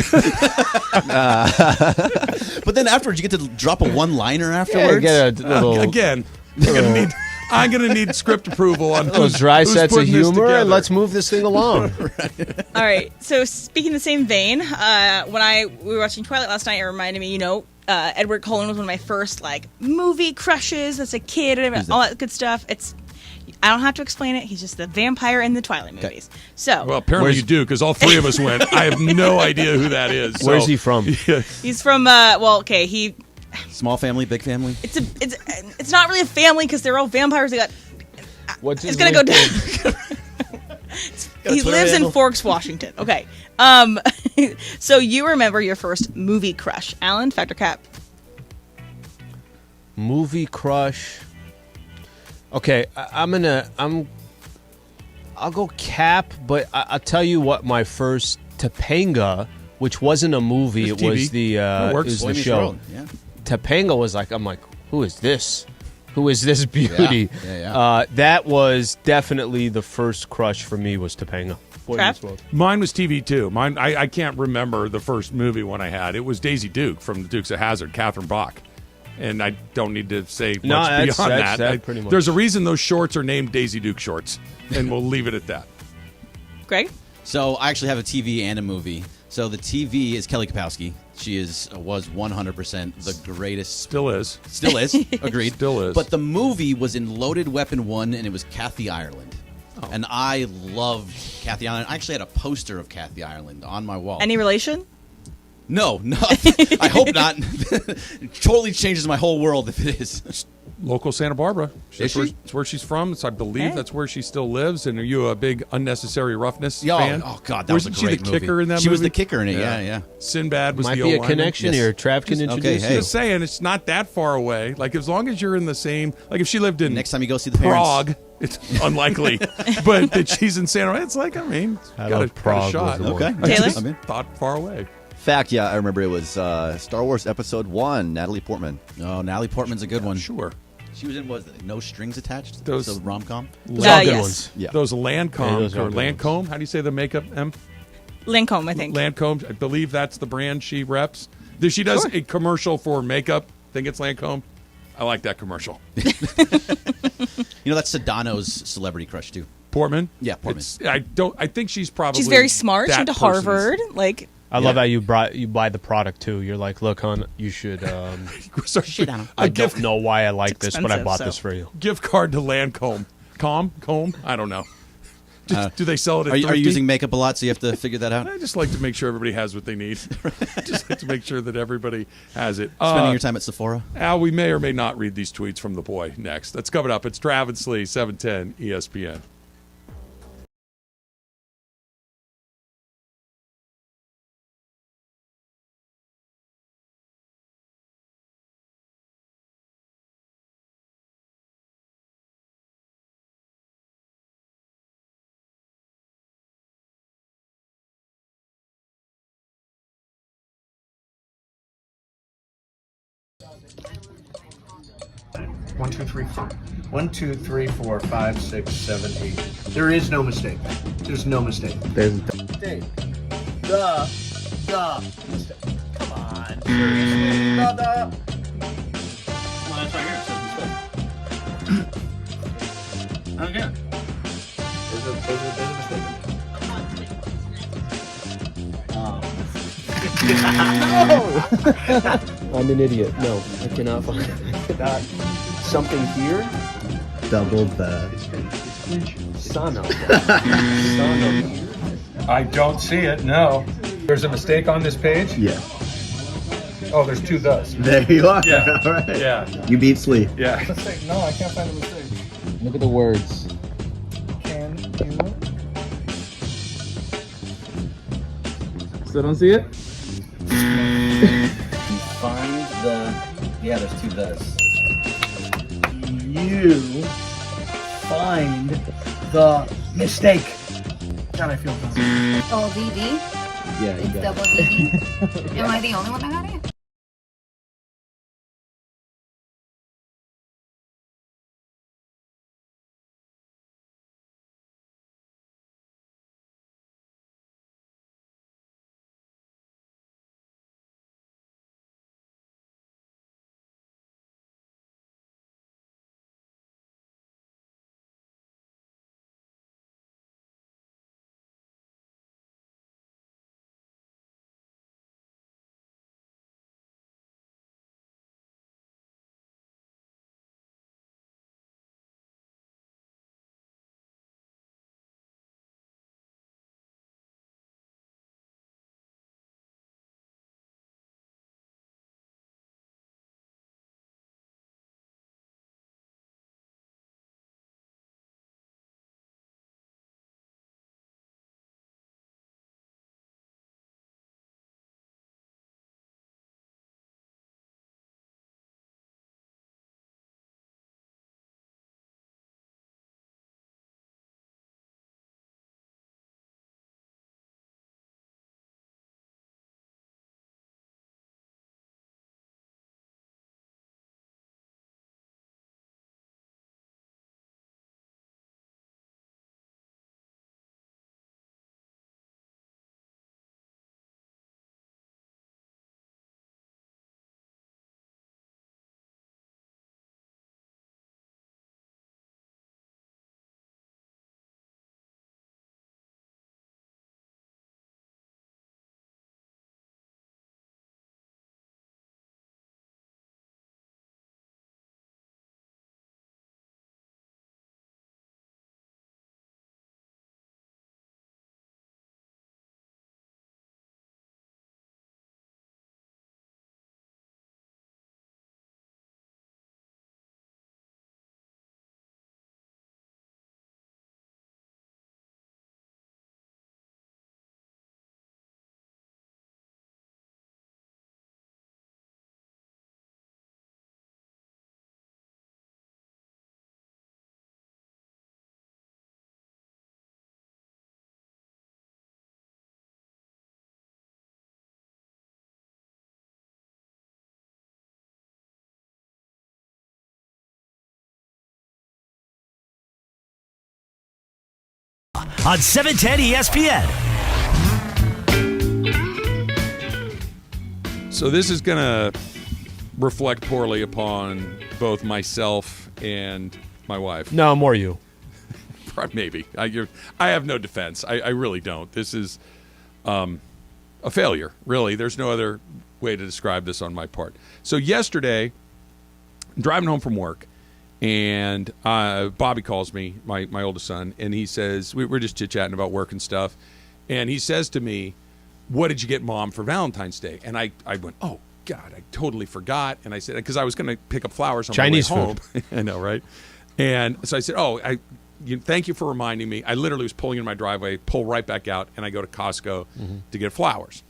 S21: But then afterwards, you get to drop a one-liner afterwards.
S2: Get a little,
S1: Again, I'm gonna need script approval on
S2: little
S1: who's
S2: dry
S1: who's
S2: sets of
S1: putting this
S2: humor, and
S1: together.
S2: let's move this thing along.
S4: All right. So, speaking the same vein, when we were watching Twilight last night, it reminded me, Edward Cullen was one of my first movie crushes as a kid and all that good stuff. I don't have to explain it. He's just the vampire in the Twilight movies. So,
S1: Well, apparently you do, because all three of us went. I have no idea who that is.
S2: Where's he from?
S4: he's from he.
S21: Small family, big family.
S4: It's not really a family because they're all vampires.
S2: What's his
S4: It's gonna go
S2: name?
S4: down. He
S21: Twitter
S4: lives
S21: handle.
S4: in Forks, Washington. Okay. So you remember your first movie crush, Alan? Fact or cap?
S2: Movie crush. Okay, I'll go cap, but I'll tell you what. My first Topanga, which wasn't a movie,
S1: It's
S2: it was
S1: TV.
S2: the
S1: It works.
S2: it was
S21: Boy
S2: the
S21: Meets
S2: show.
S21: World, yeah.
S2: Topanga was I'm like, who is this? Who is this beauty?
S21: Yeah.
S2: That was definitely the first crush for me. Was Topanga. Boy
S4: Trap?
S2: Meets World.
S1: Mine was TV too. I can't remember the first movie one I had. It was Daisy Duke from the Dukes of Hazzard, Catherine Bach. And I don't need to say much
S2: No, that's
S1: beyond that.
S2: that pretty much.
S1: There's a reason those shorts are named Daisy Duke shorts, and we'll leave it at that.
S4: Greg?
S21: So I actually have a TV and a movie. So the TV is Kelly Kapowski. She was 100% the greatest.
S1: Still is.
S21: Still is. Agreed.
S1: Still is.
S21: But the movie was in Loaded Weapon 1, and it was Kathy Ireland. Oh. And I loved Kathy Ireland. I actually had a poster of Kathy Ireland on my wall.
S4: Any relation?
S21: No. I hope not. It totally changes my whole world if it is.
S1: Local Santa Barbara.
S21: Is she?
S1: It's where she's from. So I believe that's where she still lives. And are you a big Unnecessary Roughness fan?
S21: Oh, God, that was a great
S1: she the kicker
S21: movie.
S1: in that movie?
S21: She was the kicker in it, yeah.
S1: Sinbad was
S2: Might
S1: the
S2: be a
S1: O-lineman.
S2: connection here. Trav can introduce you.
S1: Just saying, it's not that far away. Like, as long as you're in the same... Like, if she lived in
S21: Next time you go see the
S1: Prague,
S21: parents.
S1: it's unlikely. But that she's in Santa Barbara, it's like, I mean, got a shot.
S3: Okay.
S1: I
S4: Taylor?
S1: just thought far away.
S3: Fact, yeah, I remember it was Star Wars Episode 1, Natalie Portman.
S21: Oh, Natalie Portman's a good one.
S1: Sure.
S21: She was in, No Strings Attached?
S1: Those
S21: the rom-com?
S4: Yes.
S3: Ones. Yeah.
S1: Those Lancome,
S2: those are
S1: or
S2: good
S1: Lancome, how do you say the makeup, Em?
S4: Lancome, I think.
S1: Lancome, I believe that's the brand she reps. She does a commercial for makeup. I think it's Lancome. I like that commercial.
S21: You know, that's Sedano's celebrity crush, too.
S1: Portman?
S21: Yeah, Portman.
S1: I think she's probably...
S4: She's very smart. She
S1: that
S4: went to
S1: person's-
S4: Harvard. Like,
S2: I love how you buy the product too. You're like, look, hon, you should. I don't know why I like this, but I bought this for you.
S1: Gift card to Lancome. Comb? I don't know. Do they sell it at
S21: Are you
S1: Thrifty?
S21: using makeup a lot, so you have to figure that out?
S1: I just like to make sure everybody has what they need. Just like to make sure that everybody has it.
S21: Spending your time at Sephora?
S1: Al, we may or may not read these tweets from the boy next. That's coming up. It's Trav and Slee, 710 ESPN.
S17: One, two, three, four. 1, 2, 3, 4, 5, 6, 7, 8. There is no mistake. There's no mistake.
S2: There's
S17: Mistake. The mistake. Come on. Seriously. The.
S14: Well, that's right here. It says mistake. Okay.
S17: There's a mistake.
S2: I'm an idiot. No, I cannot find that. Something here.
S3: Double the.
S2: Son of.
S9: I don't see it, no. There's a mistake on this page?
S3: Yeah.
S9: Oh, there's two thus.
S3: There you are.
S9: Yeah.
S3: All right.
S9: Yeah.
S3: You beat Slee.
S9: Yeah. No, I can't find a mistake.
S2: Look at the words.
S9: Can you?
S13: Still don't see it?
S15: Find the. Yeah, there's two thus.
S17: You find the mistake. God, I feel dumb.
S23: Oh, DD?
S3: Yeah, you
S23: It's
S3: got
S23: double DD. Am I the only one that got it?
S5: on 710 ESPN.
S1: So this is going to reflect poorly upon both myself and my wife.
S2: No, more you.
S1: Maybe. I have no defense. I really don't. This is a failure, really. There's no other way to describe this on my part. So yesterday, I'm driving home from work, and Bobby calls me, my oldest son, and he says, we're just chit-chatting about work and stuff, and he says to me, what did you get Mom for Valentine's Day? And I went, oh, God, I totally forgot. And I said, because I was going to pick up flowers on
S2: Chinese
S1: my way home.
S2: food.
S1: I know, right? And so I said, thank you for reminding me. I literally was pulling in my driveway, pull right back out, and I go to Costco to get flowers.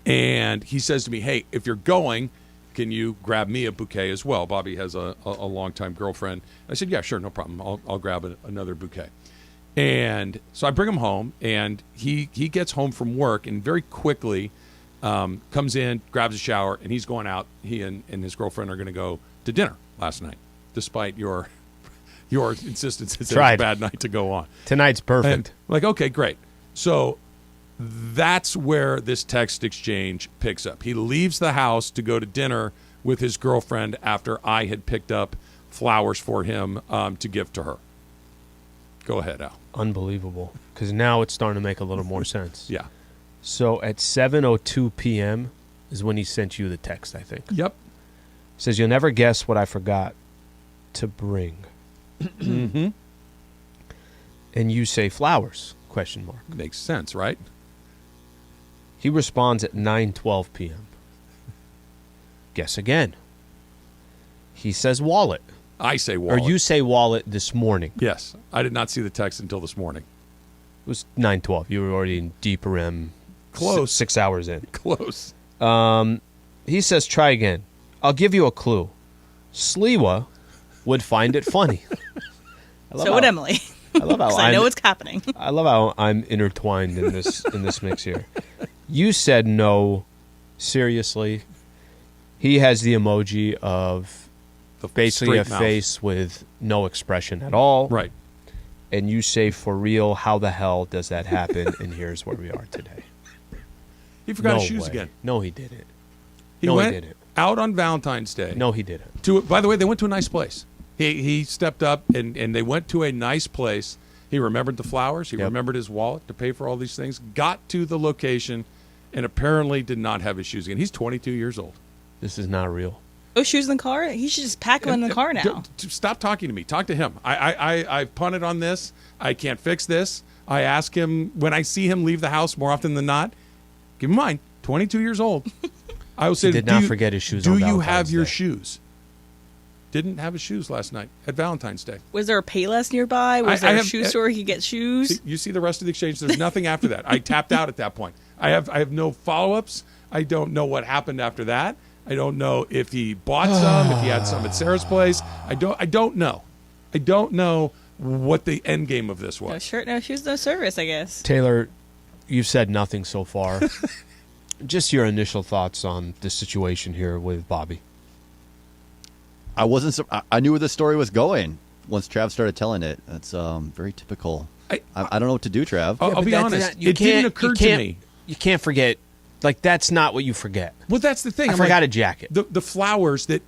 S1: And he says to me, hey, if you're going, can you grab me a bouquet as well? Bobby has a longtime girlfriend. I said, yeah, sure, no problem. I'll grab another bouquet. And so I bring him home, and he gets home from work and very quickly comes in, grabs a shower, and he's going out. He and his girlfriend are going to go to dinner last night, despite your insistence it's a bad night to go on.
S2: Tonight's perfect.
S1: And like, okay, great. So that's where this text exchange picks up. He leaves the house to go to dinner with his girlfriend after I had picked up flowers for him to give to her. Go ahead, Al.
S2: Unbelievable. Because now it's starting to make a little more sense.
S1: Yeah.
S2: So at 7:02 p.m. is when he sent you the text, I think.
S1: Yep.
S2: Says, you'll never guess what I forgot to bring.
S1: Mm-hmm.
S2: And you say flowers, ?
S1: Makes sense, right?
S2: He responds at 9:12 p.m. Guess again. He says wallet.
S1: I say wallet.
S2: Or you say wallet this morning.
S1: Yes. I did not see the text until this morning.
S2: It was 9:12. You were already in deep REM.
S1: Close.
S2: 6 hours in.
S1: Close.
S2: He says, try again. I'll give you a clue. Sliwa would find it funny.
S4: So would Emily.
S2: I love how
S4: I know what's happening.
S2: I love how I'm intertwined in this mix here. You said no. Seriously. He has the emoji of basically a face with no expression at all.
S1: Right.
S2: And you say, for real, how the hell does that happen? And here's where we are today.
S1: He forgot his shoes again.
S2: No, he didn't.
S1: He went out on Valentine's Day.
S2: No, he didn't.
S1: By the way, they went to a nice place. He stepped up, and they went to a nice place. He remembered the flowers. He remembered his wallet to pay for all these things. Got to the location, and apparently did not have his shoes again. He's 22 years old.
S2: This is not real.
S4: Those shoes in the car? He should just pack them in the car now.
S1: Stop talking to me. Talk to him. I've punted on this. I can't fix this. I ask him, when I see him leave the house more often than not, keep in mind, 22 years old. I will say,
S2: he did not forget his shoes.
S1: Do
S2: on
S1: you
S2: Valentine's
S1: have your
S2: Day.
S1: shoes? Didn't have his shoes last night at Valentine's Day.
S4: Was there a Payless nearby? Was there a shoe store he could get shoes?
S1: You see the rest of the exchange. There's nothing after that. I tapped out at that point. I have no follow-ups. I don't know what happened after that. I don't know if he bought some, if he had some at Sarah's place. I don't know. I don't know what the end game of this was.
S4: No shirt, no shoes, no service, I guess.
S2: Taylor, you've said nothing so far. Just your initial thoughts on the situation here with Bobby.
S3: I knew where the story was going once Trav started telling it. That's very typical. I don't know what to do, Trav.
S1: I'll be honest. It didn't occur to me.
S2: You can't forget. Like, that's not what you forget.
S1: Well, that's the thing.
S2: I forgot a jacket.
S1: The flowers that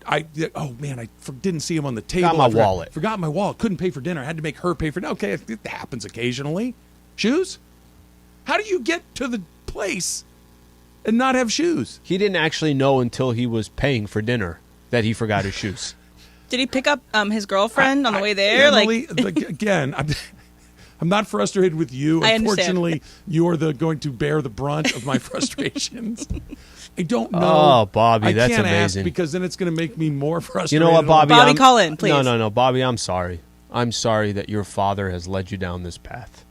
S1: didn't see them on the table.
S2: Forgot my wallet.
S1: Forgot my wallet. Couldn't pay for dinner. I had to make her pay for dinner. Okay, it happens occasionally. Shoes? How do you get to the place and not have shoes?
S2: He didn't actually know until he was paying for dinner that he forgot his shoes.
S4: Did he pick up his girlfriend on the way there?
S1: Emily, again, I'm not frustrated with you.
S4: I
S1: Unfortunately, you're going to bear the brunt of my frustrations. I don't know.
S2: Oh, Bobby, that's
S1: amazing.
S2: amazing.
S1: Ask because then it's going to make me more frustrated.
S2: You know what, Bobby?
S4: Bobby, call in, please.
S2: No, Bobby, I'm sorry. I'm sorry that your father has led you down this path.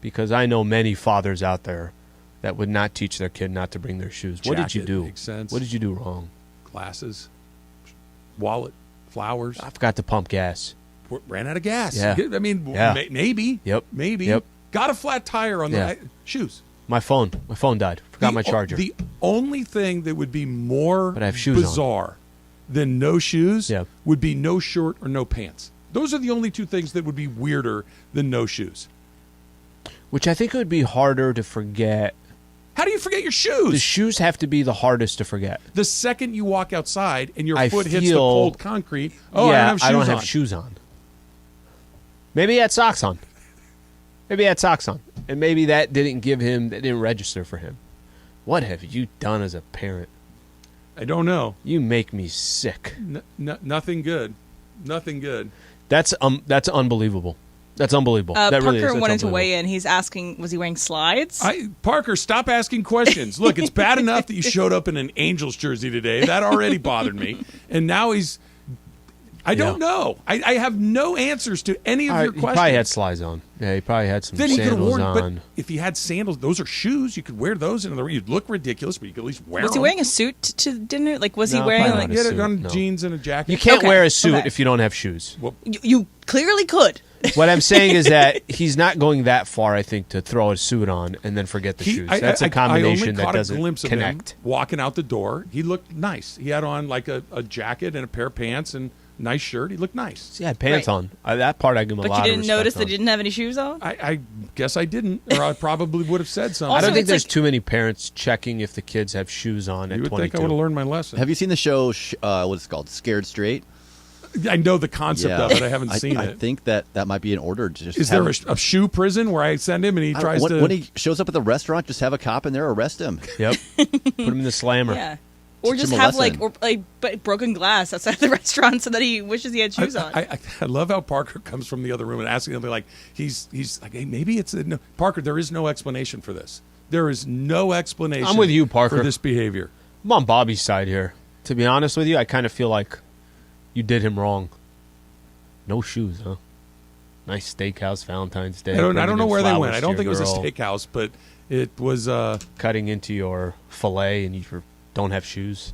S2: Because I know many fathers out there that would not teach their kid not to bring their shoes. What did you do?
S1: Makes sense.
S2: What did you do wrong?
S1: Glasses, wallet, flowers.
S2: I forgot to pump gas.
S1: Ran out of gas.
S2: Yeah.
S1: I mean, maybe.
S2: Yep.
S1: Maybe.
S2: Yep.
S1: Got a flat tire on the shoes.
S2: My phone died. Forgot my charger.
S1: The only thing that would be more
S2: but I have shoes
S1: bizarre than no shoes would be no shirt or no pants. Those are the only two things that would be weirder than no shoes.
S2: Which I think it would be harder to forget.
S1: How do you forget your shoes?
S2: The shoes have to be the hardest to forget.
S1: The second you walk outside and your foot hits the cold concrete,
S2: I
S1: I
S2: don't have shoes on. Maybe he had socks on. And maybe that didn't register for him. What have you done as a parent?
S1: I don't know.
S2: You make me sick.
S1: Nothing good. Nothing good.
S2: That's unbelievable. That's unbelievable. That
S4: Parker
S2: really is. That's
S4: wanted to weigh in. He's asking, was he wearing slides?
S1: Parker, stop asking questions. Look, it's bad enough that you showed up in an Angels jersey today. That already bothered me. And now I don't know. I have no answers to any of your questions.
S2: He probably had slides on. Yeah, he probably had some
S1: then
S2: sandals
S1: worn,
S2: on.
S1: But if he had sandals, those are shoes. You could wear those in the You'd look ridiculous, but you could at least wear them.
S4: Was he wearing a suit to dinner? Like, was he wearing like
S1: he had on jeans and a jacket?
S2: You can't wear a suit if you don't have shoes.
S1: Well,
S4: you clearly could.
S2: What I'm saying is that he's not going that far, I think, to throw a suit on and then forget the shoes. That's a combination that doesn't connect.
S1: Of him walking out the door, he looked nice. He had on like a jacket and a pair of pants and nice shirt. He looked nice.
S2: He had pants on. That part I give him a lot of respect.
S4: But you didn't notice that he didn't have any shoes on?
S1: I guess I didn't, or I probably would have said something.
S2: I don't think there's too many parents checking if the kids have shoes on at 22.
S1: You would think I would have learned my lesson.
S3: Have you seen the show, what's it called, Scared Straight?
S1: I know the concept of it. I haven't seen it.
S3: I think that might be in order.
S1: Is there a shoe prison where I send him and he tries to...
S3: When he shows up at the restaurant, just have a cop in there arrest him.
S2: Yep. Put him in the slammer.
S4: Yeah. Or just have like broken glass outside the restaurant so that he wishes he had shoes on.
S1: I love how Parker comes from the other room and asking him, like, he's like, hey, maybe it's... No. Parker, there is no explanation for this. There is no explanation
S2: I'm with you, Parker.
S1: for this behavior.
S2: I'm on Bobby's side here. To be honest with you, I kind of feel like you did him wrong. No shoes, huh? Nice steakhouse, Valentine's Day.
S1: I don't know where they went. I don't think it was a steakhouse, but it was...
S2: cutting into your fillet and you don't have shoes.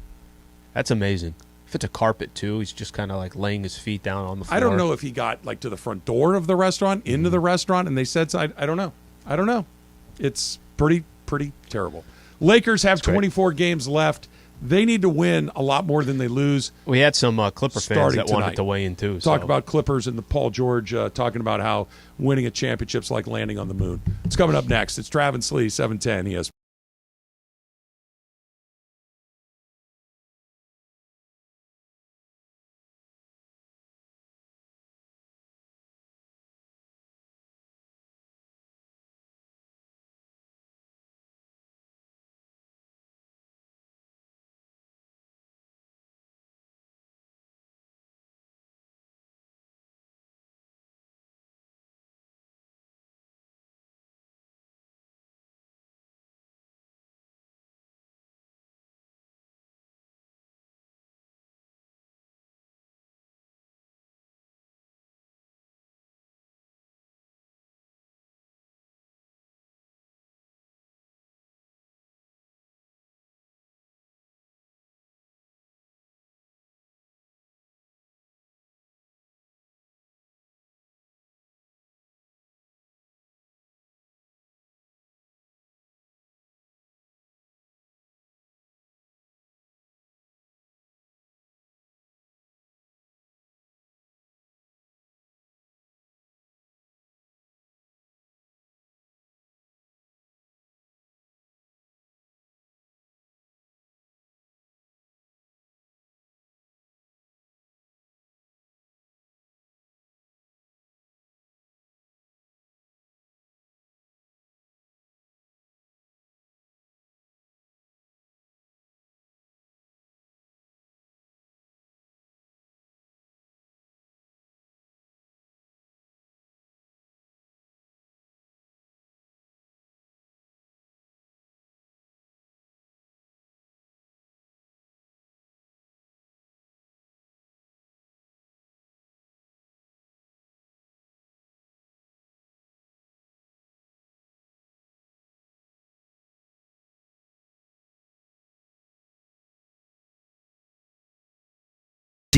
S2: That's amazing. If it's a carpet, too, he's just kind of like laying his feet down on the floor.
S1: I don't know if he got like to the front door of the restaurant, into the restaurant, and they said so. I don't know. It's pretty terrible. Lakers have 24 games left. They need to win a lot more than they lose.
S2: We had some Clipper fans that wanted to weigh in, too.
S1: Talk about Clippers and the Paul George talking about how winning a championship's like landing on the moon. It's coming up next. It's Trav and Slee, 710 ESPN.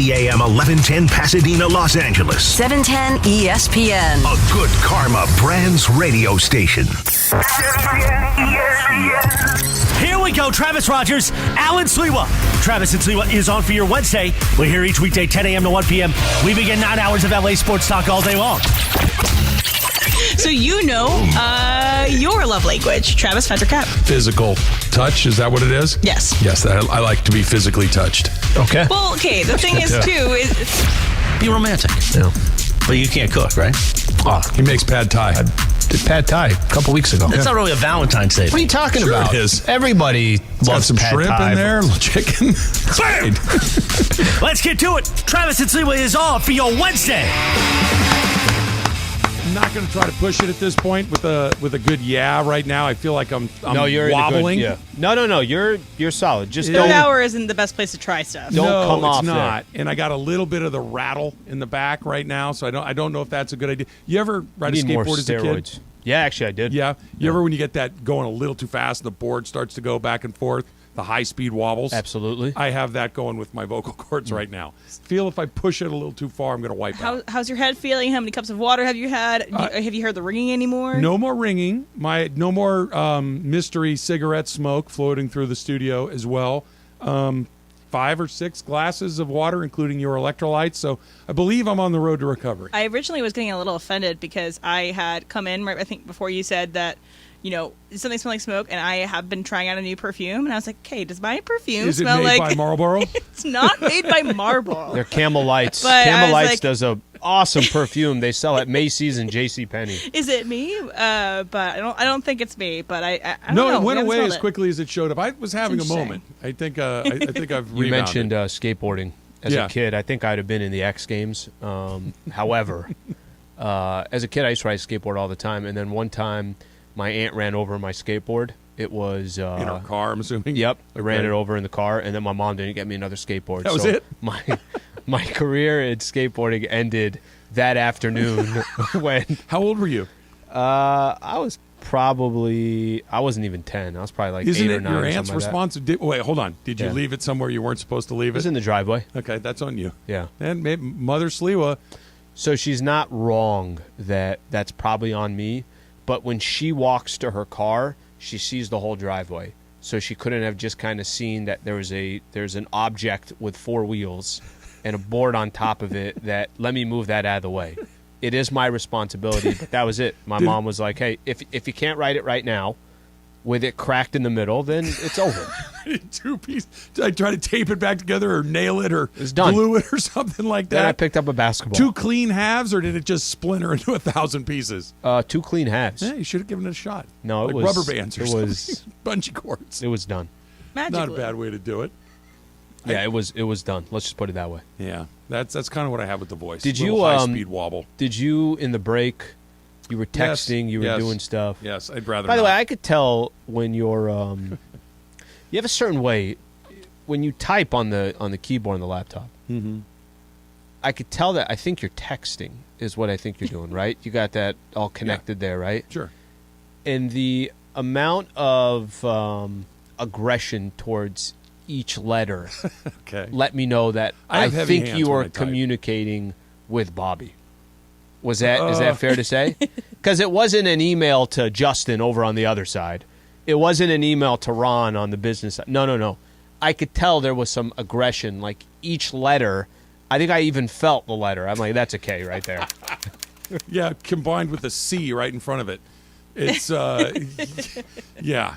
S10: AM 1110 Pasadena, Los Angeles.
S11: 710 ESPN.
S10: A good karma brands radio station.
S5: Here we go, Travis Rogers, Alan Sliwa. Travis and Sliwa is on for your Wednesday. We're here each weekday, 10 a.m. to 1 p.m. We begin 9 hours of LA sports talk all day long.
S4: So your love language. Travis, Fez, or Cap?
S1: Physical touch, is that what it is?
S4: Yes.
S1: Yes, I like to be physically touched.
S5: Okay.
S4: Well, okay, the thing is, too,
S5: Be romantic. Yeah. But you can't cook, right?
S1: Oh, he makes pad thai.
S7: Did pad thai a couple weeks ago.
S5: It's not really a Valentine's Day.
S7: What are you talking
S1: Sure
S7: about?
S1: it is.
S7: Everybody
S1: Got
S7: loves
S1: some
S7: pad
S1: shrimp
S7: thai.
S1: in there, a little chicken. Fine.
S5: Let's get to it. Travis and Sliwa is on for your Wednesday.
S1: I'm not going to try to push it at this point with a good right now. I feel like I'm
S2: you're
S1: wobbling.
S2: No, you're solid. Just
S4: third
S2: don't
S4: hour isn't the best place to try stuff.
S2: come off
S1: it's not.
S2: there.
S1: And I got a little bit of the rattle in the back right now, so I don't know if that's a good idea. You ever ride a
S2: need more
S1: skateboard as a
S2: steroids.
S1: kid?
S2: Yeah, actually, I did.
S1: Yeah. You ever when you get that going a little too fast, the board starts to go back and forth, the high-speed wobbles?
S2: Absolutely.
S1: I have that going with my vocal cords right now. Feel if I push it a little too far, I'm going to wipe out.
S4: How's your head feeling? How many cups of water have you had? Have you heard the ringing anymore?
S1: No more ringing. No more mystery cigarette smoke floating through the studio as well. 5 or 6 glasses of water, including your electrolytes. So I believe I'm on the road to recovery.
S4: I originally was getting a little offended because I had come in right, I think, before you said that, something smelled like smoke, and I have been trying out a new perfume, and I was like, okay, does my perfume
S1: Is it
S4: smell
S1: made
S4: like...
S1: by Marlboro?
S4: It's not made by Marlboro.
S2: They're Camel Lights.
S4: But
S2: Camel
S4: I was
S2: Lights
S4: like-
S2: does a awesome perfume they sell at Macy's and JCPenney.
S4: Is it me? But I don't think it's me. But I don't
S1: No,
S4: know.
S1: it went
S4: We haven't
S1: away
S4: smelled
S1: as
S4: it.
S1: quickly as it showed up. I was having a
S4: Interesting.
S1: moment. I think I've
S2: You
S1: rebounded.
S2: mentioned skateboarding. As
S1: Yeah.
S2: a kid, I think I'd have been in the X Games. However, as a kid, I used to ride a skateboard all the time. And then one time, my aunt ran over my skateboard. It was...
S1: in our car, I'm assuming?
S2: Yep. I ran
S1: Okay.
S2: it over in the car, and then my mom didn't get me another skateboard.
S1: That was
S2: So
S1: it?
S2: My career in skateboarding ended that afternoon when...
S1: How old were you?
S2: I wasn't even 10. I was probably like
S1: Isn't
S2: 8 or
S1: it
S2: 9
S1: your
S2: or
S1: aunt's
S2: something like that.
S1: responsibility? Wait, hold on. Did you
S2: Yeah.
S1: leave it somewhere you weren't supposed to leave
S2: It was
S1: it?
S2: in the driveway.
S1: Okay, that's on you.
S2: Yeah.
S1: And maybe Mother Sliwa.
S2: So she's not wrong that that's probably on me, but when she walks to her car, she sees the whole driveway. So she couldn't have just kind of seen that there's an object with 4 wheels and a board on top of it that let me move that out of the way. It is my responsibility, but that was it. My mom was like, "Hey, if you can't ride it right now, with it cracked in the middle, then it's over."
S1: 2 pieces. Did I try to tape it back together or nail it or
S2: done.
S1: glue it or something like
S2: Then I
S1: that?
S2: picked up a basketball.
S1: 2 clean halves, or did it just splinter into 1,000 pieces?
S2: 2 clean halves.
S1: Yeah, you should have given it a shot.
S2: No,
S1: like
S2: it was
S1: rubber bands or something. Bungee cords.
S2: It was done.
S4: Magically.
S1: Not a bad way to do it.
S2: Yeah, it was done. Let's just put it that way.
S1: Yeah, that's kind of what I have with the voice.
S2: Did
S1: Little
S2: you
S1: high-speed wobble?
S2: Did you in the break? You were
S1: Yes,
S2: texting. You were
S1: yes,
S2: doing stuff.
S1: Yes, I'd rather.
S2: By the
S1: not.
S2: way, I could tell when you're. You have a certain way when you type on the keyboard on the laptop.
S1: Mm-hmm.
S2: I could tell that. I think you're texting is what I think you're doing. Right? You got that all connected there, right?
S1: Sure.
S2: And the amount of aggression towards each letter
S1: Okay.
S2: let me know that
S1: I
S2: I
S1: have heavy
S2: think
S1: hands
S2: you
S1: when
S2: are
S1: I type.
S2: communicating with Bobby. Is that fair to say? Because it wasn't an email to Justin over on the other side. It wasn't an email to Ron on the business side. No. I could tell there was some aggression. Like each letter, I think I even felt the letter. I'm like, that's a K right there.
S1: Yeah, combined with a C right in front of it. It's yeah.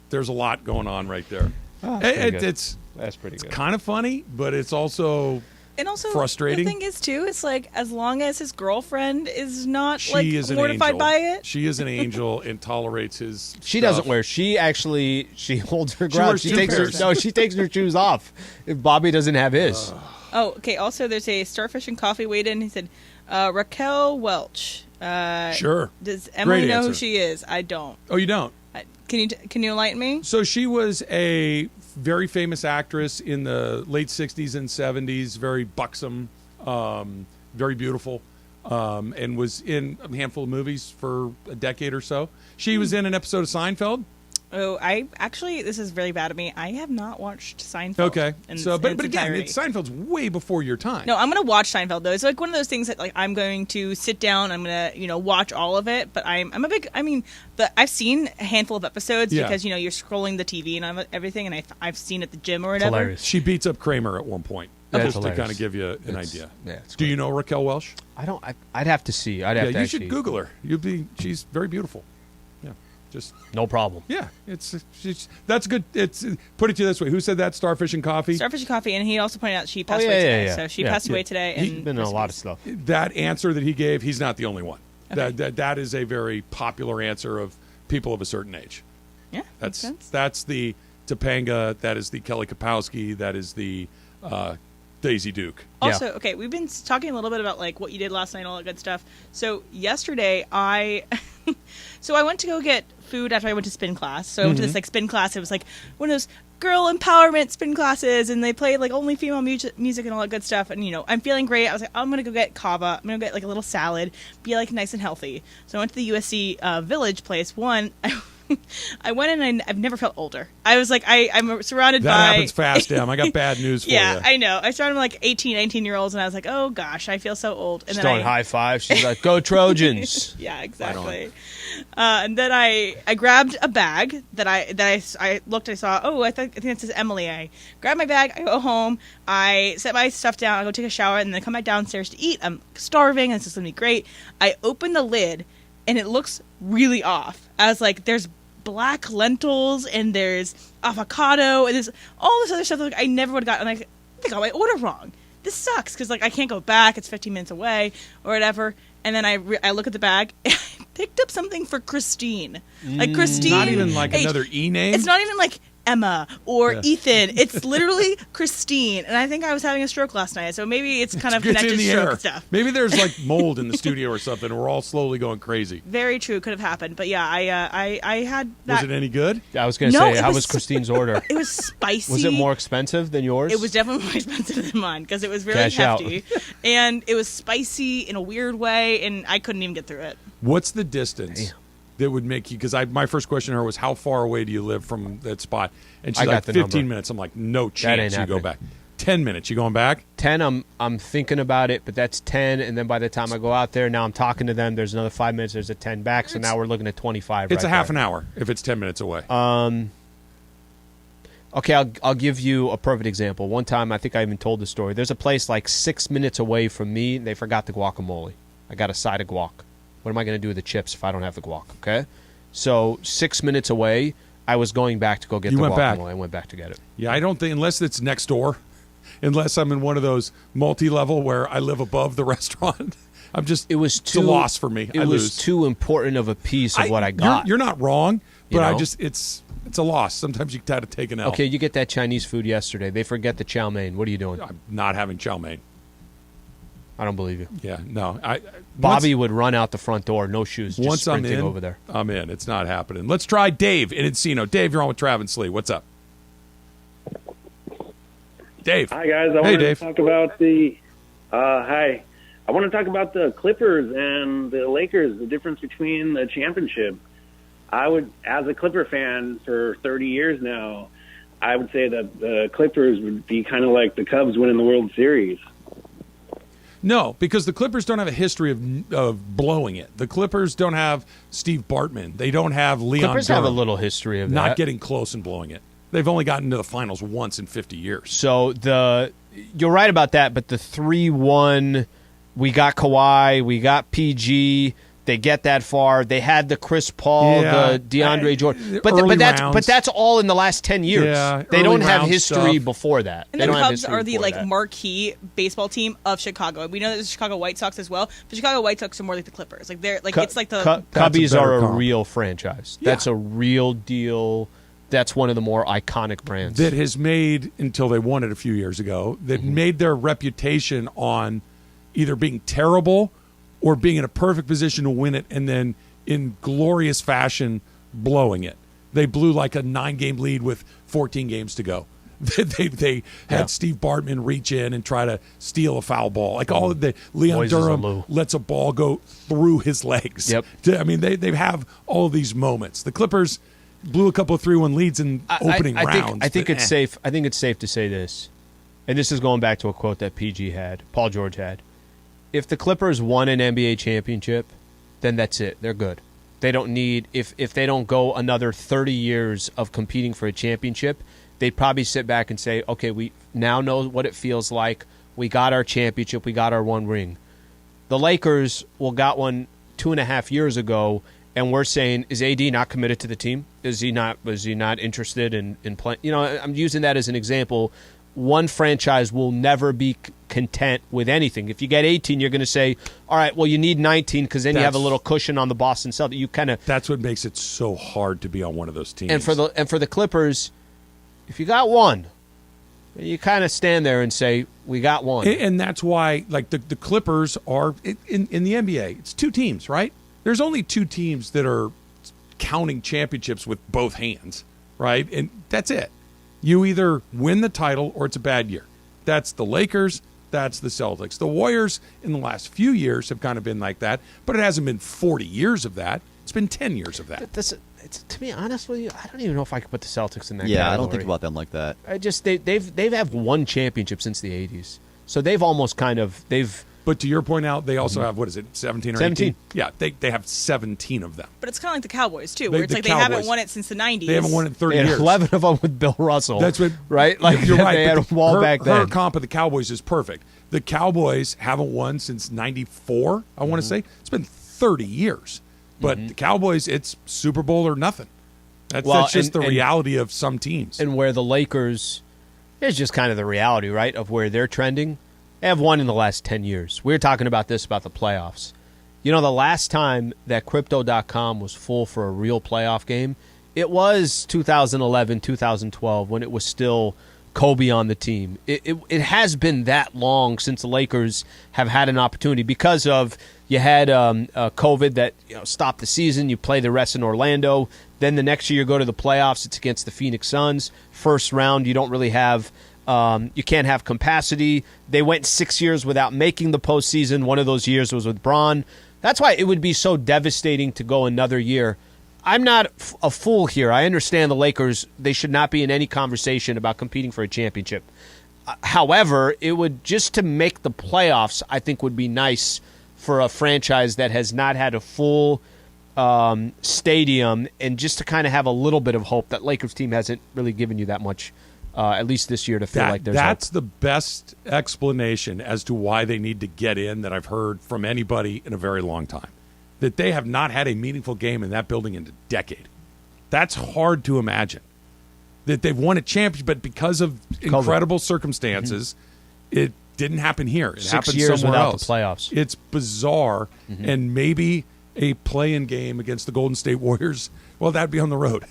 S1: There's a lot going on right there.
S2: That's pretty
S1: It's
S2: good.
S1: kind of funny, but it's also
S4: And also,
S1: frustrating.
S4: The thing is, too, it's like as long as his girlfriend is not
S1: She is an
S4: mortified
S1: angel.
S4: by it.
S1: She is an angel and tolerates his.
S2: She
S1: stuff.
S2: doesn't wear. She holds her
S1: She
S2: ground.
S1: wears
S2: She
S1: two
S2: takes her.
S1: pairs.
S2: No, she takes her shoes off. If Bobby doesn't have his.
S4: Oh, okay. Also, there's a Starfish and Coffee weighed in. He said, Raquel Welch.
S1: Sure.
S4: Does Emily
S1: Great
S4: know who
S1: answer.
S4: she is? I don't.
S1: Oh, you don't?
S4: Can you enlighten me?
S1: So she was a very famous actress in the late 60s and 70s, very buxom, very beautiful, and was in a handful of movies for a decade or so. She was in an episode of Seinfeld.
S4: Oh, this is really bad of me. I have not watched Seinfeld.
S1: Okay.
S4: in
S1: But
S4: its
S1: again,
S4: entirety.
S1: Seinfeld's way before your time.
S4: No, I'm gonna watch Seinfeld though. It's like one of those things that like I'm going to sit down. I'm gonna watch all of it. But I'm a big. I mean, I've seen a handful of episodes
S1: Yeah.
S4: because you're scrolling the TV and everything, and I've seen at the gym or whatever.
S2: Hilarious.
S1: She beats up Kramer at one point.
S2: That's
S1: Just to
S2: hilarious.
S1: kind of give you an idea.
S2: Yeah, it's
S1: Do you know Raquel Welch?
S2: I don't. I'd have to see. I'd have to
S1: you
S2: actually.
S1: should Google her. She's very beautiful. Yeah. Just
S2: no problem.
S1: Yeah, it's that's good. It's put it to you this way. Who said that? Starfish and Coffee.
S4: Starfish and Coffee, and he also pointed out she passed away today.
S2: yeah.
S4: So she passed away today.
S2: He's
S4: And
S2: been in a lot of stuff.
S1: That answer that he gave, he's not the only one.
S4: Okay.
S1: That is a very popular answer of people of a certain age.
S4: Yeah, makes sense.
S1: That's the Topanga. That is the Kelly Kapowski. That is the Daisy Duke.
S4: Also, okay, we've been talking a little bit about like what you did last night, all that good stuff. So yesterday, I went to go get food after I went to spin class. So I went to this like spin class. It was like one of those girl empowerment spin classes, and they played like only female music and all that good stuff. And I'm feeling great. I was like, I'm gonna go get kava. I'm gonna get like a little salad, be like nice and healthy. So I went to the USC Village place. I went in and I've never felt older. I was like, I'm surrounded by...
S1: That happens fast, Em. I got bad news for you.
S4: Yeah, I know. I surrounded like 18, 19-year-olds, and I was like, oh gosh, I feel so old. And
S2: She's
S4: then
S2: throwing high fives. She's like, go Trojans.
S4: Yeah, exactly. And then I grabbed a bag that I looked, I saw, I think it says Emily. I grab my bag, I go home, I set my stuff down, I go take a shower, and then I come back downstairs to eat. I'm starving, and this is going to be great. I open the lid, and it looks really off. I was like, there's black lentils and there's avocado and there's all this other stuff that like, I never would have gotten. Like, I got my order wrong. This sucks because like I can't go back. It's 15 minutes away or whatever. And then I look at the bag. And I picked up something for Christine. Like Christine.
S1: Not even like another E name.
S4: It's not even like Emma or Ethan. It's literally Christine. And I think I was having a stroke last night, so maybe it's kind of connected to stroke stuff.
S1: Maybe there's like mold in the studio or something. We're all slowly going crazy.
S4: Very true. Could have happened. But yeah, I had that.
S1: Was it any good?
S2: I was going to say, how was Christine's order?
S4: It was spicy.
S2: Was it more expensive than yours?
S4: It was definitely more expensive than mine because it was really hefty. And it was spicy in a weird way, and I couldn't even get through it.
S1: What's the distance that would make you, because my first question to her was, how far away do you live from that spot? And she's like, 15 minutes. I'm like, no chance you go back. 10 minutes, you going back?
S2: 10, I'm thinking about it, but that's 10, and then by the time I go out there, now I'm talking to them, there's another 5 minutes, there's a 10 back, so now we're looking at 25.
S1: It's a half an hour if it's 10 minutes away.
S2: Okay, I'll give you a perfect example. One time, I think I even told the story. There's a place like 6 minutes away from me, and they forgot the guacamole. I got a side of guac. What am I going to do with the chips if I don't have the guac, okay? So 6 minutes away, I was going back to go get the guacamole. I went back to get it.
S1: Yeah, I don't think, unless it's next door, unless I'm in one of those multi-level where I live above the restaurant, I'm just, it's a loss for me.
S2: It was too important of a piece of what I got.
S1: You're not wrong, but it's a loss. Sometimes you got to take an L.
S2: Okay, you get that Chinese food yesterday. They forget the chow mein. What are you doing?
S1: I'm not having chow mein.
S2: I don't believe you.
S1: Yeah, no.
S2: Bobby would run out the front door, no shoes, just sprinting over there.
S1: I'm in. It's not happening. Let's try Dave in Encino. Dave, you're on with Trav and Slee. What's up? Dave.
S12: Hi, guys. I want to talk about I want to talk about the Clippers and the Lakers, the difference between the championship. I would, as a Clipper fan for 30 years now, I would say that the Clippers would be kind of like the Cubs winning the World Series.
S1: No, because the Clippers don't have a history of blowing it. The Clippers don't have Steve Bartman. They don't have Leon
S2: Clippers
S1: Durham.
S2: have a little history of
S1: not getting close and blowing it. They've only gotten to the finals once in 50 years.
S2: So you're right about that, but the 3-1, we got Kawhi, we got PG. They get that far. They had the Chris Paul, the DeAndre Jordan, but that's all in the last 10 years.
S1: Yeah,
S2: they don't have history before that.
S4: And the Cubs are the marquee baseball team of Chicago. We know that the Chicago White Sox as well. But Chicago White Sox are more like the Clippers. Like they're like it's like the
S2: Cubbies are a real franchise. Yeah. That's a real deal. That's one of the more iconic brands
S1: that has made, until they won it a few years ago, that made their reputation on either being terrible or being in a perfect position to win it and then in glorious fashion blowing it. They blew like a 9-game lead with 14 games to go. They had Steve Bartman reach in and try to steal a foul ball. Like all of the Leon Durham lets a ball go through his legs.
S2: Yep.
S1: I mean, they have all of these moments. The Clippers blew a couple of 3-1 leads in opening rounds.
S2: I think it's safe. I think it's safe to say this, and this is going back to a quote that Paul George had. If the Clippers won an NBA championship, then that's it. They're good. They don't need, if they don't go another 30 years of competing for a championship, they'd probably sit back and say, okay, we now know what it feels like. We got our championship. We got our one ring. The Lakers got one 2.5 years ago, and we're saying, is AD not committed to the team? Was he not interested in playing? I'm using that as an example. One franchise will never be content with anything. If you get 18, you're going to say, all right, well, you need 19 because then you have a little cushion on the Boston Celtics. That's
S1: what makes it so hard to be on one of those teams.
S2: And for the Clippers, if you got one, you kind of stand there and say, we got one.
S1: And that's why, like, the Clippers are, in the NBA, it's two teams, right? There's only two teams that are counting championships with both hands, right? And that's it. You either win the title or it's a bad year. That's the Lakers. That's the Celtics. The Warriors in the last few years have kind of been like that, but it hasn't been 40 years of that. It's been 10 years of that.
S2: To be honest with you, I don't even know if I could put the Celtics in that category.
S3: Yeah, I don't think about them like that.
S2: They've have one championship since the 80s. So they've almost
S1: But to your point out, they also have, 17 or
S2: 17.
S1: 18? Yeah, they have 17 of them.
S4: But it's kind of like the Cowboys, too, where it's like they haven't won it since the 90s.
S1: They haven't won it in 30 years.
S2: 11 of them with Bill Russell.
S1: That's what,
S2: right? Like,
S1: you're right.
S2: They had a wall back then.
S1: Her comp of the Cowboys is perfect. The Cowboys haven't won since 94, I want to say. It's been 30 years. But the Cowboys, it's Super Bowl or nothing. That's just the reality of some teams.
S2: And where the Lakers, it's just kind of the reality, right, of where they're trending. They have won in the last 10 years. We were talking about this, about the playoffs. The last time that Crypto.com was full for a real playoff game, it was 2011, 2012, when it was still Kobe on the team. It has been that long since the Lakers have had an opportunity because of you had COVID that stopped the season. You play the rest in Orlando. Then the next year you go to the playoffs. It's against the Phoenix Suns. First round, you don't really have you can't have capacity. They went 6 years without making the postseason. One of those years was with Bron. That's why it would be so devastating to go another year. I'm not a fool here. I understand the Lakers, they should not be in any conversation about competing for a championship. However, it would just to make the playoffs, I think would be nice for a franchise that has not had a full stadium and just to kind of have a little bit of hope. That Lakers team hasn't really given you that much, at least this year, to feel like there's
S1: That's
S2: hope.
S1: the best explanation as to why they need to get in that I've heard from anybody in a very long time. That they have not had a meaningful game in that building in a decade. That's hard to imagine. That they've won a championship, but because of incredible circumstances, it didn't happen here. It
S2: 6
S1: happened
S2: years
S1: somewhere
S2: without
S1: else.
S2: the playoffs.
S1: It's bizarre, and maybe a play-in game against the Golden State Warriors, well, that'd be on the road.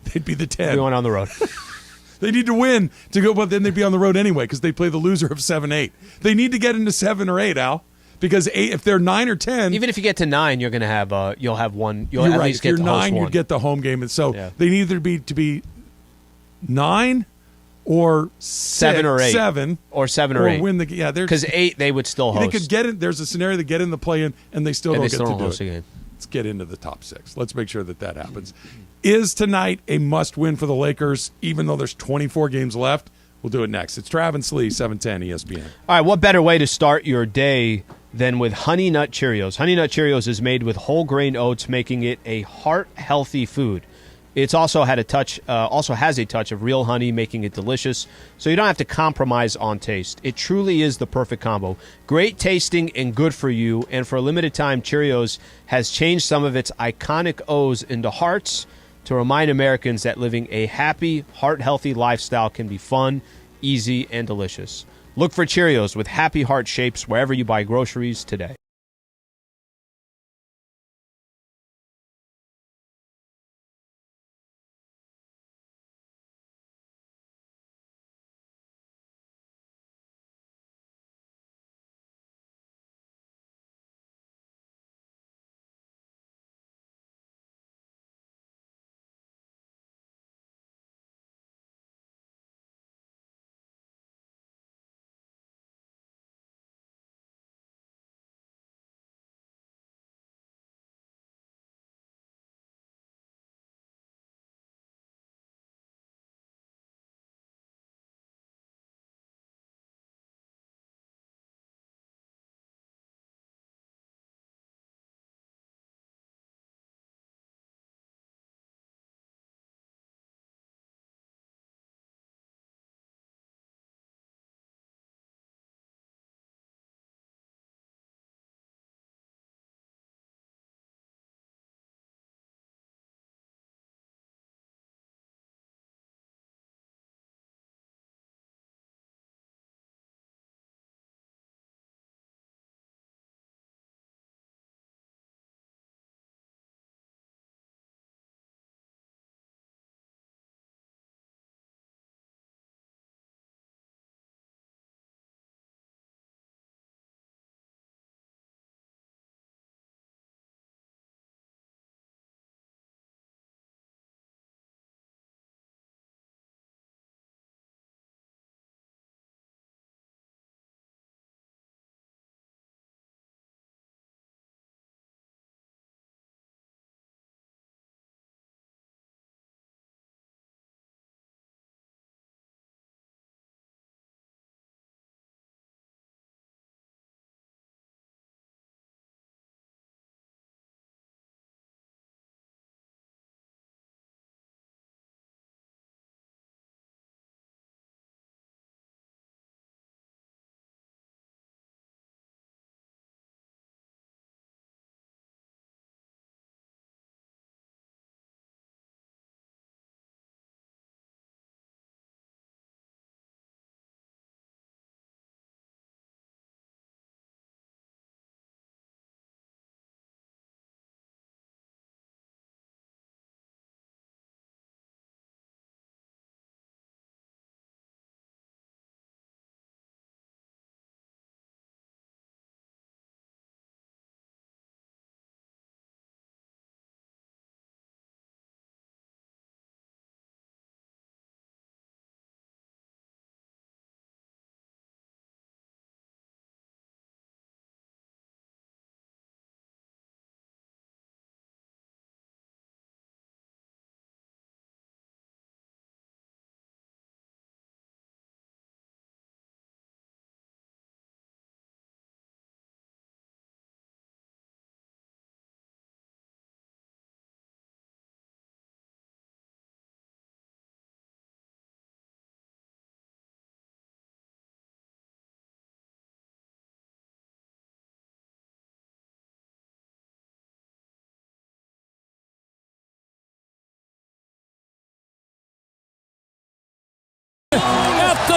S1: They'd be the 10.
S2: Going on the road.
S1: They need to win to go, but then they'd be on the road anyway because they play the loser of 7-8. They need to get into 7 or 8, Al. Because if they're 9 or 10,
S2: even if you get to 9, you're going to have you'll have one. You'll
S1: you're
S2: at
S1: right.
S2: least
S1: If
S2: get
S1: you're
S2: to host
S1: 9, you
S2: one.
S1: get the home game, and so they need either be 9 or
S2: 7 or 8,
S1: 7
S2: or 7 or 8.
S1: Win the because
S2: 8 they would still host.
S1: They could get in. There's a scenario they get in the play-in, and they still don't get to do
S2: host
S1: it.
S2: a game.
S1: Let's get into the top 6. Let's make sure that happens. Is tonight a must-win for the Lakers, even though there's 24 games left? We'll do it next. It's Trav and Slee, 710 ESPN.
S2: All right, what better way to start your day than with Honey Nut Cheerios? Honey Nut Cheerios is made with whole grain oats, making it a heart-healthy food. It's also has a touch of real honey, making it delicious, so you don't have to compromise on taste. It truly is the perfect combo. Great tasting and good for you, and for a limited time, Cheerios has changed some of its iconic O's into hearts to remind Americans that living a happy, heart-healthy lifestyle can be fun, easy, and delicious. Look for Cheerios with happy heart shapes wherever you buy groceries today.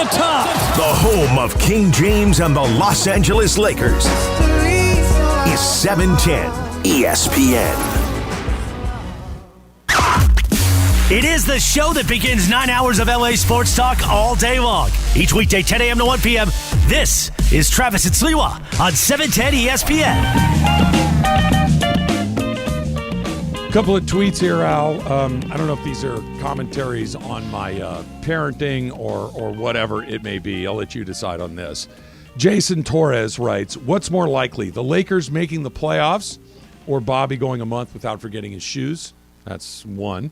S10: the top. The home of King James and the Los Angeles Lakers is 710 ESPN.
S5: It is the show that begins 9 hours of LA sports talk all day long. Each weekday, 10 a.m. to 1 p.m. This is Travis and Sliwa on 710 ESPN.
S1: A couple of tweets here, Al. I don't know if these are commentaries on my parenting or whatever it may be. I'll let you decide on this. Jason Torres writes, what's more likely, the Lakers making the playoffs or Bobby going a month without forgetting his shoes? That's one.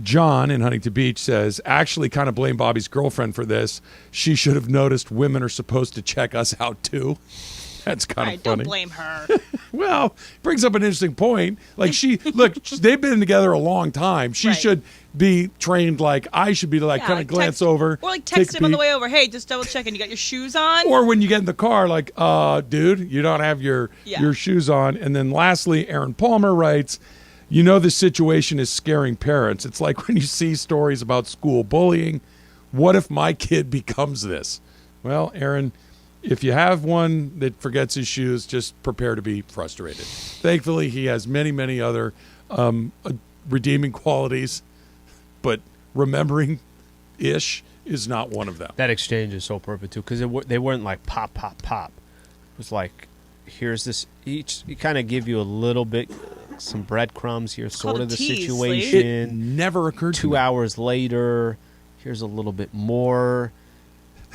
S1: John in Huntington Beach says, actually kind of blame Bobby's girlfriend for this. She should have noticed women are supposed to check us out too. That's kind of funny.
S4: Don't blame her.
S1: Well, brings up an interesting point. Like they've been together a long time. She should be trained like I should be, like kind of glance over.
S4: Or like text him on the way over, hey, just double checking, you got your shoes on?
S1: Or when you get in the car, like, dude, you don't have your shoes on. And then lastly, Aaron Palmer writes, you know this situation is scaring parents. It's like when you see stories about school bullying. What if my kid becomes this? Well, Aaron, if you have one that forgets his shoes, just prepare to be frustrated. Thankfully, he has many, many other redeeming qualities, but remembering-ish is not one of them.
S2: That exchange is so perfect, too, because they weren't like pop, pop, pop. It was like, here's this. Each kind of give you a little bit, some breadcrumbs. Here's sort of the situation.
S1: It never occurred to me.
S2: 2 hours later, here's a little bit more.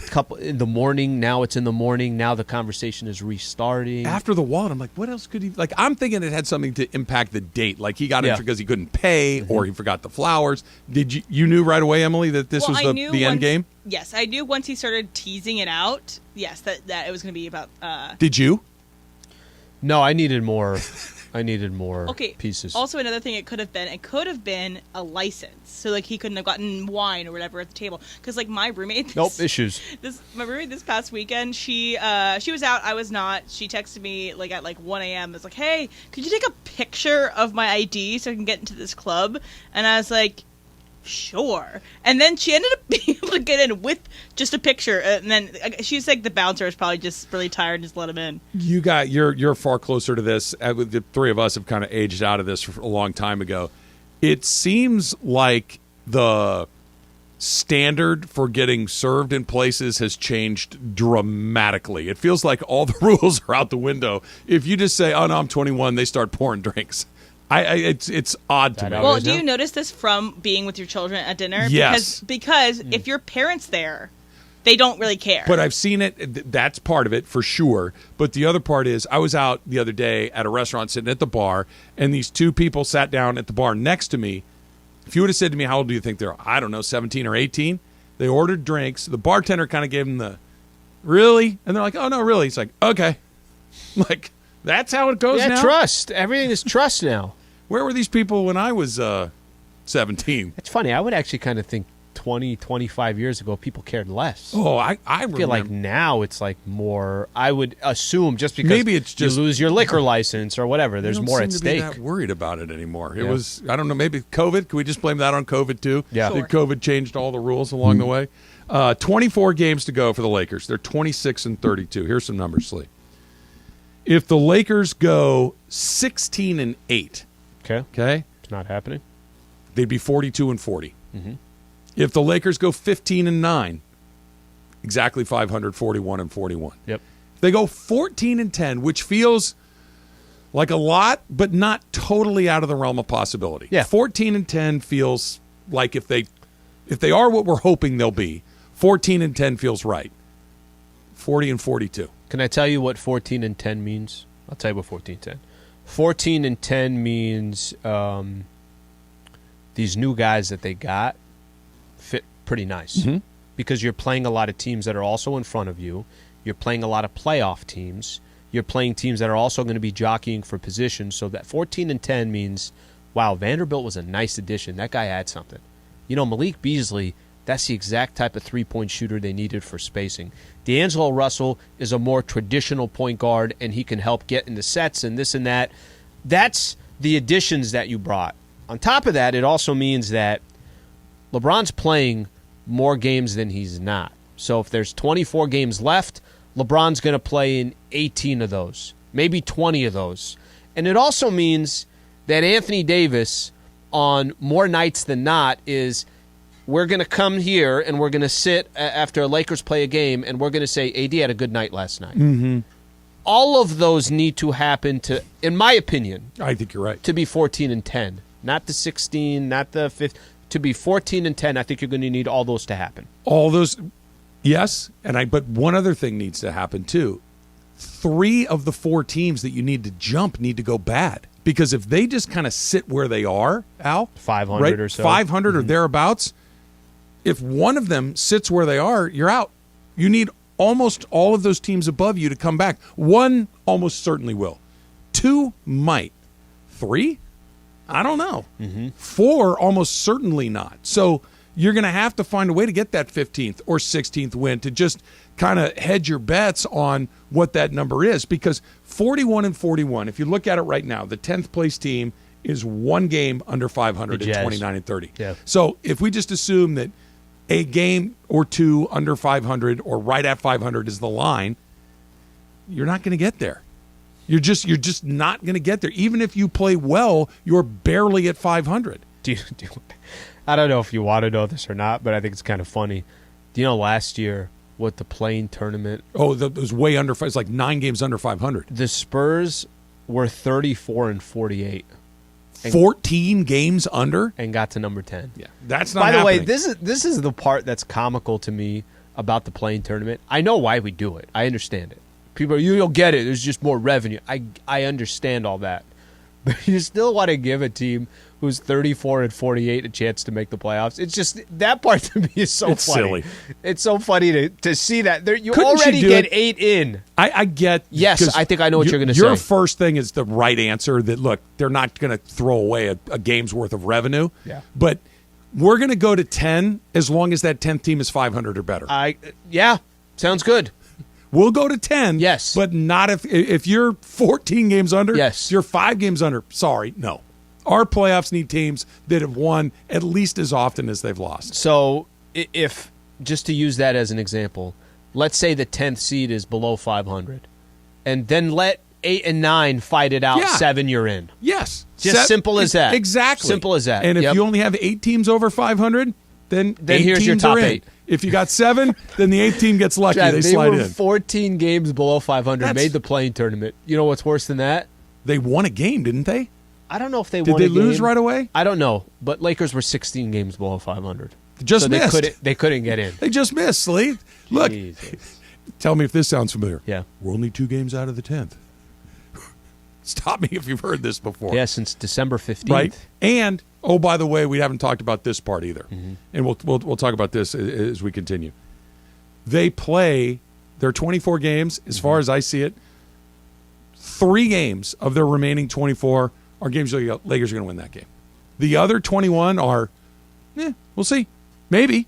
S2: Couple in the morning. Now it's in the morning. Now the conversation is restarting.
S1: After the wallet, I'm like, what else could he? Like, I'm thinking it had something to impact the date. Like he got it because he couldn't pay, or he forgot the flowers. Did you knew right away, Emily, that this was the end game?
S4: Yes, I knew once he started teasing it out. Yes, that it was going to be about.
S1: Did you?
S2: No, I needed more. Pieces.
S4: Also, another thing it could have been a license. So, like, he couldn't have gotten wine or whatever at the table. Because, like, my roommate...
S2: issues.
S4: My roommate this past weekend, she was out. I was not. She texted me, like, at, 1 a.m. It was like, hey, could you take a picture of my ID so I can get into this club? And I was like... Sure. And then she ended up being able to get in with just a picture. And then she's like, the bouncer is probably just really tired and just let him in.
S1: You're far closer to this. The three of us have kind of aged out of this a long time ago. It seems like the standard for getting served in places has changed dramatically. It feels like all the rules are out the window. If you just say, oh, no, I'm 21, they start pouring drinks. It's odd to me.
S4: Well, do you notice this from being with your children at dinner?
S1: Yes.
S4: Because if your parents there, they don't really care.
S1: But I've seen it. That's part of it for sure. But the other part is I was out the other day at a restaurant sitting at the bar, and these two people sat down at the bar next to me. If you would have said to me, how old do you think they're? I don't know, 17 or 18. They ordered drinks. The bartender kind of gave them the, really? And they're like, oh, no, really? He's like, okay. Like, that's how it goes now?
S2: Trust. Everything is trust now.
S1: Where were these people when I was 17?
S2: It's funny. I would actually kind of think 20, 25 years ago, people cared less.
S1: Oh, I
S2: feel like now it's like more. I would assume just because
S1: maybe it's just
S2: you lose your liquor license or whatever. There's more at stake.
S1: I'm not worried about it anymore. It was, I don't know, maybe COVID. Can we just blame that on COVID too?
S2: Yeah.
S1: Sure. COVID changed all the rules along the way. 24 games to go for the Lakers. They're 26-32. Here's some numbers, Slee. If the Lakers go 16-8. Okay.
S2: It's not happening.
S1: They'd be 42-40.
S2: Mm-hmm.
S1: If the Lakers go 15-9, exactly 500, 41-41.
S2: Yep.
S1: If they go 14-10, which feels like a lot, but not totally out of the realm of possibility.
S2: Yeah.
S1: 14-10 feels like if they are what we're hoping they'll be, 14-10 feels right. 40-42.
S2: Can I tell you what 14-10 means? I'll tell you what 14-10. 14-10 means these new guys that they got fit pretty nice because you're playing a lot of teams that are also in front of you. You're playing a lot of playoff teams. You're playing teams that are also going to be jockeying for position. So that 14-10 means, wow, Vanderbilt was a nice addition. That guy had something. You know, Malik Beasley, that's the exact type of three-point shooter they needed for spacing. D'Angelo Russell is a more traditional point guard, and he can help get into sets and this and that. That's the additions that you brought. On top of that, it also means that LeBron's playing more games than he's not. So if there's 24 games left, LeBron's going to play in 18 of those, maybe 20 of those. And it also means that Anthony Davis, on more nights than not, is we're going to come here and we're going to sit after Lakers play a game and we're going to say, AD had a good night last night.
S1: Mm-hmm.
S2: All of those need to happen to, in my opinion,
S1: I think you're right,
S2: to be 14-10. Not the 16, not the 5th. To be 14-10, I think you're going to need all those to happen.
S1: All those, yes. But one other thing needs to happen, too. 3 of the 4 teams that you need to jump need to go bad. Because if they just kind of sit where they are, Al,
S2: 500
S1: right,
S2: or so.
S1: 500 or thereabouts, if one of them sits where they are, you're out. You need almost all of those teams above you to come back. 1 almost certainly will. 2 might. 3? I don't know. 4 almost certainly not. So you're going to have to find a way to get that 15th or 16th win to just kind of hedge your bets on what that number is. Because 41-41, if you look at it right now, the 10th place team is 1 game under 500 at 29-30.
S2: Yeah.
S1: So if we just assume that a game or 2 under 500 or right at 500 is the line, you're not going to get there. You're just not going to get there. Even if you play well, you're barely at 500.
S2: I don't know if you want to know this or not, but I think it's kind of funny. Do you know last year what the playing tournament?
S1: Oh, it was way under. It's like 9 games under 500.
S2: The Spurs were 34-48.
S1: 14 games under?
S2: And got to number 10.
S1: Yeah, that's not
S2: By the
S1: happening.
S2: way, this is the part that's comical to me about the playing tournament. I know why we do it. I understand it. People, you don't get it. There's just more revenue. I understand all that. But you still want to give a team who's 34-48 a chance to make the playoffs. It's just, that part to me is so
S1: It's
S2: funny.
S1: silly.
S2: It's so funny to see that. You
S1: Couldn't
S2: already
S1: you do
S2: get
S1: it?
S2: 8 in.
S1: I get.
S2: Yes, I think I know what you're going to say.
S1: Your first thing is the right answer that, look, they're not going to throw away a game's worth of revenue.
S2: Yeah.
S1: But we're going to go to 10 as long as that 10th team is 500 or better.
S2: Yeah, sounds good.
S1: We'll go to 10.
S2: Yes.
S1: But not if you're 14 games under.
S2: Yes.
S1: If you're 5 games under. Sorry, no. Our playoffs need teams that have won at least as often as they've lost.
S2: So if, just to use that as an example, let's say the 10th seed is below 500, and then let 8 and 9 fight it out.
S1: Yeah.
S2: 7, you're in.
S1: Yes.
S2: Just simple as that.
S1: Exactly.
S2: Simple as that.
S1: And if
S2: Yep.
S1: you only have 8 teams over 500, then 8
S2: here's your
S1: teams
S2: top
S1: are in.
S2: 8.
S1: If you got 7, then the 8th team gets lucky.
S2: Chad,
S1: they
S2: they
S1: slide
S2: were
S1: in.
S2: 14 games below 500, made the playing tournament. You know what's worse than that?
S1: They won a game, didn't they?
S2: I don't know if they
S1: Did
S2: won
S1: they
S2: a game.
S1: lose right away?
S2: I don't know, but Lakers were 16 games below 500.
S1: Just
S2: so
S1: missed.
S2: They couldn't get in.
S1: They just missed, Slee. Look, tell me if this sounds familiar.
S2: Yeah.
S1: We're only 2 games out of the 10th. Stop me if you've heard this before.
S2: Yeah, since December 15th.
S1: Right? And, oh, by the way, we haven't talked about this part either.
S2: Mm-hmm.
S1: And we'll talk about this as we continue. They play their 24 games, as far as I see it, 3 games of their remaining 24 are games the Lakers are going to win that game. The other 21 are, we'll see. Maybe.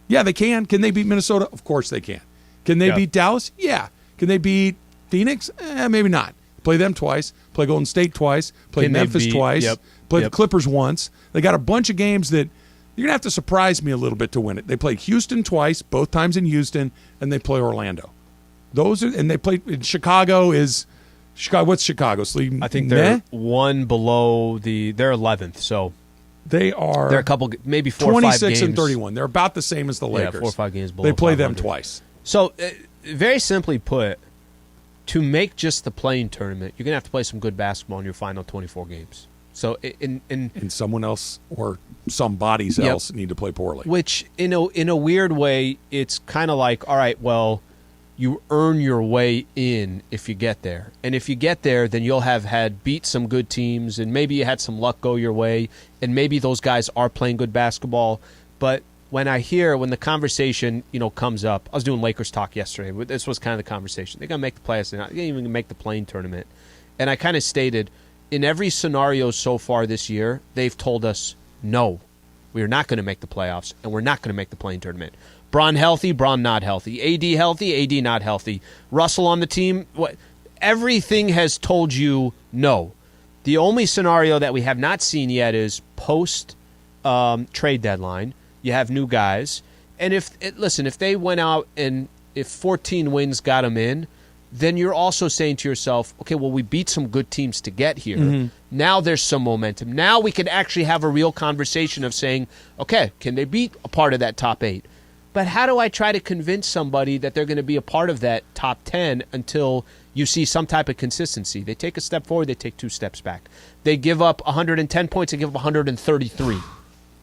S1: Yeah, they can. Can they beat Minnesota? Of course they can. Can they beat Dallas? Yeah. Can they beat Phoenix? Maybe not. Play them twice. Play Golden State twice. Play
S2: Can they
S1: Memphis
S2: beat-
S1: twice.
S2: yep.
S1: Play
S2: Yep.
S1: the Clippers once. They got a bunch of games that you're going to have to surprise me a little bit to win it. They play Houston twice, both times in Houston, and they play Orlando. And they play in Chicago is Chicago. What's Chicago? Sleep?
S2: I think they're one below they're 11th, so
S1: they're
S2: a couple, maybe 4 or 5 games.
S1: 26 and 31. They're about the same as the Lakers.
S2: Yeah, 4 or 5 games below.
S1: They play them
S2: 500.
S1: twice.
S2: So, very simply put, to make just the playing tournament, you're going to have to play some good basketball in your final 24 games. So,
S1: and someone else or some bodies else need to play poorly.
S2: Which, in a weird way, it's kind of like, all right, well, you earn your way in if you get there. And if you get there, then you'll have had beat some good teams, and maybe you had some luck go your way, and maybe those guys are playing good basketball. But when the conversation, comes up, I was doing Lakers talk yesterday. This was kind of the conversation. They're going to make the playoffs. They're not even make the playing tournament. And I kind of stated, in every scenario so far this year, they've told us, no, we are not going to make the playoffs, and we're not going to make the playing tournament. Bron healthy, Bron not healthy. AD healthy, AD not healthy. Russell on the team, everything has told you no. The only scenario that we have not seen yet is post trade deadline. You have new guys,
S16: And if they went out and if 14 wins got them in, then you're also saying to yourself, okay, well, we beat some good teams to get here.
S1: Mm-hmm.
S16: Now there's some momentum. Now we can actually have a real conversation of saying, okay, can they beat a part of that top 8? But how do I try to convince somebody that they're going to be a part of that top 10 until you see some type of consistency? They take a step forward, they take 2 steps back. They give up 110 points, they give up 133.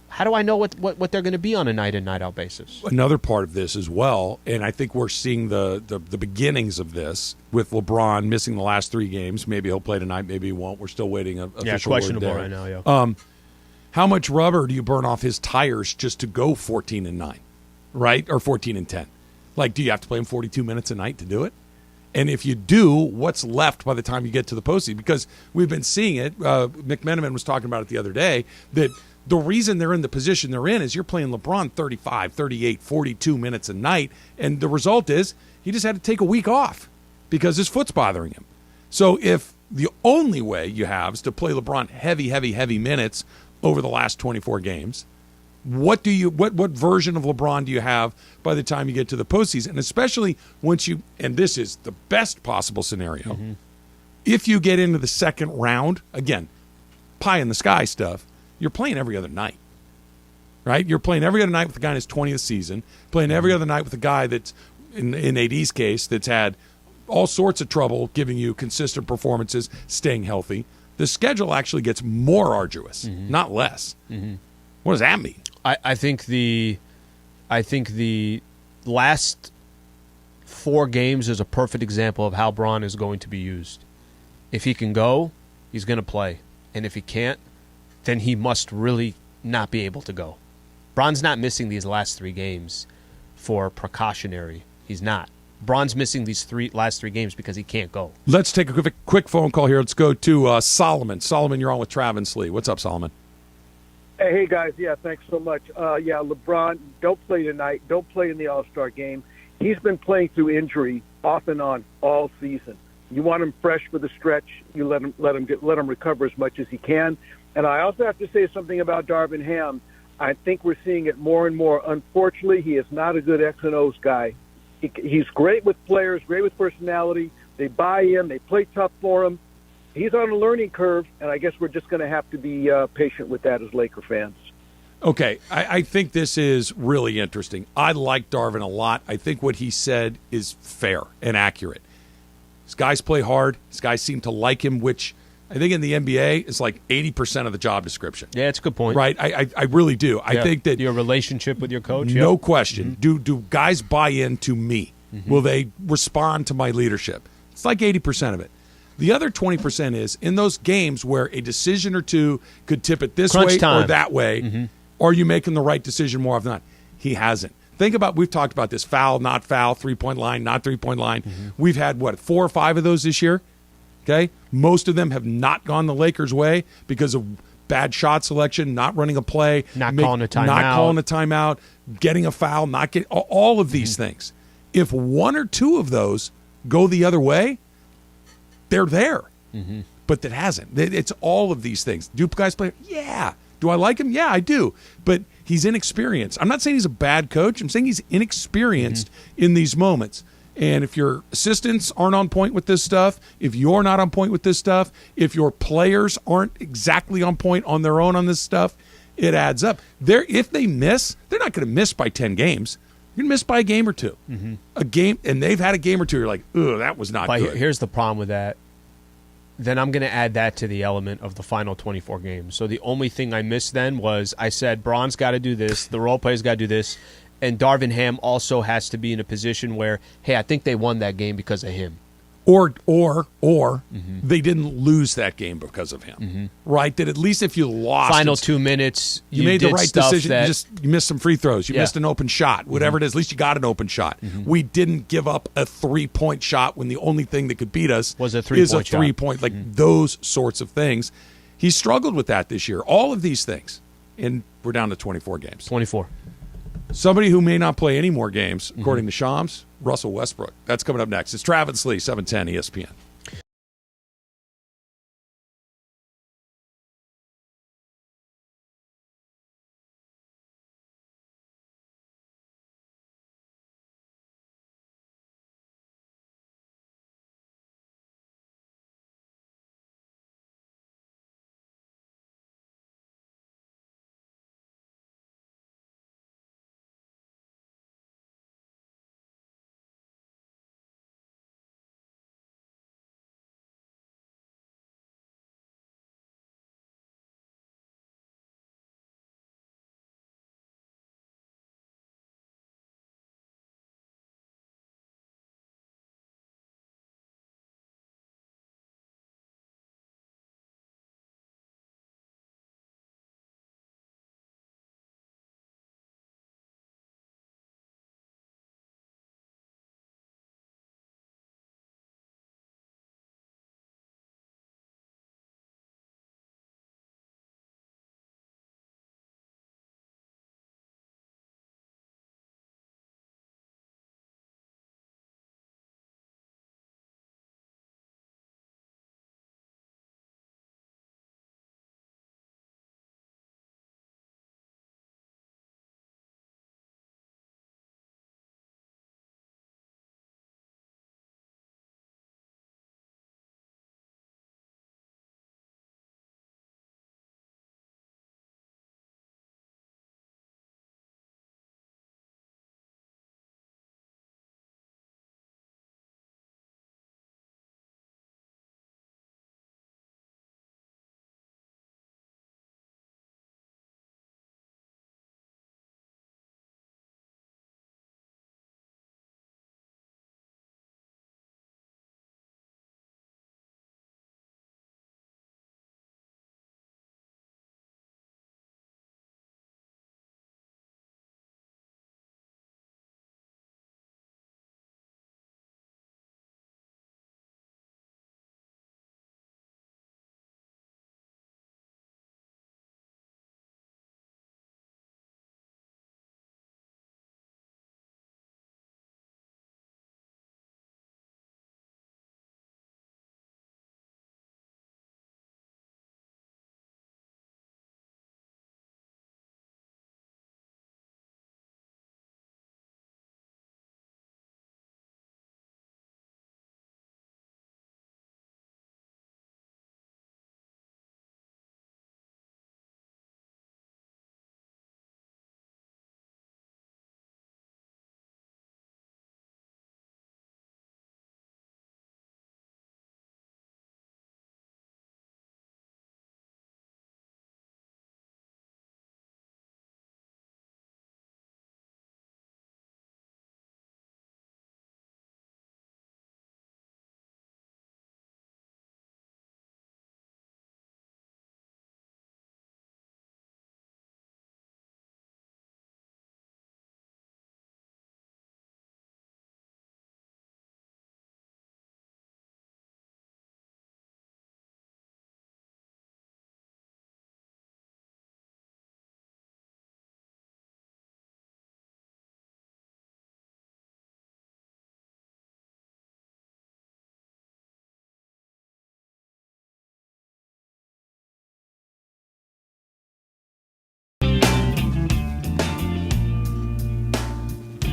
S16: How do I know what they're going to be on a night-in, night-out basis?
S1: Another part of this as well, and I think we're seeing the beginnings of this with LeBron missing the last 3 games. Maybe he'll play tonight, maybe he won't. We're still waiting official
S16: questionable
S1: word there.
S16: right now, yeah.
S1: How much rubber do you burn off his tires just to go 14-9, right? Or 14-10? Like, do you have to play him 42 minutes a night to do it? And if you do, what's left by the time you get to the postseason? Because we've been seeing it. McMenamin was talking about it the other day, that the reason they're in the position they're in is you're playing LeBron 35, 38, 42 minutes a night, and the result is he just had to take a week off because his foot's bothering him. So if the only way you have is to play LeBron heavy minutes over the last 24 games, what version of LeBron do you have by the time you get to the postseason? And especially once you, and this is the best possible scenario, if you get into the second round, again, pie in the sky stuff, you're playing every other night, right? You're playing every other night with the guy in his 20th season, playing every other night with a guy that's, in AD's case, that's had all sorts of trouble giving you consistent performances, staying healthy. The schedule actually gets more arduous, not less. What does that mean?
S16: I think the last 4 games is a perfect example of how Bron is going to be used. If he can go, he's going to play. And if he can't, then he must really not be able to go. Bron's not missing these last 3 games for precautionary. He's not. Bron's missing these last 3 games because he can't go.
S1: Let's take a quick phone call here. Let's go to Solomon. Solomon, you're on with Travis Lee. What's up, Solomon?
S18: Hey, guys. Yeah, thanks so much. LeBron, don't play tonight. Don't play in the All-Star game. He's been playing through injury off and on all season. You want him fresh for the stretch. You let him recover as much as he can. And I also have to say something about Darvin Ham. I think we're seeing it more and more. Unfortunately, he is not a good X and O's guy. He's great with players, great with personality. They buy in. They play tough for him. He's on a learning curve, and I guess we're just going to have to be patient with that as Laker fans.
S1: Okay, I think this is really interesting. I like Darvin a lot. I think what he said is fair and accurate. These guys play hard. These guys seem to like him, which I think in the NBA is like 80% of the job description.
S16: Yeah, it's a good point.
S1: Right? I really do. I think that
S16: your relationship with your coach.
S1: No question. Do guys buy into me? Will they respond to my leadership? It's like 80% of it. The other 20% is in those games where a decision or two could tip it this way or that way, are you making the right decision more often than not? He hasn't. Think about, we've talked about this, foul, not foul, three-point line, not three-point line. We've had, 4 or 5 of those this year? Okay? Most of them have not gone the Lakers' way because of bad shot selection, not running a play,
S16: calling a
S1: timeout, getting a foul, all of these things. If 1 or 2 of those go the other way, they're there. But that hasn't. It's all of these things. Do guys play? Yeah. Do I like him? Yeah, I do. But he's inexperienced. I'm not saying he's a bad coach. I'm saying he's inexperienced in these moments. And if your assistants aren't on point with this stuff, if you're not on point with this stuff, if your players aren't exactly on point on their own on this stuff, it adds up. If they miss, they're not going to miss by 10 games. You're going to miss by a game or 2. A game, and they've had a game or 2. You're like, ugh, that was not good.
S16: Here's the problem with that. Then I'm going to add that to the element of the final 24 games. So the only thing I missed then was I said Bron's got to do this, the role players got to do this, and Darvin Ham also has to be in a position where, hey, I think they won that game because of him.
S1: Or they didn't lose that game because of him, right? That at least if you lost,
S16: final 2 minutes,
S1: you made the right decision. You missed some free throws. You missed an open shot. Whatever it is, at least you got an open shot. We didn't give up a 3-point shot when the only thing that could beat us
S16: was a 3-point shot.
S1: 3-point, like those sorts of things. He struggled with that this year. All of these things, and we're down to 24 games.
S16: 24.
S1: Somebody who may not play any more games, according to Shams, Russell Westbrook. That's coming up next. It's Travis Lee, 710 ESPN.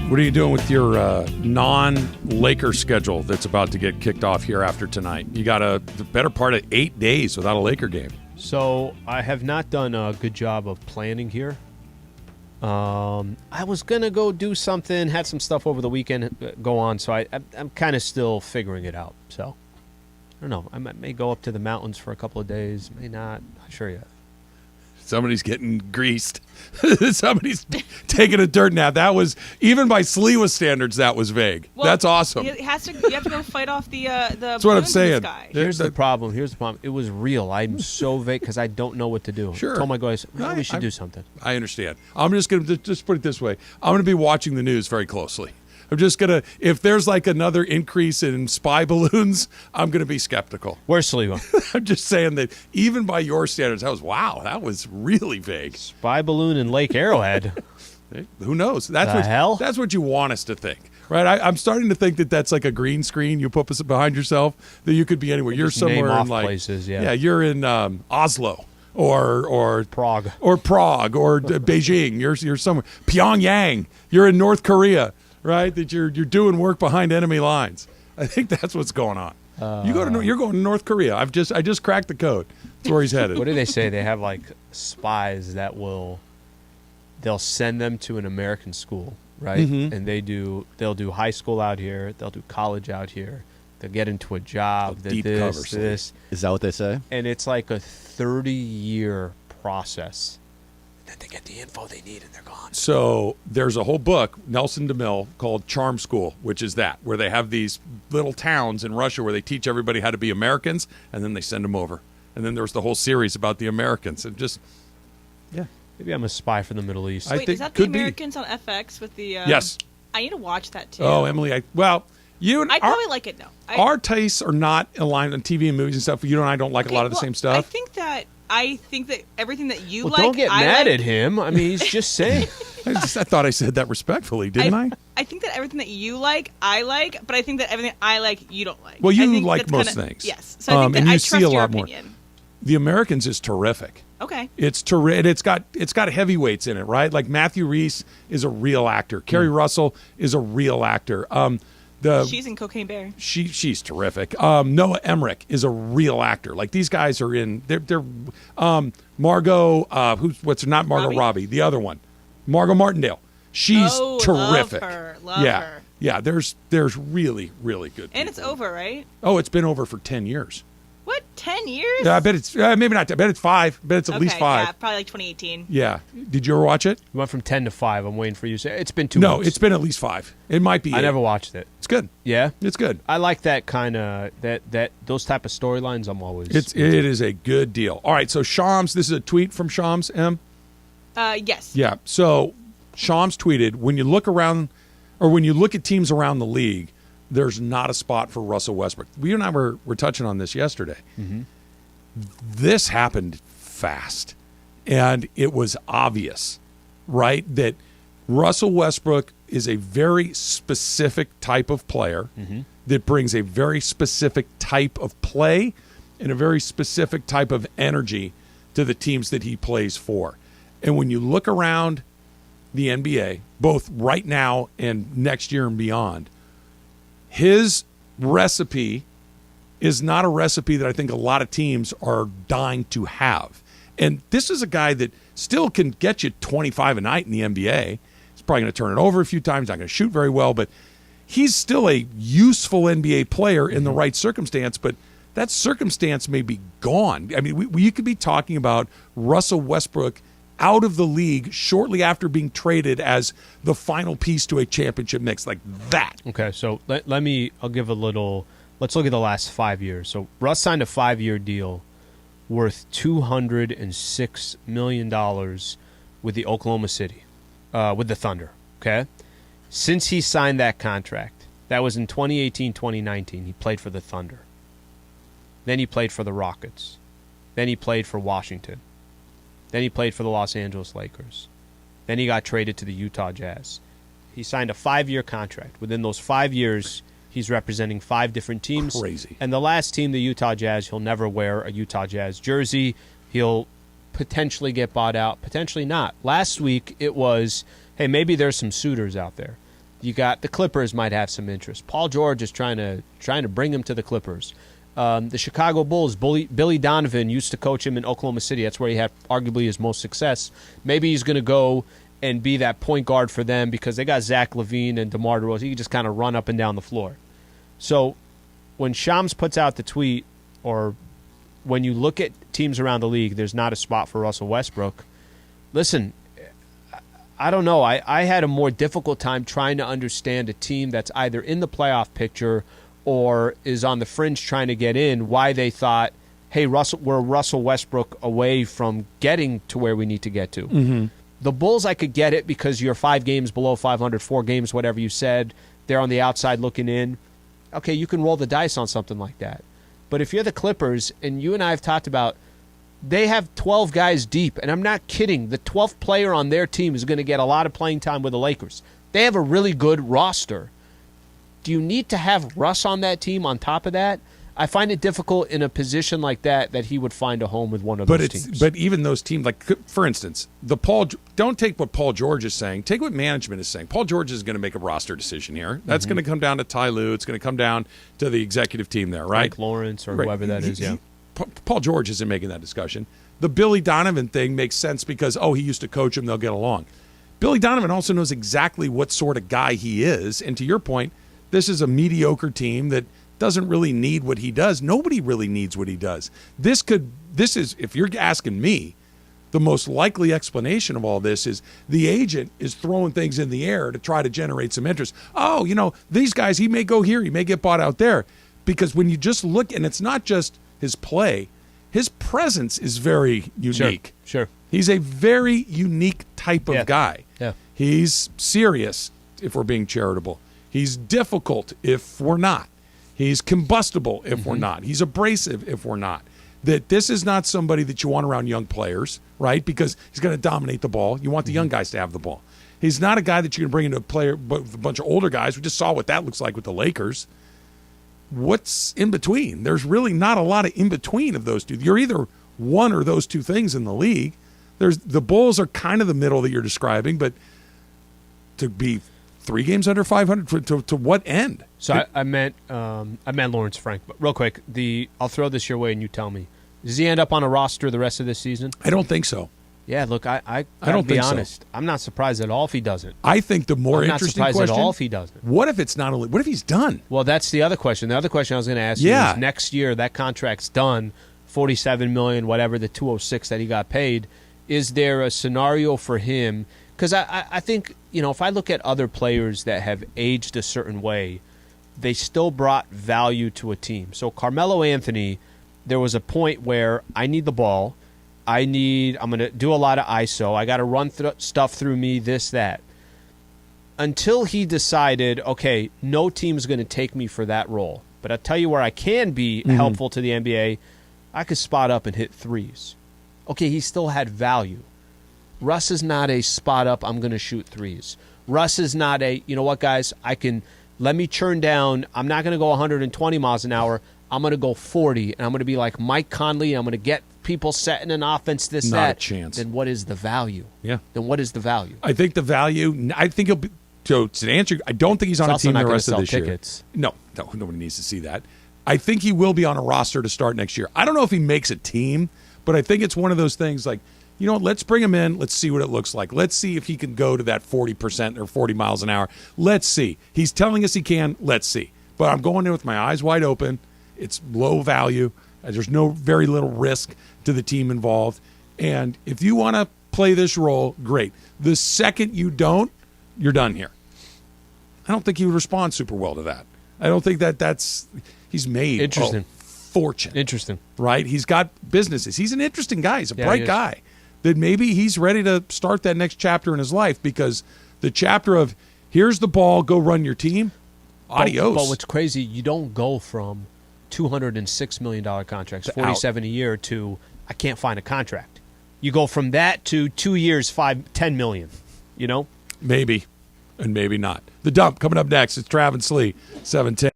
S1: What are you doing with your non-Laker schedule that's about to get kicked off here after tonight? You got the better part of 8 days without a Laker game.
S16: So I have not done a good job of planning here. I was going to go do something, had some stuff over the weekend go on, so I'm kind of still figuring it out. So I don't know. I may go up to the mountains for a couple of days, may not. Not sure yet.
S1: Somebody's getting greased. Somebody's taking a dirt nap. That was, even by Sliwa standards, that was vague.
S4: Well,
S1: that's awesome.
S4: You have to go fight off the
S1: That's what I'm saying.
S16: Here's the problem. It was real. I'm so vague because I don't know what to do.
S1: Sure.
S16: I told my guys, we should do something.
S1: I understand. I'm just going to just put it this way. I'm going to be watching the news very closely. I'm just going to, if there's like another increase in spy balloons, I'm going to be skeptical.
S16: Where's Sliwa?
S1: I'm just saying that even by your standards, that was really vague.
S16: Spy balloon in Lake Arrowhead.
S1: Who knows? That's what you want us to think. Right? I'm starting to think that that's like a green screen you put behind yourself, that you could be anywhere. You're somewhere in like
S16: places,
S1: yeah, you're in Oslo or
S16: Prague
S1: or Beijing. You're somewhere. Pyongyang. You're in North Korea. Right, that you're doing work behind enemy lines. I think that's what's going on. You're going to North Korea. I just cracked the code. That's where he's headed.
S16: What do they say? They have like spies that they'll send them to an American school, right?
S1: Mm-hmm.
S16: And they'll do high school out here. They'll do college out here. They'll get into a job.
S3: Deep cover. Is that what they say?
S16: And it's like a 30-year process. Then they get the info they need and they're gone.
S1: So there's a whole book, Nelson DeMille, called Charm School, which is where they have these little towns in Russia where they teach everybody how to be Americans, and then they send them over. And then there's the whole series about the Americans. And just, yeah.
S16: Maybe I'm a spy for the Middle East.
S4: Wait, is that the Americans on FX with the...
S1: Yes.
S4: I need to watch that, too.
S1: Oh, Emily, I'd
S4: probably like it, no.
S1: Our tastes are not aligned on TV and movies and stuff. You and I don't like a lot of the same stuff.
S4: I think that everything that you like,
S16: don't get mad at him. I mean, he's just saying.
S1: I thought I said that respectfully, didn't I?
S4: I think that everything that you like, I like, but I think that everything I like, you don't like.
S1: Well, you like most things.
S4: Yes. So I think that
S1: and you
S4: I
S1: see
S4: trust
S1: a
S4: your
S1: lot
S4: opinion.
S1: more. The Americans is terrific.
S4: Okay.
S1: It's terrific. It's got heavyweights in it, right? Like Matthew Reese is a real actor. Kerry Russell is a real actor.
S4: She's in Cocaine Bear.
S1: She's terrific. Noah Emmerich is a real actor. Like these guys are in. They're Margot. What's not Margot Robbie? The other one, Margot Martindale. She's terrific.
S4: Love her.
S1: Yeah. There's really really good.
S4: And it's over, right?
S1: Oh, it's been over for 10 years.
S4: What, 10 years?
S1: I bet it's maybe not. I bet it's 5. I bet it's at least 5.
S4: Yeah, probably like 2018.
S1: Yeah. Did you ever watch it?
S16: We went from 10 to 5. I'm waiting for you to say it's been 2
S1: No,
S16: weeks.
S1: it's been at least 5. It might be.
S16: I
S1: 8.
S16: never watched it.
S1: It's good.
S16: Yeah,
S1: it's good.
S16: I like that kind of that those type of storylines. I'm always.
S1: It is a good deal. All right, so Shams. This is a tweet from Shams.
S4: Yes.
S1: Yeah. So Shams tweeted, when you look around, or when you look at teams around the league, there's not a spot for Russell Westbrook. We and I were touching on this yesterday.
S16: Mm-hmm.
S1: This happened fast, and it was obvious, right, that Russell Westbrook is a very specific type of player that brings a very specific type of play and a very specific type of energy to the teams that he plays for. And when you look around the NBA, both right now and next year and beyond, his recipe is not a recipe that I think a lot of teams are dying to have. And this is a guy that still can get you 25 a night in the NBA. He's probably going to turn it over a few times, not going to shoot very well, but he's still a useful NBA player in the right circumstance, but that circumstance may be gone. I mean, we could be talking about Russell Westbrook out of the league shortly after being traded as the final piece to a championship mix, like that.
S16: Okay, so I'll give a little. Let's look at the last 5 years. So Russ signed a 5-year deal worth $206 million with the Oklahoma City, with the Thunder. Okay, since he signed that contract, that was in 2018, 2019. He played for the Thunder. Then he played for the Rockets. Then he played for Washington. Then he played for the Los Angeles Lakers. Then he got traded to the Utah Jazz. He signed a 5-year contract. Within those 5 years, he's representing 5 different teams.
S1: Crazy.
S16: And the last team, the Utah Jazz, he'll never wear a Utah Jazz jersey. He'll potentially get bought out, potentially not. Last week, it was, hey, maybe there's some suitors out there. You got the Clippers might have some interest. Paul George is trying to bring him to the Clippers. The Chicago Bulls, Billy Donovan used to coach him in Oklahoma City. That's where he had arguably his most success. Maybe he's going to go and be that point guard for them because they got Zach LaVine and DeMar DeRozan. He can just kind of run up and down the floor. So when Shams puts out the tweet, or when you look at teams around the league, there's not a spot for Russell Westbrook. Listen, I don't know. I had a more difficult time trying to understand a team that's either in the playoff picture or is on the fringe trying to get in, why they thought, hey, we're Russell Westbrook away from getting to where we need to get to.
S1: Mm-hmm.
S16: The Bulls, I could get it because you're 5 games below 500, 4 games, whatever you said. They're on the outside looking in. Okay, you can roll the dice on something like that. But if you're the Clippers, and you and I have talked about, they have 12 guys deep, and I'm not kidding. The 12th player on their team is going to get a lot of playing time with the Lakers. They have a really good roster. Do you need to have Russ on that team on top of that? I find it difficult in a position like that he would find a home with one of those teams.
S1: But even those teams, like for instance, don't take what Paul George is saying. Take what management is saying. Paul George is going to make a roster decision here. That's going to come down to Ty Lue. It's going to come down to the executive team there, right?
S16: Mike Lawrence or whoever that is, yeah.
S1: Paul George isn't making that discussion. The Billy Donovan thing makes sense because, he used to coach him, they'll get along. Billy Donovan also knows exactly what sort of guy he is. And to your point, this is a mediocre team that doesn't really need what he does. Nobody really needs what he does. This is, if you're asking me, the most likely explanation of all this is the agent is throwing things in the air to try to generate some interest. These guys, he may go here, he may get bought out there. Because when you just look, and it's not just his play, his presence is very unique.
S16: Sure.
S1: He's a very unique type of guy.
S16: Yeah.
S1: He's serious if we're being charitable. He's difficult if we're not. He's combustible if we're not. He's abrasive if we're not. That this is not somebody that you want around young players, right? Because he's going to dominate the ball. You want the young guys to have the ball. He's not a guy that you can bring into a player with a bunch of older guys. We just saw what that looks like with the Lakers. What's in between? There's really not a lot of in between of those two. You're either one or those two things in the league. The Bulls are kind of the middle that you're describing, but to be 3 games under 500 to what end?
S16: So I meant Lawrence Frank. But real quick, I'll throw this your way and you tell me. Does he end up on a roster the rest of this season?
S1: I don't think so.
S16: Yeah, look, I
S1: don't
S16: be
S1: think
S16: honest.
S1: So.
S16: I'm not surprised at all if he doesn't.
S1: I think the more interesting
S16: question. I'm not surprised
S1: question,
S16: at all if he doesn't.
S1: What if it's not only? What if he's done?
S16: Well, that's the other question. The other question I was going to ask you is next year that contract's done, $47 million, whatever the $206 that he got paid. Is there a scenario for him? Because I think, if I look at other players that have aged a certain way, they still brought value to a team. So Carmelo Anthony, there was a point where I need the ball. I'm going to do a lot of ISO. I got to run stuff through me, this, that. Until he decided, okay, no team's going to take me for that role. But I'll tell you where I can be helpful to the NBA. I could spot up and hit threes. Okay, he still had value. Russ is not a spot up, I'm going to shoot threes. Russ is not a, you know what, guys, let me churn down. I'm not going to go 120 miles an hour. I'm going to go 40, and I'm going to be like Mike Conley. I'm going to get people setting an offense, that.
S1: Not a chance.
S16: Then what is the value?
S1: Yeah.
S16: Then what is the value?
S1: I think the value, he'll be, to answer, I don't think he's on a team the rest of this
S16: tickets.
S1: Year. No, nobody needs to see that. I think he will be on a roster to start next year. I don't know if he makes a team, but I think it's one of those things like, let's bring him in. Let's see what it looks like. Let's see if he can go to that 40% or 40 miles an hour. Let's see. He's telling us he can. Let's see. But I'm going in with my eyes wide open. It's low value. There's very little risk to the team involved. And if you want to play this role, great. The second you don't, you're done here. I don't think he would respond super well to that. I don't think he's made
S16: Interesting.
S1: A fortune.
S16: Interesting.
S1: Right? He's got businesses. He's an interesting guy. He's a bright guy. That maybe he's ready to start that next chapter in his life because the chapter of here's the ball, go run your team, adios.
S16: But what's crazy, you don't go from $206 million contracts, $47 a year, to I can't find a contract. You go from that to 2 years, $10 million,
S1: Maybe, and maybe not. The Dump coming up next. It's Trav and Slee, 710.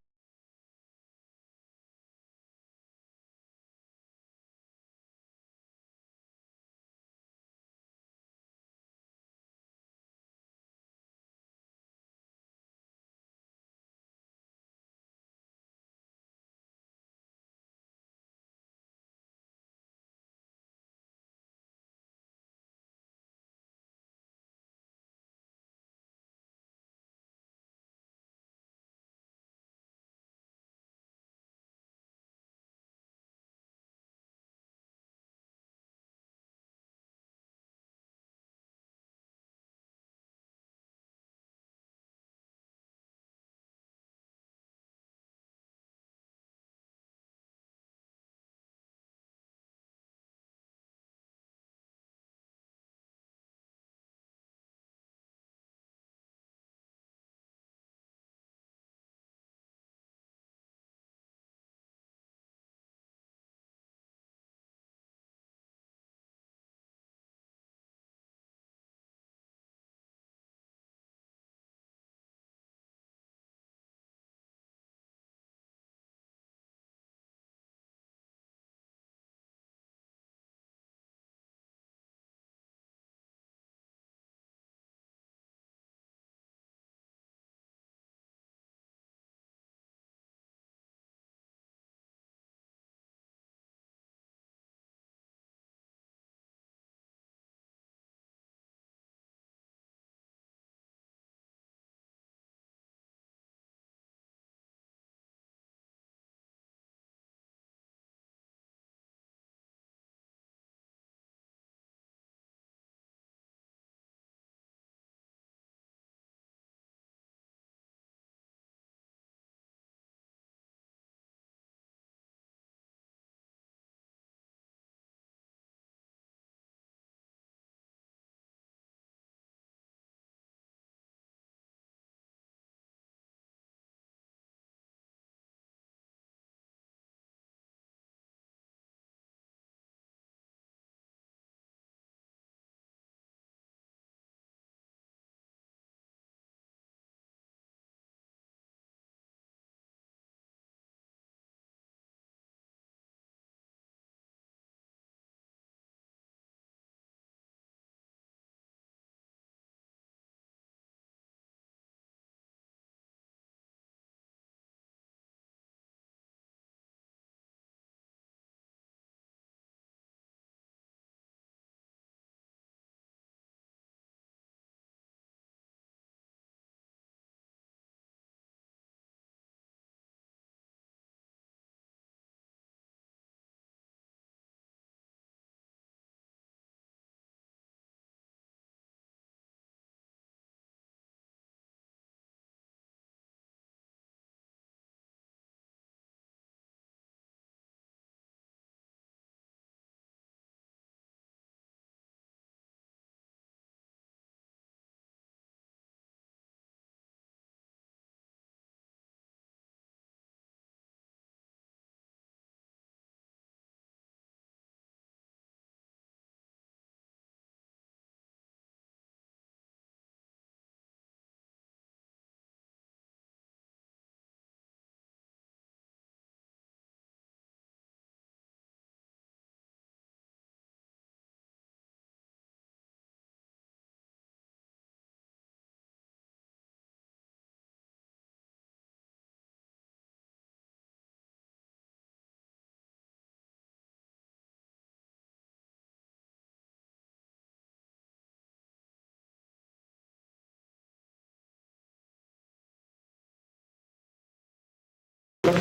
S16: It's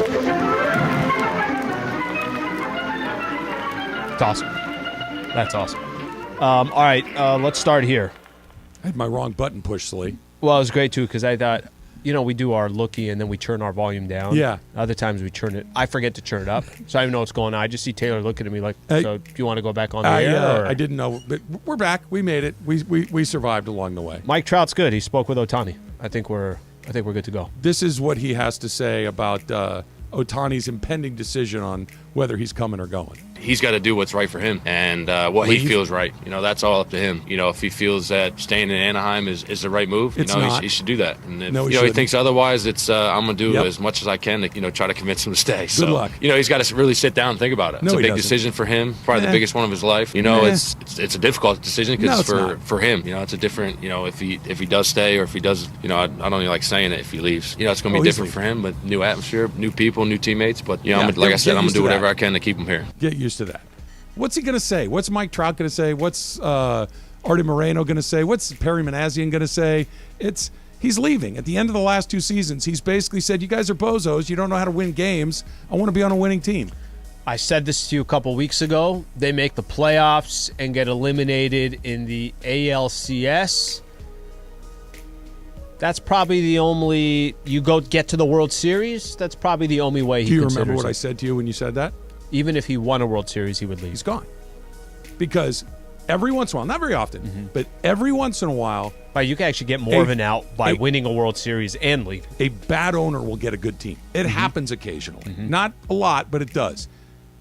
S16: awesome. That's awesome. All right, let's start here.
S1: I had my wrong button pushed, Slee.
S16: Well, it was great, too, because I thought, we do our lookie and then we turn our volume down.
S1: Yeah.
S16: Other times we turn it. I forget to turn it up, so I don't know what's going on. I just see Taylor looking at me like, so do you want to go back on the air?
S1: I didn't know, but we're back. We made it. We survived along the way.
S16: Mike Trout's good. He spoke with Ohtani. I think we're good to go.
S1: This is what he has to say about Ohtani's impending decision on whether he's coming or going.
S19: He's got to do what's right for him and what he feels right. That's all up to him. If he feels that staying in Anaheim is the right move, he should do that. And if he thinks otherwise, it's I'm going to do as much as I can to try to convince him to stay.
S1: Good luck.
S19: He's got to really sit down and think about it. It's a big decision for him, probably the biggest one of his life. It's a difficult decision because for him, it's a different. If he does stay or if he does, I don't even like saying it if he leaves. It's going to be different for him, but new atmosphere, new people, new teammates. But like I said, I'm going to do whatever I can to keep him here.
S1: Get used to that. What's he going to say? What's Mike Trout going to say? What's Artie Moreno going to say? What's Perry Manassian going to say? He's leaving. At the end of the last 2 seasons, he's basically said, you guys are bozos. You don't know how to win games. I want to be on a winning team.
S16: I said this to you a couple weeks ago. They make the playoffs and get eliminated in the ALCS. That's probably the only – you get to the World Series, that's probably the only way he considers it.
S1: Do you remember what I said to you when you said that?
S16: Even if he won a World Series, he would leave.
S1: He's gone. Because every once in a while, not very often, but every once in a while.
S16: But you can actually get more of an out by winning a World Series and leaving.
S1: A bad owner will get a good team. It happens occasionally. Not a lot, but it does.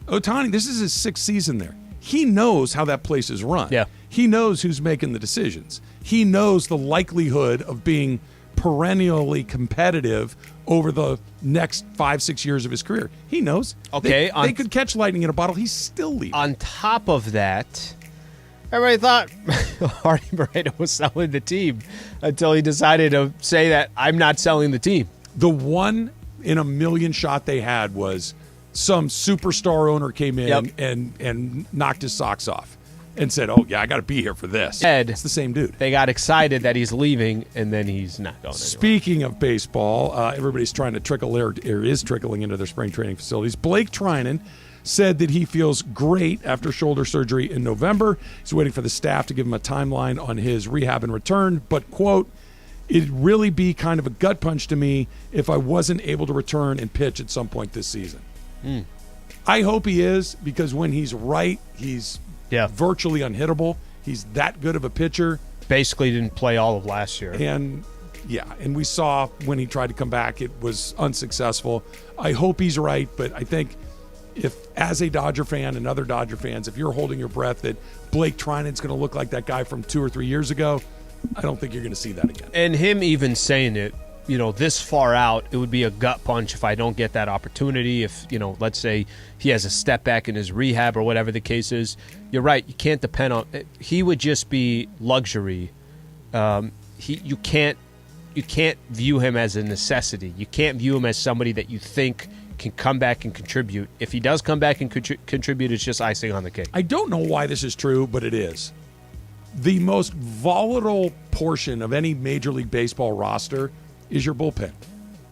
S1: Ohtani, this is his 6th season there. He knows how that place is run.
S16: Yeah.
S1: He knows who's making the decisions. He knows the likelihood of being perennially competitive over the next 5-6 years of his career. He knows.
S16: Okay.
S1: They could catch lightning in a bottle. He's still leaving.
S16: On top of that, everybody thought Artie Moreno was selling the team until he decided to say that I'm not selling the team.
S1: The one in a million shot they had was some superstar owner came in and knocked his socks off and said, oh, yeah, I got to be here for this. It's the same dude.
S16: They got excited that he's leaving, and then he's not going anywhere.
S1: Speaking of baseball, everybody's trying to trickle or is trickling into their spring training facilities. Blake Trinan said that he feels great after shoulder surgery in November. He's waiting for the staff to give him a timeline on his rehab and return. But, quote, it'd really be kind of a gut punch to me if I wasn't able to return and pitch at some point this season. I hope he is, because when he's right, he's virtually unhittable. He's that good of a pitcher.
S16: Basically didn't play all of last year.
S1: And we saw when he tried to come back, it was unsuccessful. I hope he's right, but I think if, as a Dodger fan and other Dodger fans, if you're holding your breath that Blake Trinan's going to look like that guy from 2 or 3 years ago, I don't think you're going to see that again.
S16: And him even saying it, this far out, it would be a gut punch if I don't get that opportunity. If, let's say he has a step back in his rehab or whatever the case is. You're right. You can't depend on – he would just be luxury. You can't view him as a necessity. You can't view him as somebody that you think can come back and contribute. If he does come back and contribute, it's just icing on the cake.
S1: I don't know why this is true, but it is. The most volatile portion of any Major League Baseball roster is your bullpen.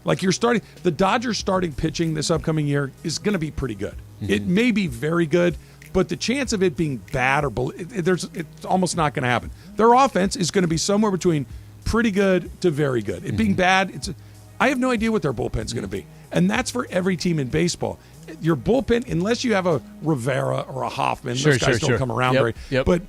S1: Like the Dodgers starting pitching this upcoming year is going to be pretty good. It may be very good, but the chance of it being bad it's almost not going to happen. Their offense is going to be somewhere between pretty good to very good. It being bad, I have no idea what their bullpen's going to be. And that's for every team in baseball. Your bullpen, unless you have a Rivera or a Hoffman, those guys don't come around very. But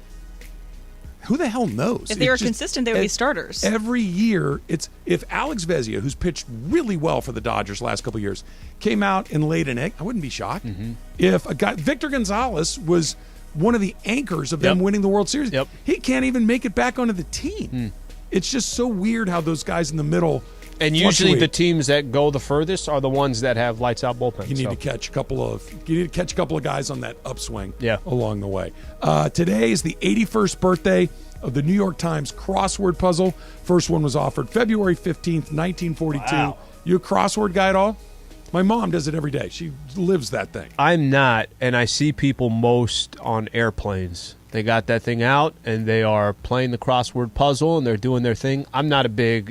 S1: who the hell knows?
S4: If they were consistent, they would be starters.
S1: Every year, if Alex Vezia, who's pitched really well for the Dodgers last couple of years, came out and laid an egg, I wouldn't be shocked. If a guy, Victor Gonzalez, was one of the anchors of them winning the World Series, he can't even make it back onto the team. It's just so weird how those guys in the middle.
S16: And usually the teams that go the furthest are the ones that have lights out bullpens.
S1: You need to catch a couple of guys on that upswing along the way. Today is the 81st birthday of the New York Times crossword puzzle. First one was offered February 15th, 1942. Wow. You a crossword guy at all? My mom does it every day. She lives that thing.
S16: I'm not, and I see people most on airplanes. They got that thing out, and they are playing the crossword puzzle, and they're doing their thing. I'm not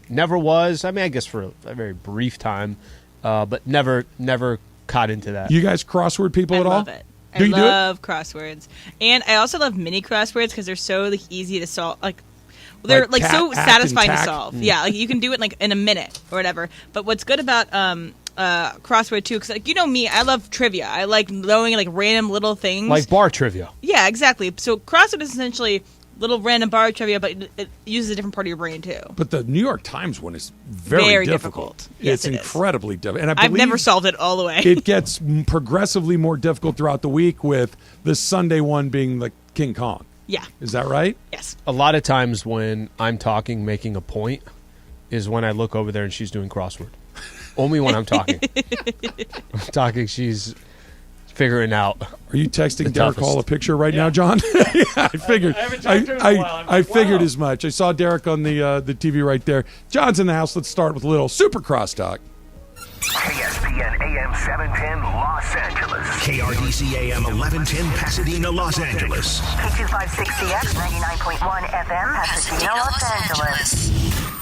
S16: never was. I mean, I guess for a very brief time, but never caught into that.
S1: You guys crossword people at all?
S4: I love it. I love crosswords, and I also love mini crosswords because they're so easy to solve. They're so satisfying to solve. Yeah, you can do it in a minute or whatever. But what's good about crossword too, because me, I love trivia. I like knowing random little things,
S16: like bar trivia.
S4: Yeah, exactly. So crossword is essentially little random bar trivia, but it uses a different part of your brain too.
S1: But the New York Times one is very difficult.
S4: Yes,
S1: it's incredibly difficult. And
S4: I've never solved it all the way.
S1: It gets progressively more difficult throughout the week, with the Sunday one being the King Kong.
S4: Yeah.
S1: Is that right?
S4: Yes.
S16: A lot of times when I'm talking, making a point, is when I look over there and she's doing crossword. Only when I'm talking. She's figuring out.
S1: Are you texting Derek Hall a picture right now, John? Yeah, I figured. I figured as much. I saw Derek on the TV right there. John's in the house. Let's start with a little super crosstalk.
S10: ESPN AM 710 Los Angeles. KRDC AM 1110 Pasadena, Los Angeles.
S11: K256CX 99.1 FM Pasadena, Los Angeles.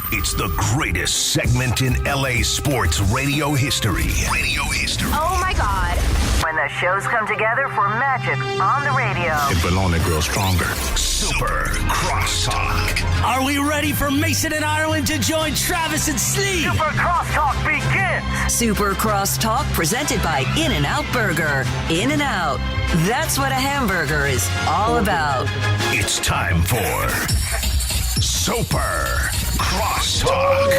S10: It's the greatest segment in LA sports radio history.
S11: Oh my God. When the shows come together for magic on the radio.
S10: It will only grow stronger. Super Crosstalk.
S5: Are we ready for Mason and Ireland to join Travis and Slee?
S11: Super Crosstalk begins. Super Crosstalk presented by In-N-Out Burger. In-N-Out. That's what a hamburger is all about.
S10: It's time for Super Crosstalk.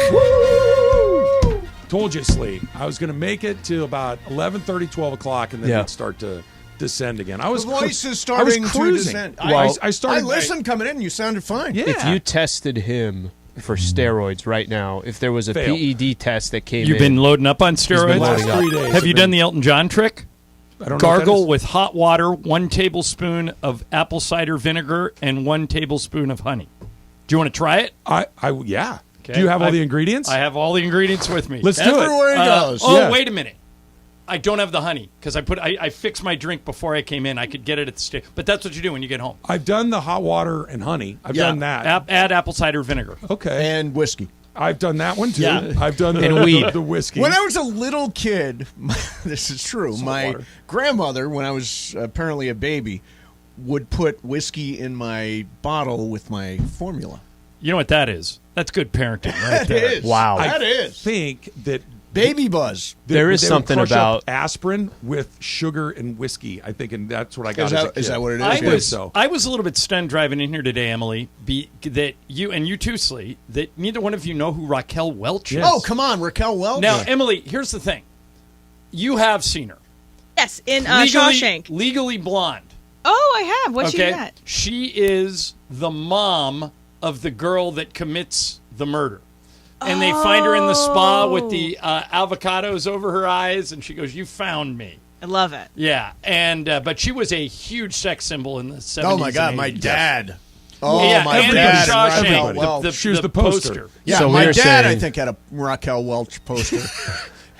S1: Told you, Slee. I was going to make it to about 11:30, 12 o'clock, and then it'd start to descend again.
S17: The voice is starting to descend.
S1: Well, I
S17: listened coming in. You sounded fine.
S1: Yeah.
S16: If you tested him for steroids right now, if there was a PED test that came in.
S6: You've been loading up on steroids?
S1: Last 3 days.
S6: Have you done the Elton John trick?
S1: I don't know.
S6: Gargle with hot water, 1 tablespoon of apple cider vinegar, and 1 tablespoon of honey. Do you want to try it?
S1: Yeah.
S6: Okay.
S1: Do you have all the ingredients?
S6: I have all the ingredients with me.
S1: Let's do it.
S17: Everywhere he goes.
S6: Wait a minute. I don't have the honey because I fixed my drink before I came in. I could get it at the station. But that's what you do when you get home.
S1: I've done the hot water and honey. I've done that.
S6: Add apple cider vinegar.
S1: Okay.
S17: And whiskey.
S1: I've done that one too.
S17: Yeah.
S1: I've done the whiskey.
S17: When I was a little kid, this is true. My grandmother, when I was apparently a baby, would put whiskey in my bottle with my formula.
S6: You know what that is? That's good parenting right there.
S17: That is.
S16: Wow.
S17: That
S1: I
S17: is.
S1: think that
S17: baby buzz.
S16: There is
S1: they
S16: something
S1: would crush
S16: about
S1: up asprin with sugar and whiskey. I think, and that's what I got.
S17: Is that what it is?
S6: I was a little bit stunned driving in here today, Emily. That you too, Slee. That neither one of you know who Raquel Welch is.
S17: Oh, come on, Raquel Welch.
S6: Now, Emily, here's the thing. You have seen her.
S4: Yes, in Shawshank.
S6: Legally Blonde.
S4: Oh, I have. What's she at?
S6: She is the mom of the girl that commits the murder. And they find her in the spa with the avocados over her eyes, and she goes, "You found me."
S4: I love it.
S6: Yeah, and but she was a huge sex symbol in the 70s.
S17: Oh, my God,
S6: and 80s.
S17: my dad.
S6: My dad.
S1: Shawshank, she was the poster.
S17: Yeah,
S16: so
S17: my dad, I think, had a Raquel Welch poster.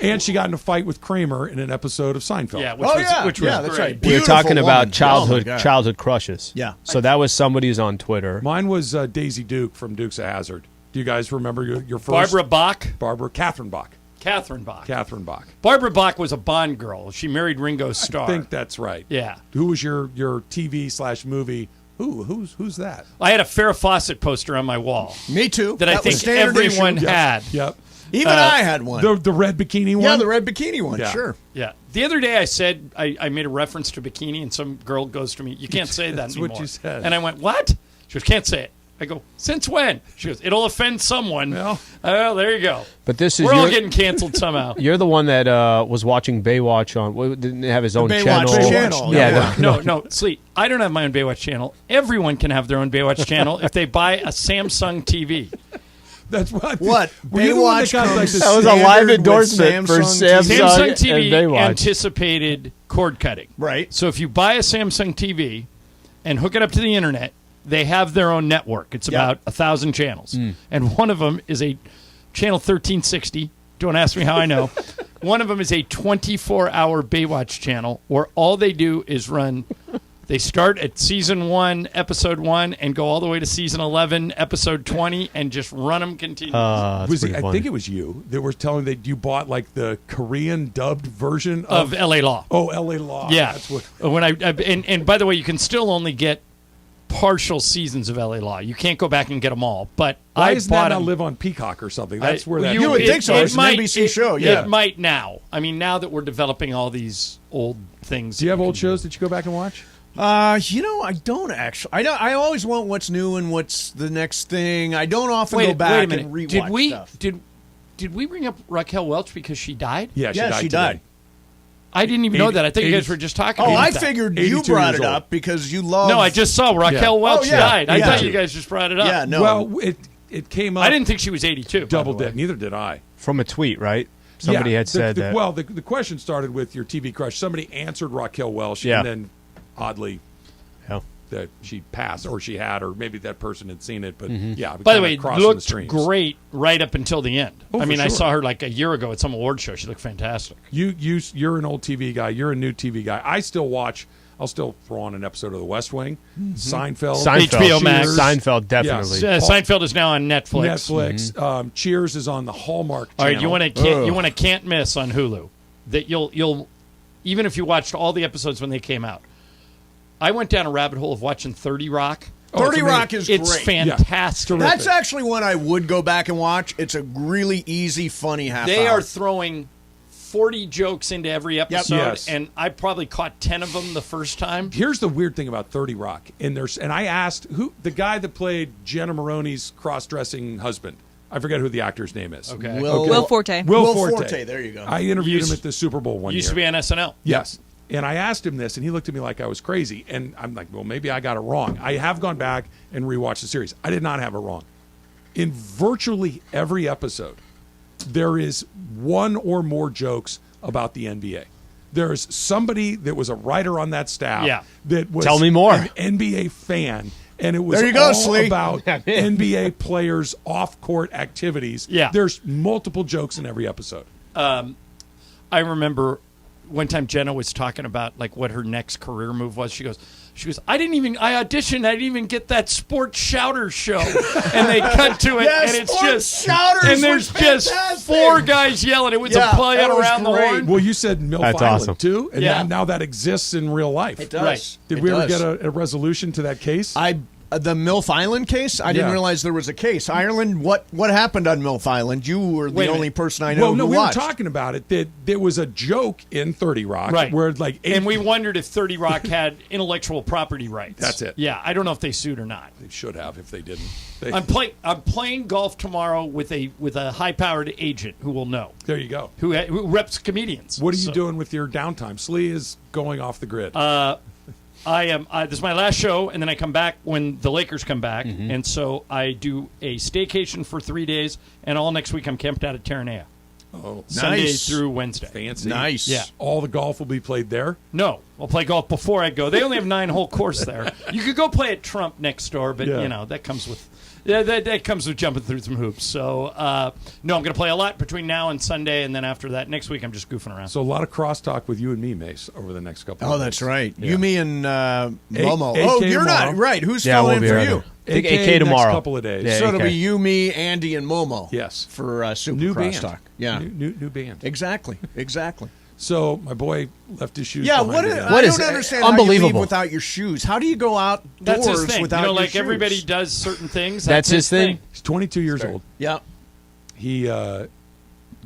S1: And she got in a fight with Kramer in an episode of Seinfeld.
S6: Yeah, which was
S17: that's right.
S16: We were talking about
S17: Beautiful
S16: childhood crushes.
S17: Yeah.
S16: So that was somebody's on Twitter.
S1: Mine was Daisy Duke from Dukes of Hazzard. Do you guys remember your first?
S6: Barbara Bach.
S1: Catherine Bach.
S6: Catherine Bach.
S1: Catherine Bach.
S6: Barbara Bach was a Bond girl. She married Ringo Starr.
S1: I think that's right.
S6: Yeah.
S1: Who was your TV/movie? Who's that?
S6: I had a Farrah Fawcett poster on my wall.
S17: Me too.
S6: That I think everyone had.
S1: Yep.
S17: Even I had one.
S1: The red bikini one?
S17: Yeah, the red bikini one,
S1: Yeah.
S17: sure.
S6: Yeah. The other day I said, I made a reference to bikini, and some girl goes to me, "You can't say that
S1: That's
S6: anymore."
S1: what you said.
S6: And I went, "What?" She goes, "Can't say it." I go, "Since when?" She goes, "It'll offend someone." Well, there you go.
S16: But this is
S6: We're all getting canceled somehow.
S16: You're the one that was watching Baywatch on. Didn't have his own
S17: Baywatch channel.
S16: Yeah.
S6: No, Sleep. I don't have my own Baywatch channel. Everyone can have their own Baywatch channel if they buy a Samsung TV.
S1: That's what.
S17: What?
S1: Baywatch
S16: that was a live endorsement for Samsung
S6: TV
S16: and Baywatch.
S6: anticipated cord cutting.
S17: Right.
S6: So if you buy a Samsung TV and hook it up to the internet, they have their own network. It's about 1,000 channels. And one of them is a channel 1360. Don't ask me how I know. One of them is a 24-hour Baywatch channel where all they do is run They start at season 1, episode 1, and go all the way to season 11, episode 20, and just run them continuously.
S1: I think it was you that were telling that you bought like the Korean dubbed version
S6: of L.A. Law.
S1: Oh, L.A. Law.
S6: Yeah.
S1: That's what.
S6: When and by the way, you can still only get partial seasons of L.A. Law. You can't go back and get them all. But
S1: Why
S6: I
S1: doesn't
S6: bought
S1: that not
S6: them.
S1: live on Peacock or something? That's where that.
S17: You would think so. It's an NBC show. Yeah.
S6: It might now. I mean, now that we're developing all these old things.
S1: Do you have old shows that you go back and watch?
S17: I don't actually. I always want what's new and what's the next thing. I don't often go back
S6: wait a minute.
S17: and rewatch stuff.
S6: Did we bring up Raquel Welch because she died?
S1: Yeah, she died.
S17: died.
S6: I didn't even know that. I thought you guys were just talking about
S17: I
S6: that.
S17: figured you brought it up because you love.
S6: No, I just saw Raquel Welch died. I thought you guys just brought it up.
S17: Yeah, no.
S1: Well, it came up.
S6: I didn't think she was 82.
S1: Double dip. Neither did I.
S2: From a tweet, right? Somebody had said that.
S1: Well, the question started with your TV crush. Somebody answered Raquel Welch, and then oddly, that she passed, or she had, or maybe that person had seen it. But
S6: By the way, looked
S1: the
S6: great right up until the end.
S1: Oh,
S6: I mean,
S1: for
S6: I
S1: sure.
S6: saw her like a year ago at some award show. She looked fantastic.
S1: You're an old TV guy. You're a new TV guy. I still watch. I'll still throw on an episode of The West Wing, Seinfeld,
S6: HBO Max,
S2: Seinfeld, definitely.
S6: Yes. Seinfeld is now on
S1: Netflix. Cheers is on the Hallmark channel.
S6: All right, you want to can't miss on Hulu. That you'll even if you watched all the episodes when they came out. I went down a rabbit hole of watching 30 Rock.
S17: 30 Rock is great.
S6: It's fantastic.
S17: Yeah. That's actually one I would go back and watch. It's a really easy, funny half
S6: They
S17: hour.
S6: are throwing 40 jokes into every episode, and I probably caught 10 of them the first time.
S1: Here's the weird thing about 30 Rock, and I asked the guy that played Jenna Maroney's cross-dressing husband. I forget who the actor's name is.
S6: Okay,
S4: Will Forte.
S1: Will Forte.
S17: There you go.
S1: I interviewed him at the Super Bowl one year.
S6: Used to be on SNL.
S1: Yes. And I asked him this, and he looked at me like I was crazy. And I'm like, well, maybe I got it wrong. I have gone back and rewatched the series. I did not have it wrong. In virtually every episode, there is one or more jokes about the NBA. There's somebody that was a writer on that staff that was
S2: Tell me more.
S1: an NBA fan, and it was
S17: There you go,
S1: all
S17: Slee.
S1: about NBA players' off-court activities.
S6: Yeah.
S1: There's multiple jokes in every episode.
S6: I remember one time Jenna was talking about like what her next career move was. She goes, I auditioned. I didn't even get that Sports Shouters show. And they cut to it, and it's
S17: Sports
S6: just
S17: Shouters
S6: and there's
S17: was
S6: just
S17: fantastic.
S6: 4 guys yelling. It was a play
S17: that was
S6: around the
S17: great.
S6: horn.
S1: Well, you said MILF
S2: That's
S1: Island,
S2: awesome.
S1: too, and now that exists in real life.
S17: It does.
S6: Right.
S1: Did we ever get a resolution to that case?
S17: The MILF Island case? I didn't realize there was a case. Ireland, what happened on MILF Island? You were the only person I know
S1: Well, no,
S17: who
S1: we
S17: watched.
S1: were talking about it. That there was a joke in 30 Rock,
S6: Right.
S1: where like,
S6: And we wondered if 30 Rock had intellectual property rights.
S1: That's it.
S6: Yeah, I don't know if they sued or not.
S1: They should have if they didn't.
S6: I'm playing golf tomorrow with a high-powered agent who will know.
S1: There you go.
S6: Who reps comedians.
S1: What are you doing with your downtime? Slee is going off the grid.
S6: This is my last show, and then I come back when the Lakers come back, and so I do a staycation for 3 days, and all next week I'm camped out at Terranea.
S1: Oh,
S6: Sunday
S17: nice.
S6: through Wednesday.
S1: Fancy.
S17: Nice.
S6: Yeah.
S1: All the golf will be played there?
S6: No, I'll play golf before I go. They only have 9-hole course there. You could go play at Trump next door, but that comes with that comes with jumping through some hoops. So no, I'm going to play a lot between now and Sunday, and then after that, next week I'm just goofing around.
S1: So a lot of crosstalk with you and me, Mace, over the next couple.
S17: Oh,
S1: of
S17: that's
S1: days.
S17: right.
S1: Yeah.
S17: You, me, and Momo.
S1: AK
S17: You're
S1: tomorrow.
S17: not right. Who's
S2: Yeah,
S17: filling
S2: we'll
S17: in
S2: be
S17: for
S2: right
S17: you?
S2: there. AK tomorrow.
S1: Next couple of days.
S2: Yeah,
S17: So it'll
S2: AK.
S17: be you, me, Andy, and Momo.
S1: Yes.
S17: For Super
S1: New band.
S17: Crosstalk. Yeah.
S1: New band.
S17: Exactly.
S1: So my boy left his shoes.
S17: Yeah,
S1: behind
S17: I
S1: again.
S17: don't understand how you
S2: unbelievable.
S17: leave without your shoes. How do you go outdoors
S6: That's his thing.
S17: without your
S6: like
S17: shoes?
S6: everybody does certain things.
S2: That's his thing.
S1: He's 22 years old.
S17: Yeah.
S1: He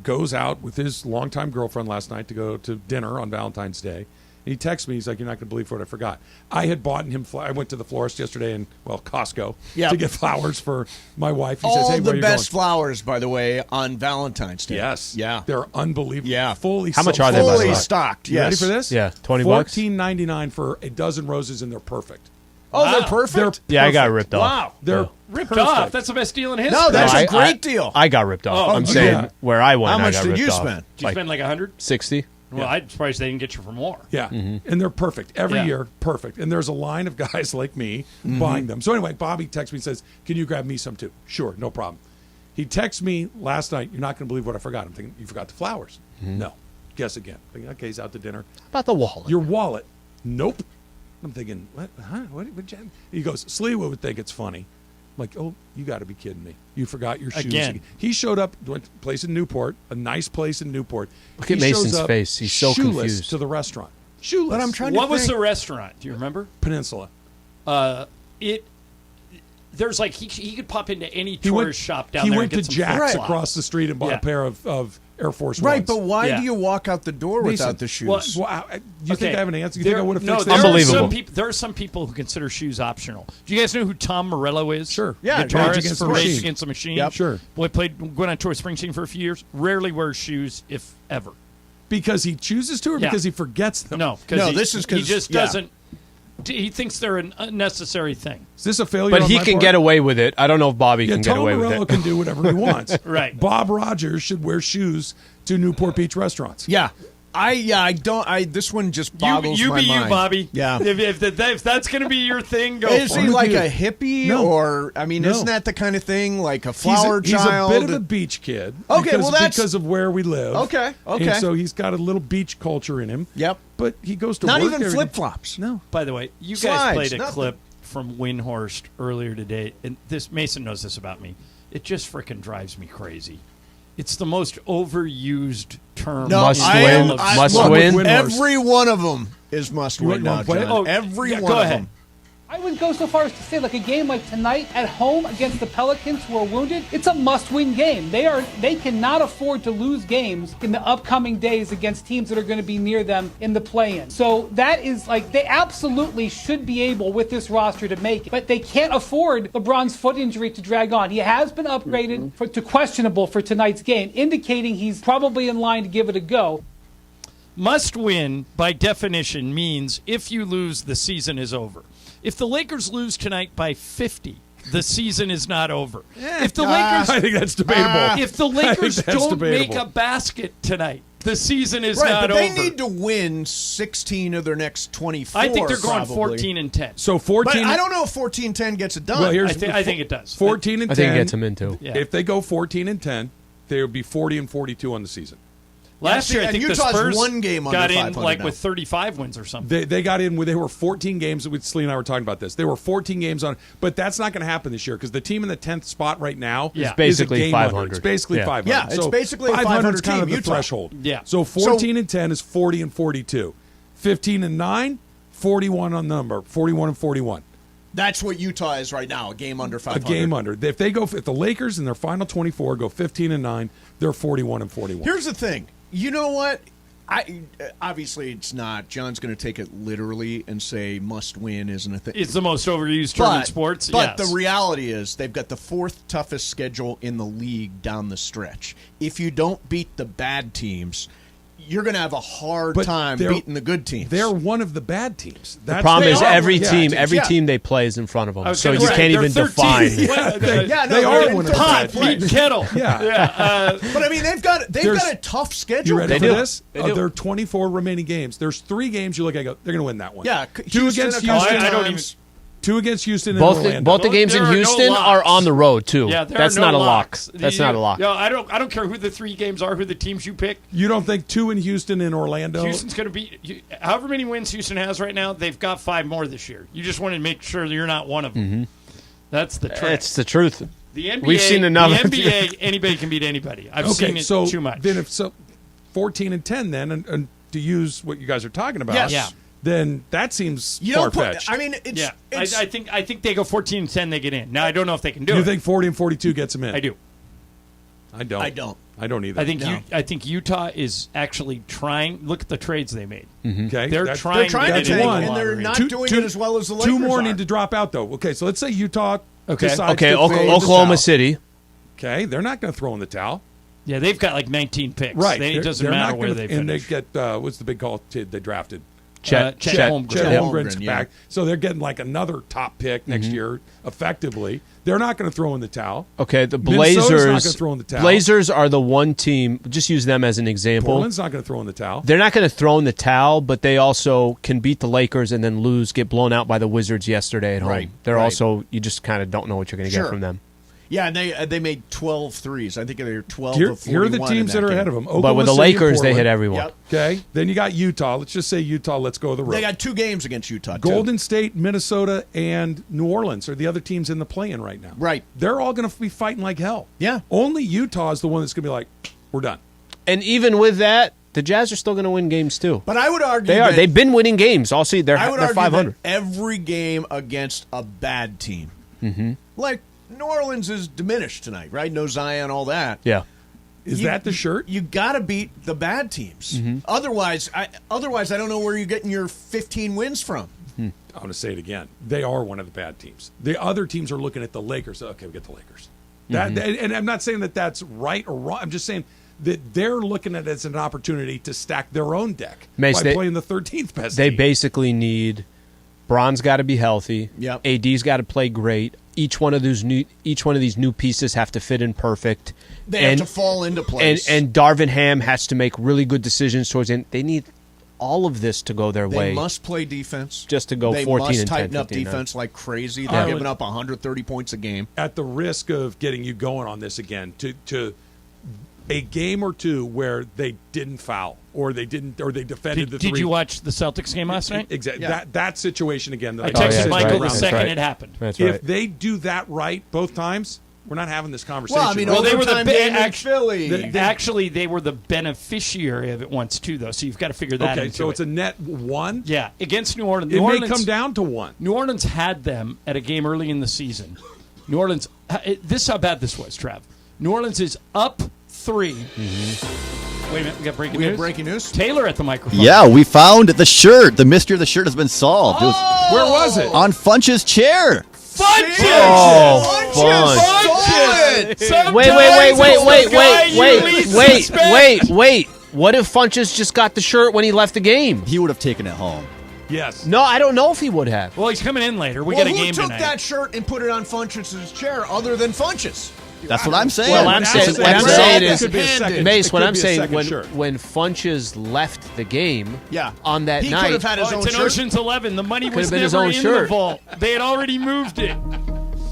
S1: goes out with his longtime girlfriend last night to go to dinner on Valentine's Day. And he texts me. He's like, "You're not going to believe what I forgot. I had bought him. I went to the florist yesterday in Costco to get flowers for my wife." He says, "Hey, where
S17: the
S1: are you
S17: best
S1: going?"
S17: flowers, by the way, on Valentine's Day.
S1: Yes.
S17: Yeah.
S1: They're unbelievable.
S17: Yeah.
S1: Fully.
S2: How much are they, by the
S17: Fully
S2: way?
S17: stocked.
S1: You
S17: Yes.
S1: ready for this?
S2: Yeah, $20 bucks?
S1: $14.99 for a dozen roses, and they're perfect.
S17: Oh, they're perfect.
S2: Yeah, I got ripped off.
S17: Wow.
S1: They're
S6: Ripped
S1: perfect.
S6: off. That's the best deal in history.
S17: No, that's
S2: No,
S17: a great deal.
S2: I got ripped off.
S6: Oh,
S2: I'm
S6: okay.
S2: saying
S1: Yeah.
S2: where I went,
S17: How much
S2: I got
S17: did
S2: ripped
S17: you
S2: off.
S17: spend?
S6: Did you spend like 100?
S2: 60.
S6: Well, I'm surprised they didn't get you for more.
S1: Yeah, and they're perfect every
S6: Yeah.
S1: year, perfect. And there's a line of guys like me buying them. So anyway, Bobby texts me and says, "Can you grab me some too?" Sure, no problem. He texts me last night. You're not going to believe what I forgot. I'm thinking, you forgot the flowers. No. Guess again. Thinking, okay, he's out to dinner.
S2: How about the wallet?
S1: Your wallet. Nope. I'm thinking, what? Huh? What? He goes, Sliwa would think it's funny. I'm like, oh, you got to be kidding me. You forgot your shoes.
S6: Again.
S1: He showed up, went to a place in Newport, a nice place in Newport.
S16: Look at Mason's face. He's so
S1: shoeless
S16: confused.
S1: to the restaurant. Shoeless.
S17: But I'm trying
S6: What
S17: to
S6: was
S17: think.
S6: the restaurant? Do you remember?
S1: Peninsula.
S6: There's like he could pop into any tourist shop down there.
S1: He went
S6: and
S1: to
S6: get
S1: Jack's
S6: some
S1: across the street and bought a pair of Air Force Ones.
S17: Right, but why do you walk out the door without the shoes?
S1: Well, you think I have an answer? You think I would have fixed
S6: that?
S16: Unbelievable.
S6: There are some people who consider shoes optional. Do you guys know who Tom Morello is?
S1: Sure.
S17: Yeah,
S6: guitarist for Rage Against the Machine.
S1: Yep. Sure.
S6: Boy, went on tour with Springsteen for a few years. Rarely wears shoes, if ever.
S1: Because he chooses to, or because he forgets them?
S6: No, he just doesn't. He thinks they're an unnecessary thing.
S1: Is this a failure?
S16: But
S1: on
S16: he
S1: my
S16: can
S1: part?
S16: get away with it. I don't know if Bobby can get
S1: Tom
S16: away
S1: Morello
S16: with it.
S1: can do whatever he wants.
S6: Right.
S1: Bob Rogers should wear shoes to Newport Beach restaurants.
S17: Yeah. I don't. This one just boggles
S6: you
S17: my
S6: be
S17: mind.
S6: you, Bobby.
S17: Yeah.
S6: If that's going to be your thing, go
S17: Is
S6: for
S17: he
S6: it.
S17: like a hippie,
S1: No.
S17: or I mean,
S1: No.
S17: isn't that the kind of thing like a flower
S1: he's
S17: child?
S1: a bit of a beach kid.
S17: Okay,
S1: because,
S17: well, that's-
S1: because of where we live.
S17: Okay, okay.
S1: And so he's got a little beach culture in him.
S17: Yep.
S1: But he goes to
S17: Not
S1: work
S17: even
S1: every day.
S17: flip flops.
S1: No.
S6: By the way, you
S17: Slides,
S6: guys played a
S17: nothing.
S6: clip from Windhorst earlier today, and this Mason knows this about me. It just frickin' drives me crazy. It's the most overused term.
S17: No,
S16: Must
S17: I
S16: win.
S17: am- I-
S16: Must
S17: look,
S16: win.
S17: Every one of them is must
S1: You
S17: win now,
S1: want one?
S17: John.
S6: Oh,
S17: Every
S6: yeah,
S17: one
S6: go
S17: of
S6: ahead.
S17: them.
S8: I would go so far as to say, like a game like tonight at home against the Pelicans who are wounded, it's a must-win game. They cannot afford to lose games in the upcoming days against teams that are going to be near them in the play-in. So that is like they absolutely should be able with this roster to make it, but they can't afford LeBron's foot injury to drag on. He has been upgraded to questionable for tonight's game, indicating he's probably in line to give it a go.
S6: Must win, by definition, means if you lose, the season is over. If the Lakers lose tonight by 50, the season is not over. If the Lakers,
S1: I think that's debatable.
S6: if the Lakers
S1: that's
S6: don't
S1: debatable.
S6: make a basket tonight, the season is
S17: Right,
S6: not
S17: but they
S6: over.
S17: need to win 16 of their next 24.
S6: I think they're going
S17: probably.
S6: 14-10.
S1: So
S17: But
S1: 14.
S17: I don't know if 14-10 gets it done.
S1: Well, here's
S6: I think it does.
S1: 14 and 10.
S16: I think it gets him into.
S6: Yeah.
S1: If they go 14 and 10, they would be 40 and 42 on the season.
S6: Last year, I
S17: and
S6: think the
S17: Utah's
S6: Spurs
S17: one game under
S6: got in
S17: 500
S6: like
S17: now.
S6: with 35 wins or something.
S1: They got in with they were 14 games. Slee and I were talking about this. They were 14 games on, but that's not going to happen this year because the team in the 10th spot right now
S6: Yeah.
S1: is
S16: basically
S1: a game
S16: 500.
S1: under. It's basically
S16: Yeah.
S1: 500.
S17: Yeah, it's
S1: so
S17: basically a
S1: 500 is
S17: 500
S1: kind of
S17: team,
S1: the
S17: Utah.
S1: threshold.
S6: Yeah.
S1: So 14 and 10 is 40 and 42. 15 and 9, 41 on the number. 41 and 41.
S17: That's what Utah is right now, a game under 500.
S1: A game under. If the Lakers in their final 24 go 15 and 9, they're 41 and 41.
S17: Here's the thing. You know what? Obviously it's not. John's going to take it literally and say must win isn't a thing.
S6: It's the most overused term in sports.
S17: But
S6: yes.
S17: the reality is they've got the fourth toughest schedule in the league down the stretch. If you don't beat the bad teams, you're going to have a hard
S1: But
S17: time
S1: they're-
S17: beating the good teams.
S1: They're one of the bad teams.
S16: The problem is every
S17: Yeah.
S16: team they play is in front of them,
S6: was
S16: so
S6: gonna
S16: you
S6: say,
S16: can't
S6: they're
S16: even
S6: 13.
S16: define.
S6: Well,
S1: they are one of the
S6: Pot,
S1: bad teams.
S6: meat, kettle.
S1: Yeah.
S17: But I mean, they've got a tough
S1: You
S17: schedule.
S1: ready
S16: They
S1: for
S16: do.
S1: this?
S16: They do.
S1: There are 24 remaining games. There's 3 games you look at and go, they're going to win that one.
S17: Yeah,
S1: Two
S17: Houston
S1: against
S17: a couple
S1: Houston.
S6: I don't
S17: times.
S6: even.
S1: 2 against Houston and
S16: Both
S1: Orlando.
S16: the games
S6: There
S16: in
S6: are no
S16: Houston
S6: locks.
S16: are on the road too.
S6: Yeah, there
S16: That's
S6: are no
S16: not a
S6: locks.
S16: lock. That's not a lock.
S6: No, I don't care who the 3 games are, who the teams you pick.
S1: You don't think 2 in Houston and Orlando?
S6: Houston's going to be however many wins Houston has right now. They've got 5 more this year. You just want to make sure that you're not one of them.
S16: Mm-hmm.
S6: That's the trick.
S16: It's the truth.
S6: The NBA,
S16: We've seen enough.
S6: The NBA, anybody can beat anybody. I've seen it
S1: so
S6: too much.
S1: Then if 14 and 10 then, and to use what you guys are talking about,
S17: Yes.
S6: Yeah.
S1: then that seems
S17: You don't put-
S1: far-fetched.
S17: I mean, it's,
S6: yeah,
S17: it's
S6: I think they go 14-10, they get in. Now I don't know if they can do
S1: you
S6: it.
S1: think 40 and 42 gets them in?
S6: I do.
S1: I don't.
S17: I don't.
S1: I don't either.
S6: I think Utah is actually trying. Look at the trades they made.
S1: Okay,
S6: They're trying
S17: to
S6: get
S17: tank,
S6: in
S1: one.
S6: the
S17: and they're
S6: lottery.
S17: not
S1: Two-
S17: doing
S1: two-
S17: it as well as the Lakers
S1: 2 more
S17: are.
S1: need to drop out though. Okay, so let's say Utah
S6: Okay.
S1: decides
S16: Okay,
S1: to throw in the
S16: Oklahoma
S1: towel.
S16: City.
S1: Okay, they're not going to throw in the towel.
S6: Yeah, they've got like 19 picks.
S1: Right.
S6: It doesn't
S1: They're
S6: matter
S1: not
S6: where
S1: gonna-
S6: they
S1: And
S6: finish.
S1: they get, what's the big call kid they drafted?
S16: Chet
S6: Holmgren.
S1: Chet
S17: Yep.
S1: Holmgren's
S17: Holmgren, yeah.
S1: back. So they're getting like another top pick next year, effectively. They're not going to throw in the towel.
S16: Okay, the
S1: Minnesota's not
S16: Blazers.
S1: gonna throw in the towel.
S16: Blazers are the one team. Just use them as an example.
S1: Portland's not going to throw in the towel.
S16: They're not going to throw in the towel, but they also can beat the Lakers and then lose, get blown out by the Wizards yesterday at home.
S17: Right,
S16: They're
S17: right.
S16: also you just kind of don't know what you're going to
S17: Sure.
S16: get from them.
S17: Yeah, and they made 12 threes. I think they were 12
S1: Here,
S17: of 41
S1: here are the teams that are
S17: game.
S1: ahead of them.
S16: But
S1: Oklahoma
S16: with the
S1: City and
S16: Lakers, they
S1: Portland.
S16: hit everyone.
S17: Yep.
S1: Okay. Then you got Utah. Let's just say Utah. Let's go the road.
S17: They got 2 games against Utah, too.
S1: Golden State, Minnesota, and New Orleans are the other teams in the play-in right now.
S17: Right.
S1: They're all going to be fighting like hell.
S17: Yeah.
S1: Only Utah is the one that's going to be like, we're done.
S16: And even with that, the Jazz are still going to win games too.
S17: But I would argue
S16: they are.
S17: that-
S16: They've been winning games all season. They're 500.
S17: That every game against a bad team, like New Orleans, is diminished tonight, right? No Zion, all that.
S16: Yeah.
S1: Is that the shirt?
S17: You got to beat the bad teams. Otherwise, I don't know where you're getting your 15 wins from.
S1: I'm going to say it again. They are one of the bad teams. The other teams are looking at the Lakers. Okay, we get the Lakers. And I'm not saying that that's right or wrong. I'm just saying that they're looking at it as an opportunity to stack their own deck by playing the 13th best
S16: They
S1: team.
S16: basically need Bron's got to be healthy.
S17: Yep.
S16: AD's got to play great. Each one of these new pieces have to fit in perfect.
S17: They have to fall into place.
S16: And Darvin Ham has to make really good decisions towards the end. They need all of this to go their way.
S17: They must play defense.
S16: Just to go 14 and 10.
S17: They must tighten
S16: 15,
S17: up defense like crazy. They're giving up 130 points a game.
S1: At the risk of getting you going on this again, to a game or two where they didn't foul or they defended the three.
S6: Did you watch the Celtics game last night?
S1: Exactly. Yeah. That situation again.
S6: I texted Michael the second it happened.
S16: That's
S1: if they do that right both times, we're not having this conversation.
S17: Well, I mean,
S6: they were
S17: Philly.
S6: Actually, they were the beneficiary of it once too, though. So you've got to figure that.
S1: Okay, so it's a net 1.
S6: Yeah, against New Orleans.
S1: It may come down to 1.
S6: New Orleans had them at a game early in the season. New Orleans. This is how bad this was, Trav. New Orleans is up 3. Wait a minute, we got breaking news. Taylor at the microphone.
S3: Yeah, we found the shirt. The mystery of the shirt has been solved. It was
S1: where was it?
S3: On Funch's chair.
S6: Funches!
S16: Wait. What if Funches just got the shirt when he left the game?
S3: He would have taken it home.
S1: Yes.
S16: No, I don't know if he would have.
S6: Well, he's coming in later. We got a game
S17: who took
S6: tonight.
S17: that shirt and put it on Funches' chair other than Funches?
S3: That's what I'm saying.
S16: Well, what I'm saying is, Mace, what I'm saying, when
S1: shirt.
S16: Funches left the game on that
S17: he
S16: night.
S17: Could have had his own
S6: it's
S17: shirt.
S6: an Ocean's 11. The money was
S16: been his
S6: never
S16: own
S6: in
S16: shirt.
S6: the vault. They had already moved it.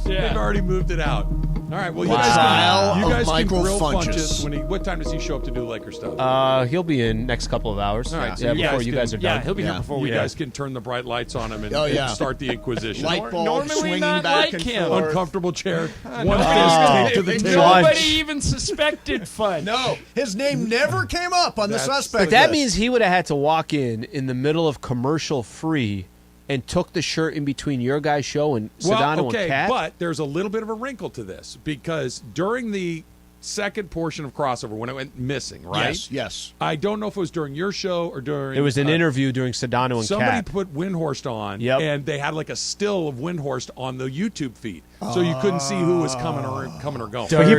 S1: They've already moved it out. All right. Well, you guys can grill Funches. What time does he show up to do Laker stuff?
S16: He'll be in next couple of hours.
S1: All right.
S16: So before you guys are done.
S6: Yeah, he'll be here before we
S1: You guys can turn the bright lights on him and start the Inquisition.
S17: Light bulb
S6: Normally
S17: swinging
S6: not
S17: back
S6: like
S17: and
S6: him.
S17: forth.
S1: Uncomfortable chair. One fist taped to the table.
S6: Nobody even suspected Fudge.
S17: No, his name never came up on the suspect
S16: But that
S17: list.
S16: means he would have had to walk in the middle of commercial free and took the shirt in between your guys' show and Sedano and Cat.
S1: But there's a little bit of a wrinkle to this because during the second portion of Crossover when it went missing, right?
S17: Yes.
S1: I don't know if it was during your show or during...
S16: It was an interview during Sedano and
S1: somebody
S16: Cat.
S1: Put Windhorst on,
S16: and
S1: they had like a still of Windhorst on the YouTube feed, so you couldn't see who was coming or going.
S20: But he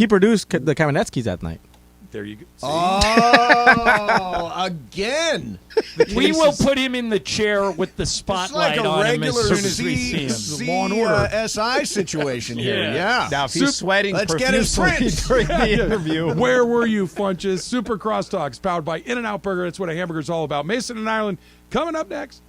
S20: produced the Kamenetskis that night.
S1: There you go. See?
S17: Oh, again.
S6: We will put him in the chair with the spotlight on him as soon as we see him.
S1: Law and Order.
S17: SI situation here. Yeah.
S16: Now, if he's sweating
S17: let's get his prints
S16: during the interview.
S1: Where were you, Funches? Super Crosstalks powered by In-N-Out Burger. That's what a hamburger's all about. Mason and Ireland coming up next.